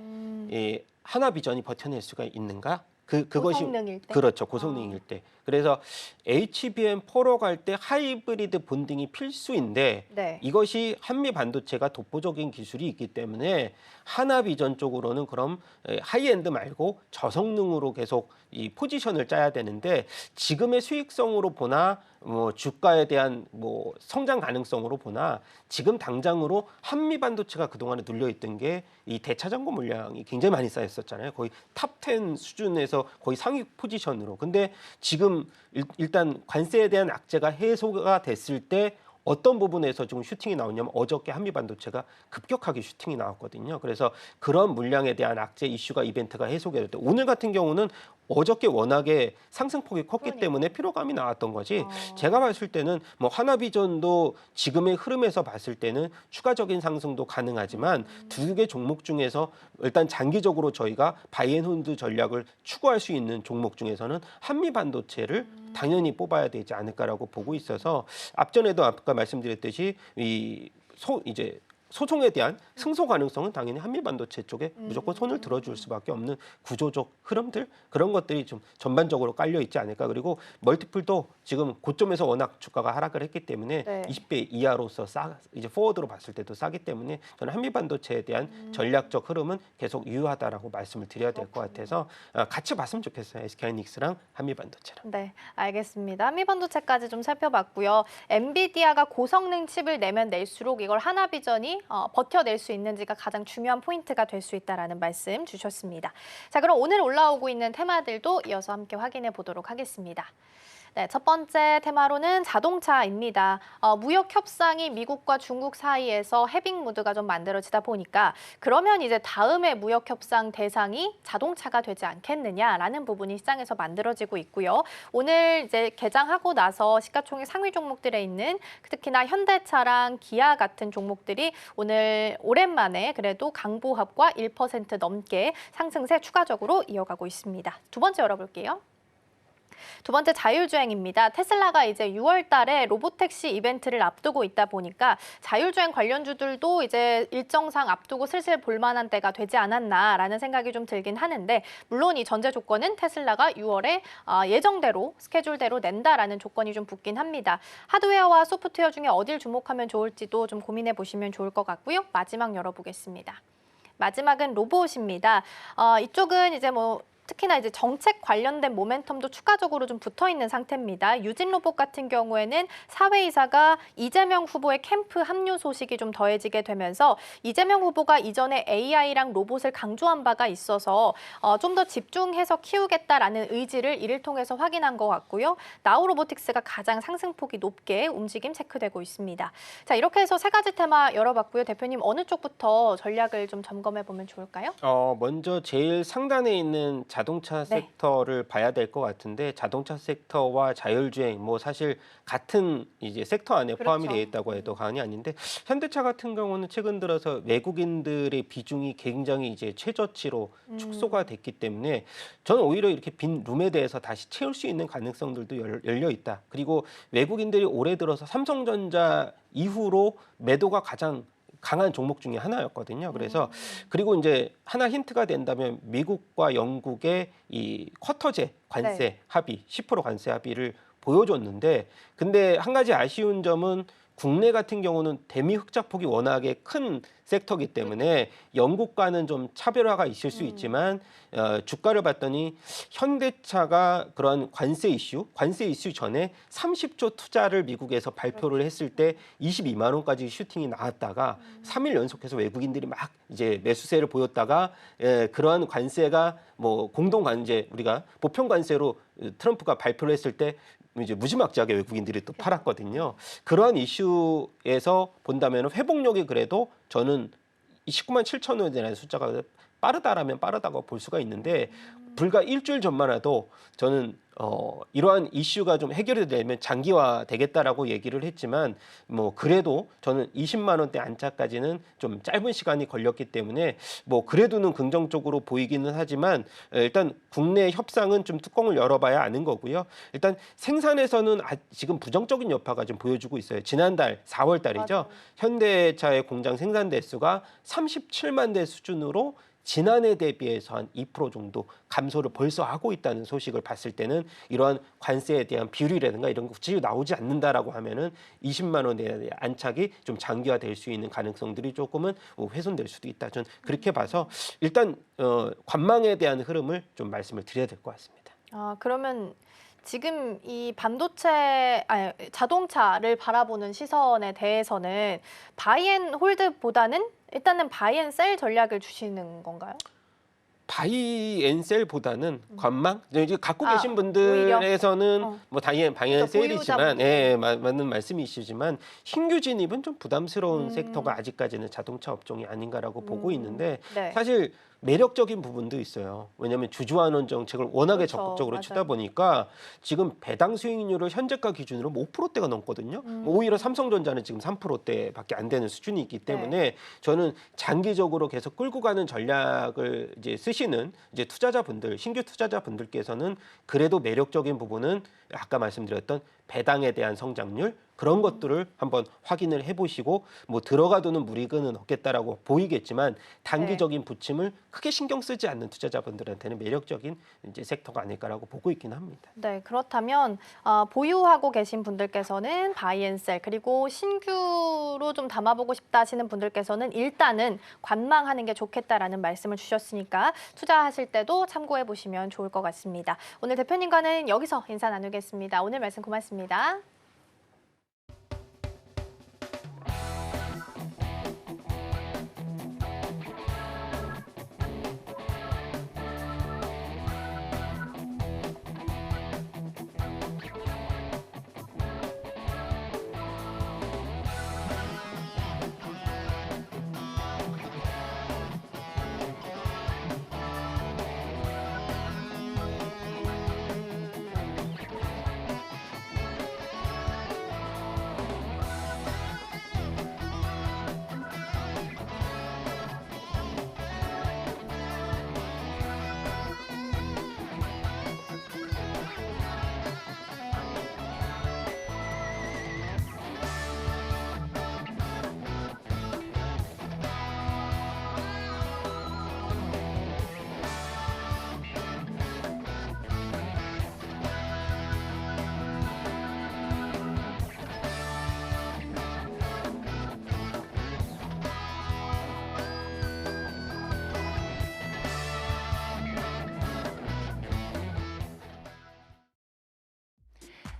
한화비전이 버텨낼 수가 있는가? 그것이 고성능일 때. 그렇죠. 고성능일 때. 그래서 HBM4로 갈 때 하이브리드 본딩이 필수인데 네. 이것이 한미 반도체가 독보적인 기술이 있기 때문에 하나비전 쪽으로는 그럼 하이엔드 말고 저성능으로 계속 이 포지션을 짜야 되는데 지금의 수익성으로 보나 뭐 주가에 대한 뭐 성장 가능성으로 보나 지금 당장으로 한미 반도체가 그동안에 눌려 있던 게 이 대차전고 물량이 굉장히 많이 쌓였었잖아요. 거의 탑 10 수준에서 거의 상위 포지션으로. 근데 지금 일단 관세에 대한 악재가 해소가 됐을 때 어떤 부분에서 지금 슈팅이 나오냐면 어저께 한미 반도체가 급격하게 슈팅이 나왔거든요. 그래서 그런 물량에 대한 악재 이슈가 이벤트가 해소가 됐대. 오늘 같은 경우는 어저께 워낙에 상승폭이 컸기 때문에 피로감이 나왔던 거지. 제가 봤을 때는 뭐 하나비전도 지금의 흐름에서 봤을 때는 추가적인 상승도 가능하지만 두 개 종목 중에서 일단 장기적으로 저희가 바이앤홀드 전략을 추구할 수 있는 종목 중에서는 한미 반도체를 당연히 뽑아야 되지 않을까라고 보고 있어서 앞전에도 아까 말씀드렸듯이 이제 소송에 대한 승소 가능성은 당연히 한미 반도체 쪽에 무조건 손을 들어줄 수밖에 없는 구조적 흐름들 그런 것들이 좀 전반적으로 깔려 있지 않을까. 그리고 멀티플도 지금 고점에서 워낙 주가가 하락을 했기 때문에 네. 20배 이하로서 이제 포워드로 봤을 때도 싸기 때문에 저는 한미 반도체에 대한 전략적 흐름은 계속 유효하다라고 말씀을 드려야 될 것 같아서 같이 봤으면 좋겠어요. SK하이닉스랑 한미 반도체랑. 네, 알겠습니다. 한미반도체까지 좀 살펴봤고요. 엔비디아가 고성능 칩을 내면 낼수록 이걸 하나비전이 버텨낼 수 있는지가 가장 중요한 포인트가 될 수 있다라는 말씀 주셨습니다. 자, 그럼 오늘 올라오고 있는 테마들도 이어서 함께 확인해 보도록 하겠습니다. 네, 첫 번째 테마로는 자동차입니다. 무역 협상이 미국과 중국 사이에서 해빙 무드가 좀 만들어지다 보니까 그러면 이제 다음에 무역 협상 대상이 자동차가 되지 않겠느냐라는 부분이 시장에서 만들어지고 있고요. 오늘 이제 개장하고 나서 시가총액 상위 종목들에 있는 특히나 현대차랑 기아 같은 종목들이 오늘 오랜만에 그래도 강보합과 1% 넘게 상승세 추가적으로 이어가고 있습니다. 두 번째 열어볼게요. 두 번째 자율주행입니다. 테슬라가 이제 6월 달에 로보택시 이벤트를 앞두고 있다 보니까 자율주행 관련주들도 이제 일정상 앞두고 슬슬 볼만한 때가 되지 않았나라는 생각이 좀 들긴 하는데 물론 이 전제 조건은 테슬라가 6월에 예정대로 스케줄대로 낸다라는 조건이 좀 붙긴 합니다. 하드웨어와 소프트웨어 중에 어딜 주목하면 좋을지도 좀 고민해 보시면 좋을 것 같고요. 마지막 열어보겠습니다. 마지막은 로봇입니다. 이쪽은 이제 특히나 이제 정책 관련된 모멘텀도 추가적으로 좀 붙어 있는 상태입니다. 유진로봇 같은 경우에는 사회이사가 이재명 후보의 캠프 합류 소식이 좀 더해지게 되면서 이재명 후보가 이전에 AI랑 로봇을 강조한 바가 있어서 좀 더 집중해서 키우겠다라는 의지를 이를 통해서 확인한 것 같고요. 나우로보틱스가 가장 상승폭이 높게 움직임 체크되고 있습니다. 자, 이렇게 해서 세 가지 테마 열어봤고요. 대표님 어느 쪽부터 전략을 좀 점검해 보면 좋을까요? 먼저 제일 상단에 있는 자동차 섹터를 봐야 될 것 같은데 자동차 섹터와 자율주행 사실 같은 이제 섹터 안에 포함이 되어 있다고 해도 과언이 아닌데 현대차 같은 경우는 최근 들어서 외국인들의 비중이 굉장히 이제 최저치로 축소가 됐기 때문에 저는 오히려 이렇게 빈 룸에 대해서 다시 채울 수 있는 가능성들도 열려 있다. 그리고 외국인들이 올해 들어서 삼성전자 이후로 매도가 가장 강한 종목 중에 하나였거든요. 그래서 그리고 이제 하나 힌트가 된다면 미국과 영국의 이 쿼터제 관세 합의 10% 관세 합의를 보여줬는데 근데 한 가지 아쉬운 점은 국내 같은 경우는 대미 흑자폭이 워낙에 큰 섹터이기 때문에 영국과는 좀 차별화가 있을 수 있지만 주가를 봤더니 현대차가 그런 관세 이슈 전에 30조 투자를 미국에서 발표를 했을 때 22만 원까지 슈팅이 나왔다가 3일 연속해서 외국인들이 막 이제 매수세를 보였다가 그러한 관세가 공동 관세 우리가 보편 관세로 트럼프가 발표를 했을 때 이제 무지막지하게 외국인들이 또 팔았거든요. 그러한 이슈에서 본다면 회복력이 그래도 저는 19만 7천 원이라는 숫자가 빠르다라면 빠르다고 볼 수가 있는데 불과 일주일 전만 해도 저는 이러한 이슈가 좀 해결이 되면 장기화 되겠다라고 얘기를 했지만 그래도 저는 20만 원대 안착까지는 좀 짧은 시간이 걸렸기 때문에 그래도는 긍정적으로 보이기는 하지만 일단 국내 협상은 좀 뚜껑을 열어봐야 아는 거고요. 일단 생산에서는 지금 부정적인 여파가 좀 보여주고 있어요. 지난달 4월 달이죠. 현대차의 공장 생산 대수가 37만 대 수준으로 지난해 대비해서 한 2% 정도 감소를 벌써 하고 있다는 소식을 봤을 때는 이러한 관세에 대한 비율이라든가 이런 것이 나오지 않는다라고 하면은 20만 원에 대한 안착이 좀 장기화될 수 있는 가능성들이 조금은 훼손될 수도 있다. 전 그렇게 봐서 일단 관망에 대한 흐름을 좀 말씀을 드려야 될 것 같습니다. 그러면 지금 이 자동차를 바라보는 시선에 대해서는 바이앤홀드보다는 일단은 바이앤셀 전략을 주시는 건가요? 바이앤셀보다는 관망 이제 갖고 계신 오히려? 분들에서는 뭐 바이앤셀이지만 보유자분들. 맞는 말씀이시지만 신규 진입은 좀 부담스러운 음. 섹터가 아직까지는 자동차 업종이 아닌가라고 보고 있는데 네. 사실 매력적인 부분도 있어요. 왜냐하면 주주환원 정책을 워낙에 그렇죠. 적극적으로 맞아요. 치다 보니까 지금 배당 수익률을 현재가 기준으로 5%대가 넘거든요. 오히려 삼성전자는 지금 3%대밖에 안 되는 수준이 있기 때문에 저는 장기적으로 계속 끌고 가는 전략을 이제 쓰시는 이제 투자자분들, 신규 투자자분들께서는 그래도 매력적인 부분은 아까 말씀드렸던 배당에 대한 성장률 그런 것들을 한번 확인을 해보시고 뭐 들어가도는 무리는 없겠다라고 보이겠지만 단기적인 부침을 크게 신경 쓰지 않는 투자자분들한테는 매력적인 이제 섹터가 아닐까라고 보고 있긴 합니다. 네, 그렇다면 보유하고 계신 분들께서는 바이앤셀 그리고 신규로 좀 담아보고 싶다 하시는 분들께서는 일단은 관망하는 게 좋겠다라는 말씀을 주셨으니까 투자하실 때도 참고해 보시면 좋을 것 같습니다. 오늘 대표님과는 여기서 인사 나누겠습니다. 오늘 말씀 고맙습니다.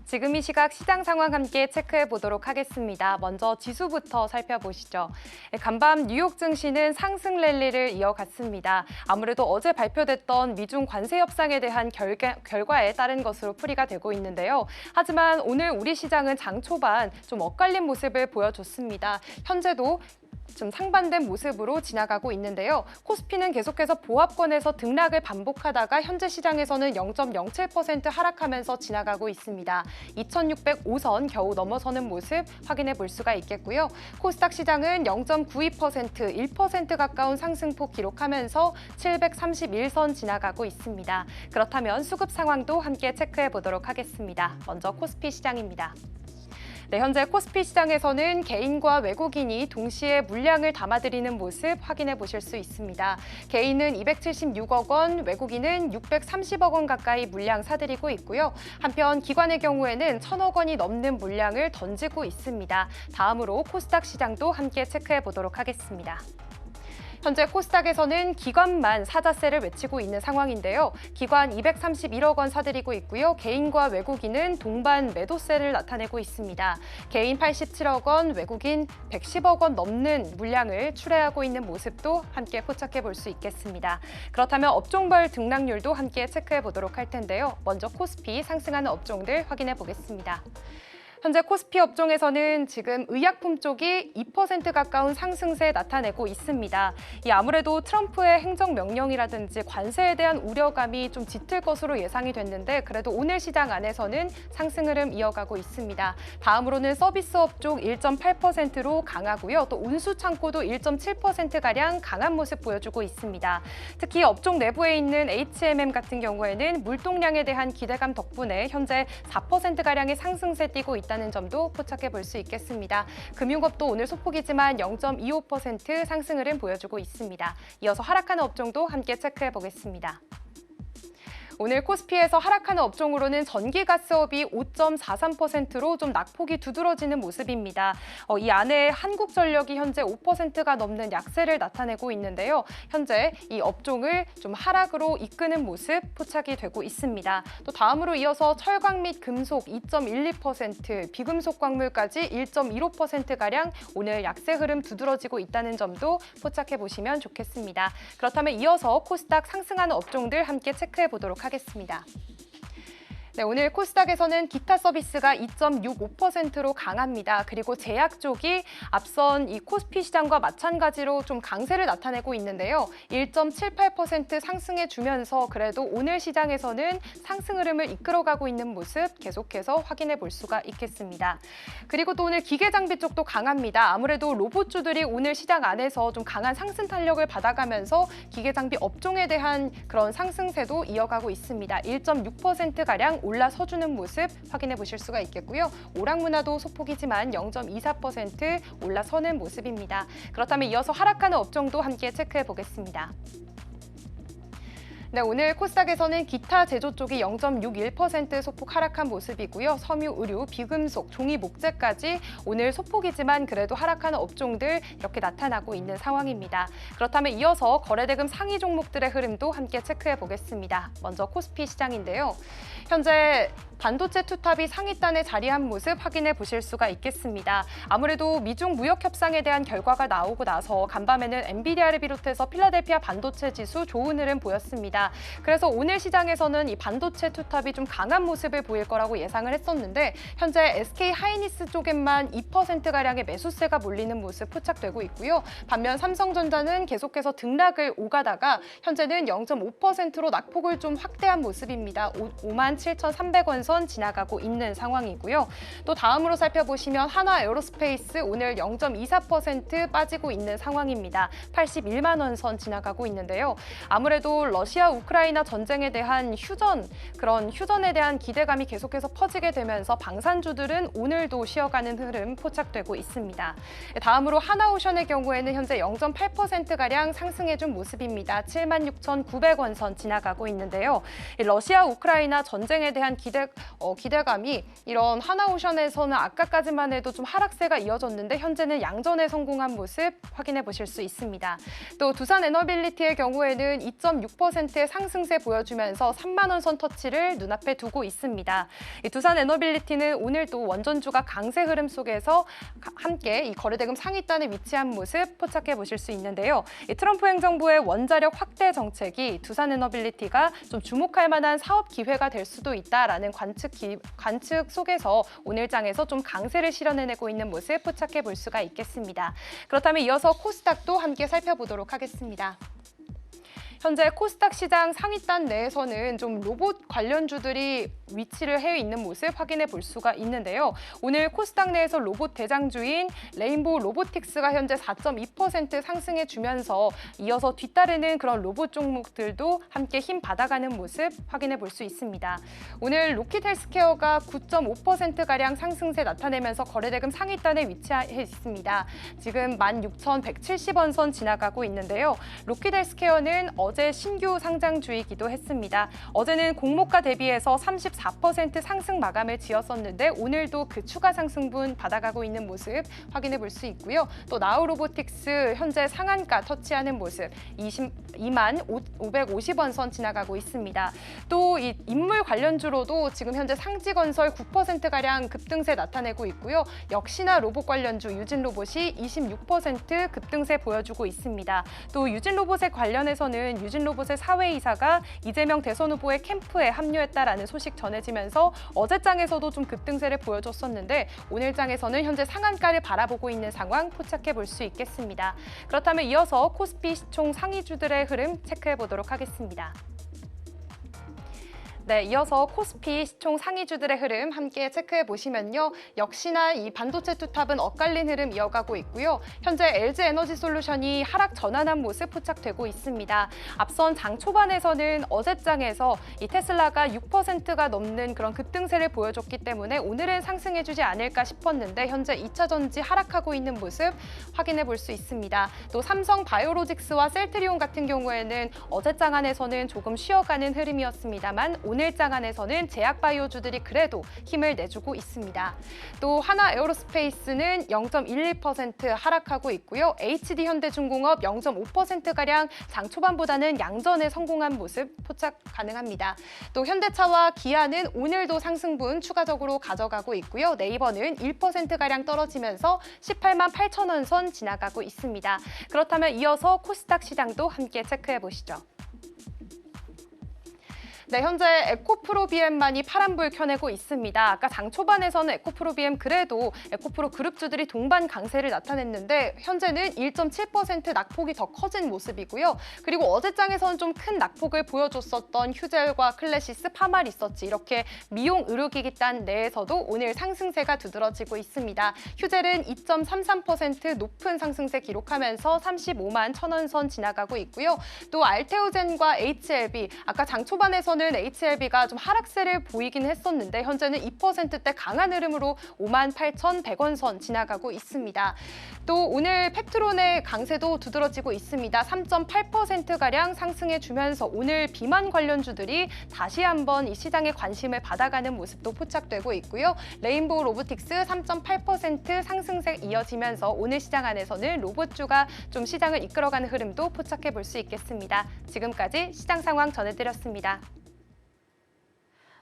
지금 이 시각 시장 상황 함께 체크해 보도록 하겠습니다. 먼저 지수부터 살펴보시죠. 간밤 뉴욕 증시는 상승 랠리를 이어갔습니다. 아무래도 어제 발표됐던 미중 관세 협상에 대한 결과에 따른 것으로 풀이가 되고 있는데요. 하지만 오늘 우리 시장은 장 초반 좀 엇갈린 모습을 보여줬습니다. 현재도 좀 상반된 모습으로 지나가고 있는데요. 코스피는 계속해서 보합권에서 등락을 반복하다가 현재 시장에서는 0.07% 하락하면서 지나가고 있습니다. 2605선 겨우 넘어서는 모습 확인해 볼 수가 있겠고요. 코스닥 시장은 0.92%, 1% 가까운 상승폭 기록하면서 731선 지나가고 있습니다. 그렇다면 수급 상황도 함께 체크해 보도록 하겠습니다. 먼저 코스피 시장입니다. 네, 현재 코스피 시장에서는 개인과 외국인이 동시에 물량을 담아들이는 모습 확인해 보실 수 있습니다. 개인은 276억 원, 외국인은 630억 원 가까이 물량 사들이고 있고요. 한편 기관의 경우에는 1,000억 원이 넘는 물량을 던지고 있습니다. 다음으로 코스닥 시장도 함께 체크해 보도록 하겠습니다. 현재 코스닥에서는 기관만 사자세를 외치고 있는 상황인데요. 기관 231억 원 사들이고 있고요. 개인과 외국인은 동반 매도세를 나타내고 있습니다. 개인 87억 원, 외국인 110억 원 넘는 물량을 출회하고 있는 모습도 함께 포착해 볼 수 있겠습니다. 그렇다면 업종별 등락률도 함께 체크해 보도록 할 텐데요. 먼저 코스피 상승하는 업종들 확인해 보겠습니다. 현재 코스피 업종에서는 지금 의약품 쪽이 2% 가까운 상승세 나타내고 있습니다. 아무래도 트럼프의 행정명령이라든지 관세에 대한 우려감이 좀 짙을 것으로 예상이 됐는데 그래도 오늘 시장 안에서는 상승 흐름 이어가고 있습니다. 다음으로는 서비스업 쪽 1.8%로 강하고요. 또 운수창고도 1.7%가량 강한 모습 보여주고 있습니다. 특히 업종 내부에 있는 H&M 같은 경우에는 물동량에 대한 기대감 덕분에 현재 4%가량의 상승세 띄고 있다. 있다는 점도 포착해 볼 수 있겠습니다. 금융업도 오늘 소폭이지만 0.25% 상승 흐름 보여주고 있습니다. 이어서 하락하는 업종도 함께 체크해 보겠습니다. 오늘 코스피에서 하락하는 업종으로는 전기가스업이 5.43%로 좀 낙폭이 두드러지는 모습입니다. 이 안에 한국전력이 현재 5%가 넘는 약세를 나타내고 있는데요. 현재 이 업종을 좀 하락으로 이끄는 모습 포착이 되고 있습니다. 또 다음으로 이어서 철강 및 금속 2.12%, 비금속 광물까지 1.15%가량 오늘 약세 흐름 두드러지고 있다는 점도 포착해 보시면 좋겠습니다. 그렇다면 이어서 코스닥 상승하는 업종들 함께 체크해 보도록 하겠습니다. 네, 오늘 코스닥에서는 기타 서비스가 2.65%로 강합니다. 그리고 제약 쪽이 앞선 이 코스피 시장과 마찬가지로 좀 강세를 나타내고 있는데요. 1.78% 상승해 주면서 그래도 오늘 시장에서는 상승 흐름을 이끌어가고 있는 모습 계속해서 확인해 볼 수가 있겠습니다. 그리고 또 오늘 기계 장비 쪽도 강합니다. 아무래도 로봇주들이 오늘 시장 안에서 좀 강한 상승 탄력을 받아가면서 기계 장비 업종에 대한 그런 상승세도 이어가고 있습니다. 1.6%가량 올라서주는 모습 확인해 보실 수가 있겠고요. 오락문화도 소폭이지만 0.24% 올라서는 모습입니다. 그렇다면 이어서 하락하는 업종도 함께 체크해 보겠습니다. 네, 오늘 코스닥에서는 기타 제조 쪽이 0.61% 소폭 하락한 모습이고요. 섬유, 의류, 비금속, 종이, 목재까지 오늘 소폭이지만 그래도 하락하는 업종들 이렇게 나타나고 있는 상황입니다. 그렇다면 이어서 거래대금 상위 종목들의 흐름도 함께 체크해 보겠습니다. 먼저 코스피 시장인데요. 현재 반도체 투탑이 상위단에 자리한 모습 확인해 보실 수가 있겠습니다. 아무래도 미중 무역 협상에 대한 결과가 나오고 나서 간밤에는 엔비디아를 비롯해서 필라델피아 반도체 지수 좋은 흐름 보였습니다. 그래서 오늘 시장에서는 이 반도체 투탑이 좀 강한 모습을 보일 거라고 예상을 했었는데 현재 SK 하이닉스 쪽에만 2%가량의 매수세가 몰리는 모습 포착되고 있고요. 반면 삼성전자는 계속해서 등락을 오가다가 현재는 0.5%로 낙폭을 좀 확대한 모습입니다. 57,300원 선 지나가고 있는 상황이고요. 또 다음으로 살펴보시면 한화 에어로스페이스 오늘 0.24% 빠지고 있는 상황입니다. 81만 원 선 지나가고 있는데요. 아무래도 러시아 우크라이나 전쟁에 대한 그런 휴전에 대한 기대감이 계속해서 퍼지게 되면서 방산주들은 오늘도 쉬어가는 흐름 포착되고 있습니다. 다음으로 하나오션의 경우에는 현재 0.8%가량 상승해준 모습입니다. 76,900원 선 지나가고 있는데요. 러시아 우크라이나 전쟁에 대한 기대감이 이런 하나오션에서는 아까까지만 해도 좀 하락세가 이어졌는데 현재는 양전에 성공한 모습 확인해 보실 수 있습니다. 또 두산 에너빌리티의 경우에는 2.6%의 상승세 보여주면서 3만 원 선 터치를 눈앞에 두고 있습니다. 이 두산 에너빌리티는 오늘도 원전주가 강세 흐름 속에서 함께 이 거래대금 상위단에 위치한 모습 포착해 보실 수 있는데요. 이 트럼프 행정부의 원자력 확대 정책이 두산 에너빌리티가 좀 주목할 만한 사업 기회가 될 수도 있다라는 관측 속에서 오늘 장에서 좀 강세를 실현해내고 있는 모습 포착해 볼 수가 있겠습니다. 그렇다면 이어서 코스닥도 함께 살펴보도록 하겠습니다. 현재 코스닥 시장 상위단 내에서는 좀 로봇 관련주들이 위치를 해 있는 모습 확인해 볼 수가 있는데요. 오늘 코스닥 내에서 로봇 대장주인 레인보우 로보틱스가 현재 4.2% 상승해 주면서 이어서 뒤따르는 그런 로봇 종목들도 함께 힘 받아가는 모습 확인해 볼 수 있습니다. 오늘 로킷 헬스케어가 9.5%가량 상승세 나타내면서 거래대금 상위단에 위치해 있습니다. 지금 16,170원 선 지나가고 있는데요. 로킷 헬스케어는 어제 신규 상장주이기도 했습니다. 어제는 공모가 대비해서 34% 상승 마감을 지었었는데 오늘도 그 추가 상승분 받아가고 있는 모습 확인해 볼 수 있고요. 또 나우로보틱스 현재 상한가 터치하는 모습 22만 550원 선 지나가고 있습니다. 또 이 인물 관련주로도 지금 현재 상지건설 9%가량 급등세 나타내고 있고요. 역시나 로봇 관련주 유진로봇이 26% 급등세 보여주고 있습니다. 또 유진로봇에 관련해서는 유진로봇의 사회이사가 이재명 대선 후보의 캠프에 합류했다라는 소식 전해지면서 어제 장에서도 좀 급등세를 보여줬었는데 오늘 장에서는 현재 상한가를 바라보고 있는 상황 포착해 볼 수 있겠습니다. 그렇다면 이어서 코스피 시총 상위주들의 흐름 체크해 보도록 하겠습니다. 네, 이어서 코스피 시총 상위주들의 흐름 함께 체크해 보시면요. 역시나 이 반도체 투탑은 엇갈린 흐름 이어가고 있고요. 현재 LG에너지솔루션이 하락 전환한 모습 포착되고 있습니다. 앞선 장 초반에서는 어제장에서 이 테슬라가 6%가 넘는 그런 급등세를 보여줬기 때문에 오늘은 상승해주지 않을까 싶었는데 현재 2차 전지 하락하고 있는 모습 확인해 볼 수 있습니다. 또 삼성 바이오로직스와 셀트리온 같은 경우에는 어제장 안에서는 조금 쉬어가는 흐름이었습니다만 오늘장 안에서는 제약바이오주들이 그래도 힘을 내주고 있습니다. 또 하나 에어로스페이스는 0.11% 하락하고 있고요. HD현대중공업 0.5%가량 장 초반보다는 양전에 성공한 모습 포착 가능합니다. 또 현대차와 기아는 오늘도 상승분 추가적으로 가져가고 있고요. 네이버는 1%가량 떨어지면서 18만 8천 원 선 지나가고 있습니다. 그렇다면 이어서 코스닥 시장도 함께 체크해 보시죠. 네, 현재 에코프로비엠만이 파란불 켜내고 있습니다. 아까 장 초반에서는 에코프로비엠 그래도 에코프로 그룹주들이 동반 강세를 나타냈는데 현재는 1.7% 낙폭이 더 커진 모습이고요. 그리고 어제장에서는 좀 큰 낙폭을 보여줬었던 휴젤과 클래시스, 파마리서치 이렇게 미용 의료기기단 내에서도 오늘 상승세가 두드러지고 있습니다. 휴젤은 2.33% 높은 상승세 기록하면서 35만 1,000원 선 지나가고 있고요. 또 알테오젠과 HLB 아까 장 초반에서는 HLB가 좀 하락세를 보이긴 했었는데 현재는 2%대 강한 흐름으로 58,100원 선 지나가고 있습니다. 또 오늘 팩트론의 강세도 두드러지고 있습니다. 3.8%가량 상승해주면서 오늘 비만 관련주들이 다시 한번 이 시장의 관심을 받아가는 모습도 포착되고 있고요. 레인보우 로보틱스 3.8% 상승세 이어지면서 오늘 시장 안에서는 로봇주가 좀 시장을 이끌어가는 흐름도 포착해 볼 수 있겠습니다. 지금까지 시장 상황 전해드렸습니다.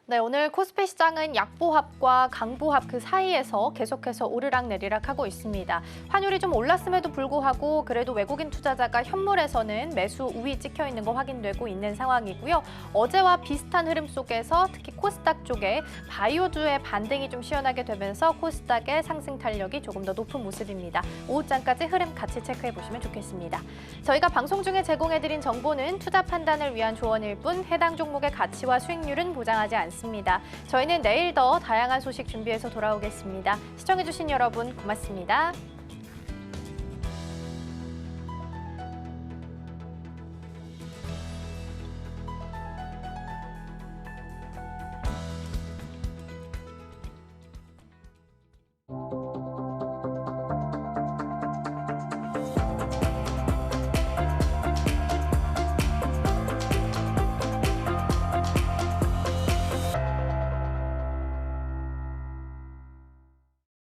네, 오늘 코스피 시장은 약보합과 강보합 그 사이에서 계속해서 오르락내리락 하고 있습니다. 환율이 좀 올랐음에도 불구하고 그래도 외국인 투자자가 현물에서는 매수 우위 찍혀 있는 거 확인되고 있는 상황이고요. 어제와 비슷한 흐름 속에서 특히 코스닥 쪽에 바이오주의 반등이 좀 시원하게 되면서 코스닥의 상승 탄력이 조금 더 높은 모습입니다. 오후장까지 흐름 같이 체크해 보시면 좋겠습니다. 저희가 방송 중에 제공해드린 정보는 투자 판단을 위한 조언일 뿐 해당 종목의 가치와 수익률은 보장하지 않습니다. 저희는 내일 더 다양한 소식 준비해서 돌아오겠습니다. 시청해주신 여러분 고맙습니다.